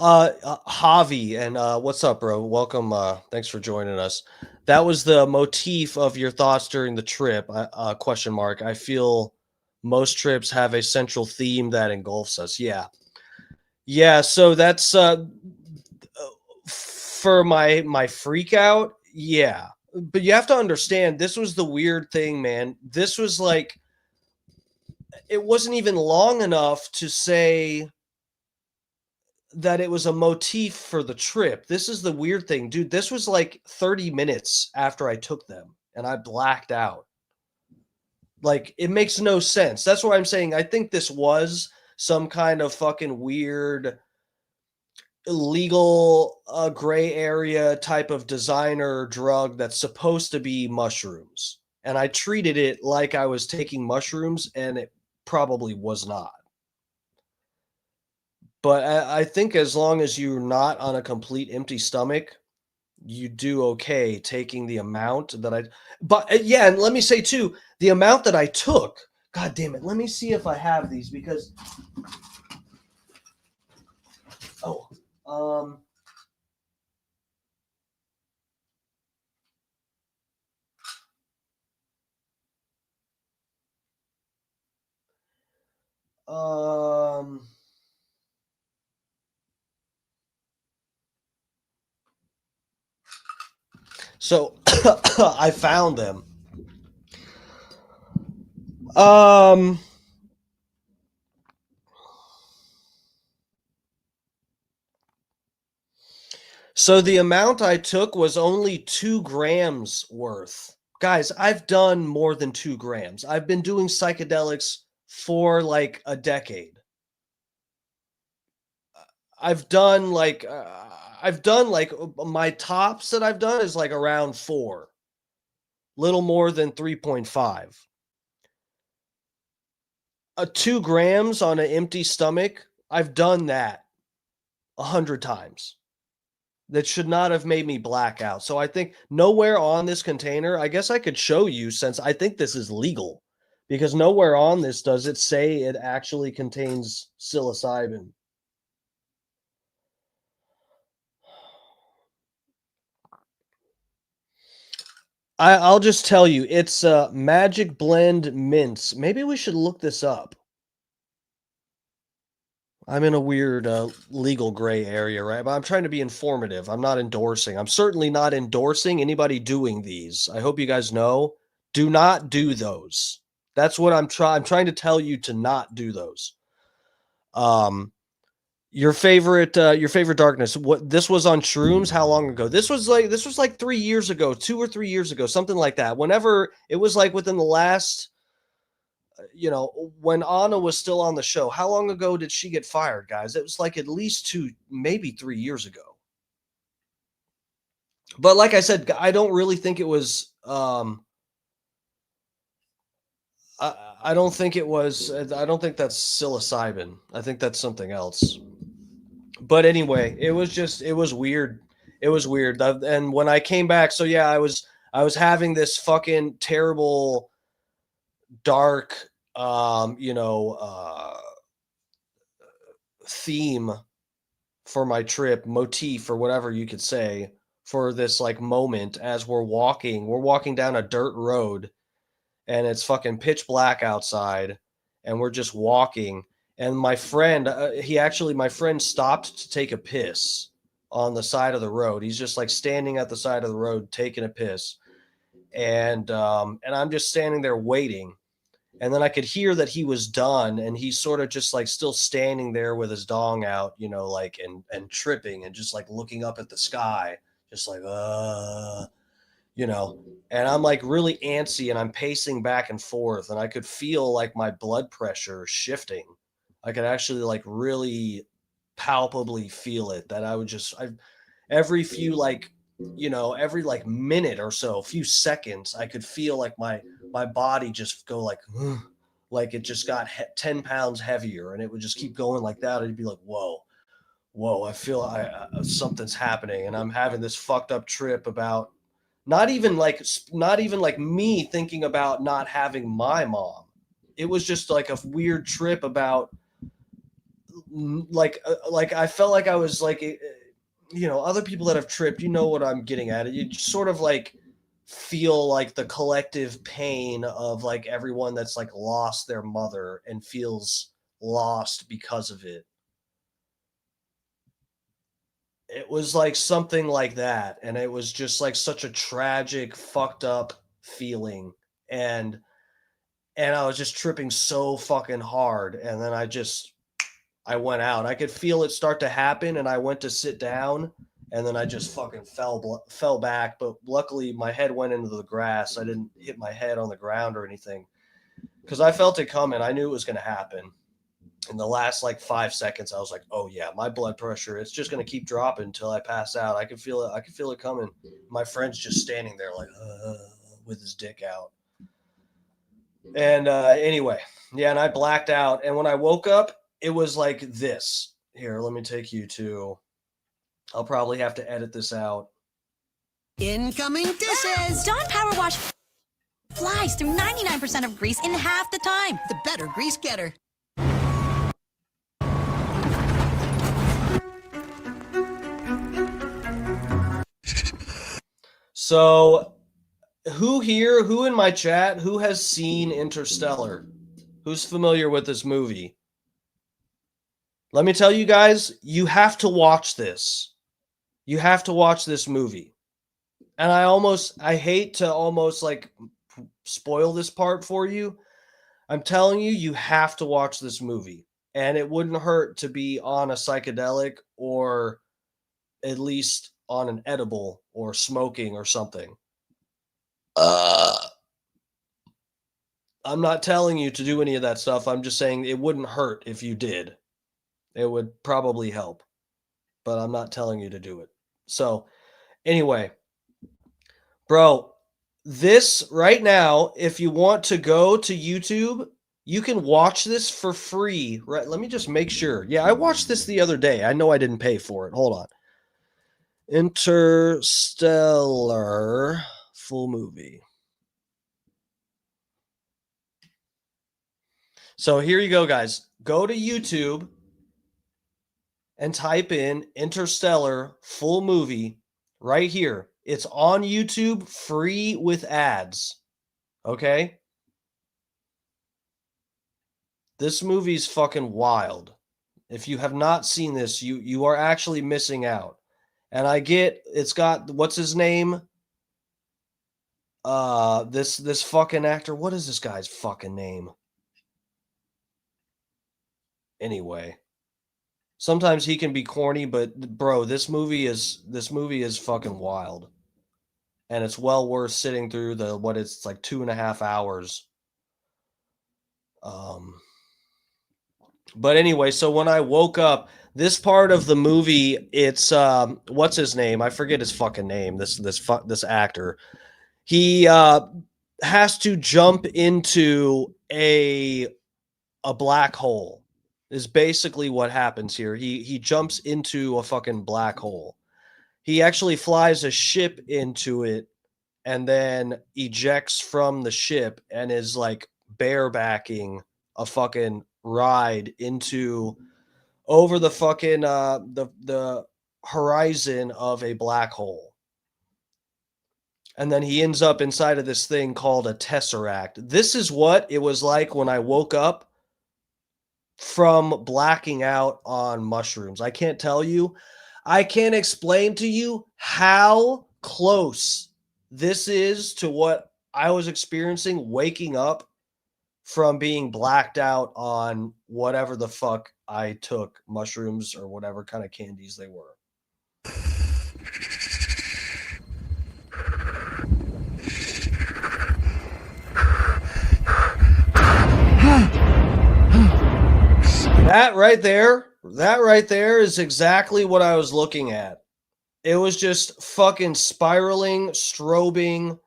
Javi, and what's up, bro? Welcome. Thanks for joining us. That was the motif of your thoughts during the trip. Question mark. I feel most trips have a central theme that engulfs us. Yeah. Yeah, so that's for my freak out. Yeah. But you have to understand, this was the weird thing, man. This was like, it wasn't even long enough to say that it was a motif for the trip. This is the weird thing, dude. This was like 30 minutes after I took them and I blacked out. Like, it makes no sense. That's what I'm saying. I think this was some kind of fucking weird illegal gray area type of designer drug that's supposed to be mushrooms. And I treated it like I was taking mushrooms, and it probably was not. But I think as long as you're not on a complete empty stomach, you do okay taking the amount that I. But yeah, and let me say too, the amount that I took. God damn it! Let me see if I have these because. Oh, So I found them. So the amount I took was only 2 grams worth. Guys, I've done more than 2 grams. I've been doing psychedelics for like a decade. I've done like my tops that I've done is like around 4, little more than 3.5. 2 grams on an empty stomach, I've done that 100 times. That should not have made me black out. So I think nowhere on this container, I guess I could show you since I think this is legal, because nowhere on this does it say it actually contains psilocybin. I'll just tell you, it's Magic Blend Mints. Maybe we should look this up. I'm in a weird legal gray area, right? But I'm trying to be informative. I'm not endorsing. I'm certainly not endorsing anybody doing these. I hope you guys know. Do not do those. That's what I'm trying to tell you, to not do those. Your favorite darkness. What, this was on shrooms? How long ago? This was like 3 years ago, 2 or 3 years ago, something like that. Whenever it was like within the last, when Anna was still on the show. How long ago did she get fired, guys? It was like at least 2, maybe 3 years ago. But like I said, I don't really think it was. I don't think it was. I don't think that's psilocybin. I think that's something else. But anyway, it was weird. It was weird. And when I came back, so yeah, I was having this fucking terrible, dark, theme for my trip, motif or whatever you could say, for this like moment as we're walking down a dirt road, and it's fucking pitch black outside, and we're just walking. And my friend, my friend stopped to take a piss on the side of the road. He's just like standing at the side of the road taking a piss, and I'm just standing there waiting. And then I could hear that he was done, and he's sort of just like still standing there with his dong out, like and tripping and just like looking up at the sky, just like and I'm like really antsy, and I'm pacing back and forth, and I could feel like my blood pressure shifting. I could actually like really palpably feel it, that every few every like minute or so, a few seconds, I could feel like my body just go like it just got 10 pounds heavier, and it would just keep going like that. It'd be like, whoa, I feel something's happening. And I'm having this fucked up trip about not even like me thinking about not having my mom. It was just like a weird trip about like I felt like I was like, other people that have tripped, what I'm getting at. You just sort of like feel like the collective pain of like everyone that's like lost their mother and feels lost because of it. It was like something like that, and it was just like such a tragic, fucked up feeling, and I was just tripping so fucking hard, and then I went out. I could feel it start to happen, and I went to sit down, and then I just fucking fell back. But luckily, my head went into the grass. I didn't hit my head on the ground or anything, because I felt it coming. I knew it was going to happen. In the last like 5 seconds, I was like, "Oh yeah, my blood pressure, it's just going to keep dropping until I pass out." I could feel it. I could feel it coming. My friend's just standing there like with his dick out. And anyway, yeah, and I blacked out. And when I woke up, it was like this. Here, let me take you to. I'll probably have to edit this out.
Incoming dishes! Dawn Power Wash flies through 99% of grease in half the time. The better grease getter.
So, who in my chat, who has seen Interstellar? Who's familiar with this movie? Let me tell you guys, you have to watch this. You have to watch this movie. And I hate to almost like spoil this part for you. I'm telling you, you have to watch this movie. And it wouldn't hurt to be on a psychedelic, or at least on an edible or smoking or something. I'm not telling you to do any of that stuff. I'm just saying it wouldn't hurt if you did. It would probably help, but I'm not telling you to do it. So, anyway, bro, this right now, if you want to go to YouTube, you can watch this for free. Right? Let me just make sure. Yeah, I watched this the other day. I know I didn't pay for it. Hold on. Interstellar full movie. So here you go, guys. Go to YouTube and type in Interstellar full movie right here. It's on YouTube, free with ads. Okay? This movie's fucking wild. If you have not seen this, you are actually missing out. And I get it's got what's his name? This fucking actor. What is this guy's fucking name? Anyway. Sometimes he can be corny, but bro, this movie is fucking wild. And it's well worth sitting through it's like 2.5 hours. But anyway, so when I woke up, this part of the movie, it's what's his name? I forget his fucking name. This actor. He has to jump into a black hole. Is basically what happens here. He jumps into a fucking black hole. He actually flies a ship into it and then ejects from the ship and is like barebacking a fucking ride into over the fucking the horizon of a black hole. And then he ends up inside of this thing called a tesseract. This is what it was like when I woke up from blacking out on mushrooms. I can't tell you. I can't explain to you how close this is to what I was experiencing waking up from being blacked out on whatever the fuck I took, mushrooms or whatever kind of candies they were. That right there is exactly what I was looking at. It was just fucking spiraling, strobing,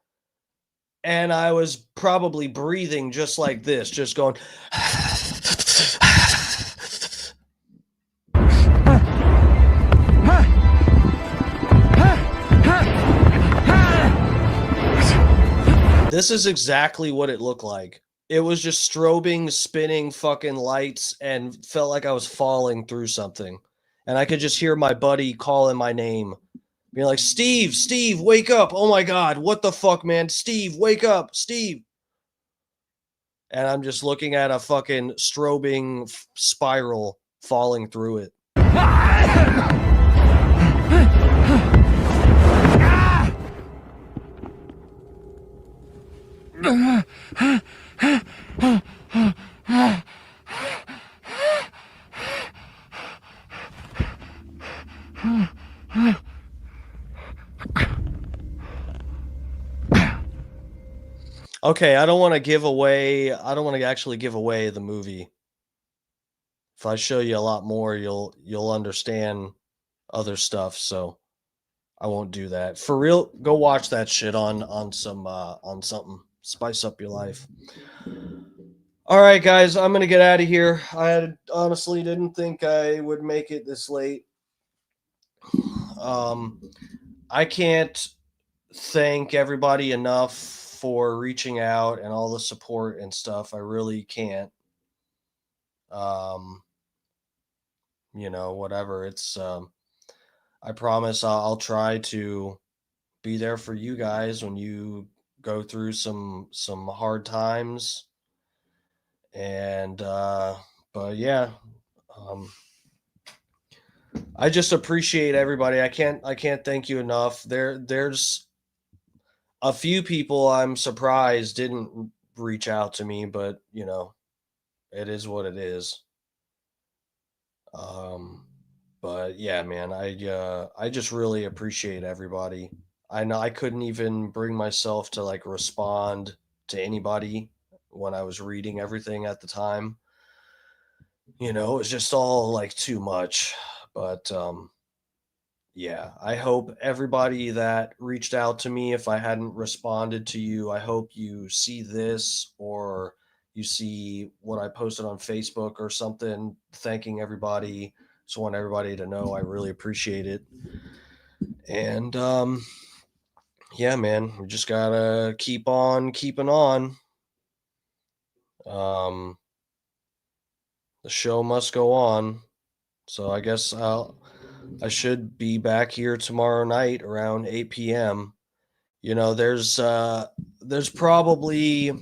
and I was probably breathing just like this, just going. This is exactly what it looked like. It was just strobing, spinning fucking lights and felt like I was falling through something. And I could just hear my buddy calling my name. Being like, Steve, wake up. Oh my God, what the fuck, man? Steve, wake up, Steve. And I'm just looking at a fucking strobing spiral falling through it. Okay, I don't want to actually give away the movie. If I show you a lot more, you'll understand other stuff, so I won't do that. For real, go watch that shit on something. Spice up your life. All right, guys, I'm going to get out of here. I honestly didn't think I would make it this late. I can't thank everybody enough for reaching out and all the support and stuff. I really can't. Whatever. It's I promise I'll try to be there for you guys when you go through some hard times. And but yeah, I just appreciate everybody. I can't thank you enough. There's a few people I'm surprised didn't reach out to me, but it is what it is. But yeah, man, I just really appreciate everybody. I know I couldn't even bring myself to like respond to anybody when I was reading everything at the time. You know, it was just all like too much. But yeah, I hope everybody that reached out to me, if I hadn't responded to you, I hope you see this or you see what I posted on Facebook or something, thanking everybody. Just want everybody to know I really appreciate it. And yeah, man, we just gotta keep on keeping on. The show must go on. So I guess I should be back here tomorrow night around 8 p.m. You know, there's probably,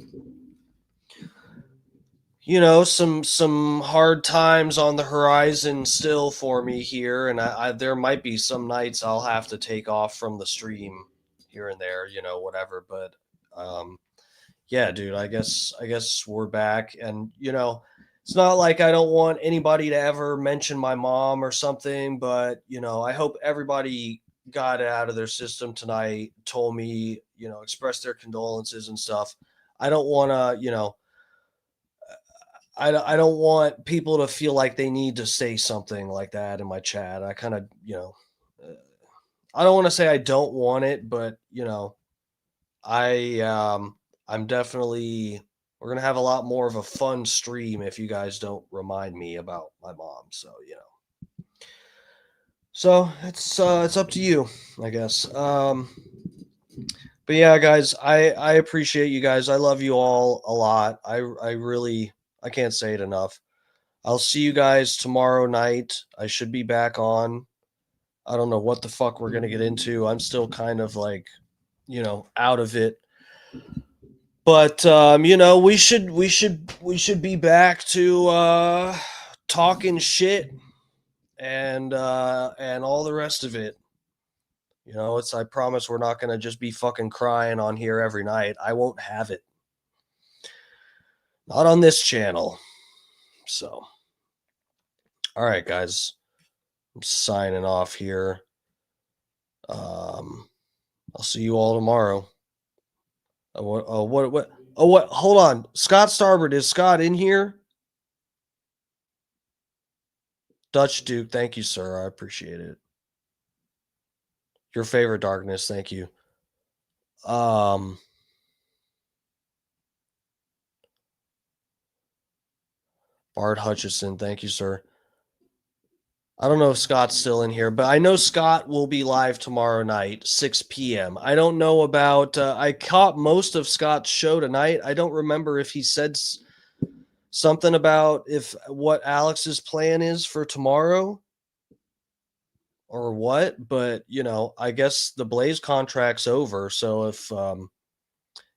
you know, some hard times on the horizon still for me here, and I there might be some nights I'll have to take off from the stream here and there, you know, whatever. But yeah, dude, I guess we're back, and you know, it's not like I don't want anybody to ever mention my mom or something, but you know, I hope everybody got it out of their system tonight, told me, you know, expressed their condolences and stuff. I don't want to, you know, I don't want people to feel like they need to say something like that in my chat. I kind of, you know, I don't want to say I don't want it, but you know, I'm definitely, we're going to have a lot more of a fun stream if you guys don't remind me about my mom. So, you know, so it's up to you, I guess. But yeah, guys, I appreciate you guys. I love you all a lot. I really, I can't say it enough. I'll see you guys tomorrow night. I should be back on. I don't know what the fuck we're going to get into. I'm still kind of like, you know, out of it. But you know, we should be back to talking shit and all the rest of it. You know, it's, I promise we're not gonna just be fucking crying on here every night. I won't have it. Not on this channel. So all right, guys. I'm signing off here. I'll see you all tomorrow. What? Hold on. Scott Starboard, is Scott in here? Dutch Duke, thank you, sir. I appreciate it. Your favorite darkness, thank you. Bart Hutchison, thank you, sir. I don't know if Scott's still in here, but I know Scott will be live tomorrow night, 6 p.m. I don't know about, I caught most of Scott's show tonight. I don't remember if he said something about what Alex's plan is for tomorrow or what, but you know, I guess the Blaze contract's over. So if,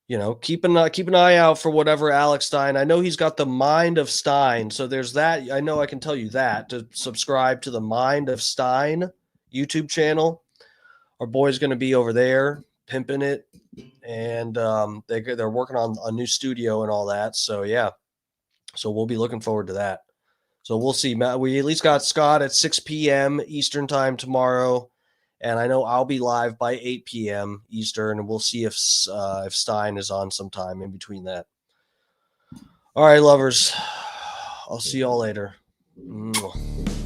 you know, keep an eye out for whatever Alex Stein. I know he's got the Mind of Stein, so there's that. I know I can tell you that to subscribe to the Mind of Stein YouTube channel. Our boy's going to be over there pimping it, and they're working on a new studio and all that. So yeah, so we'll be looking forward to that. So we'll see. We at least got Scott at 6 p.m. Eastern time tomorrow. And I know I'll be live by 8 p.m. Eastern, and we'll see if Stein is on sometime in between that. All right, lovers. I'll see y'all later. Mwah.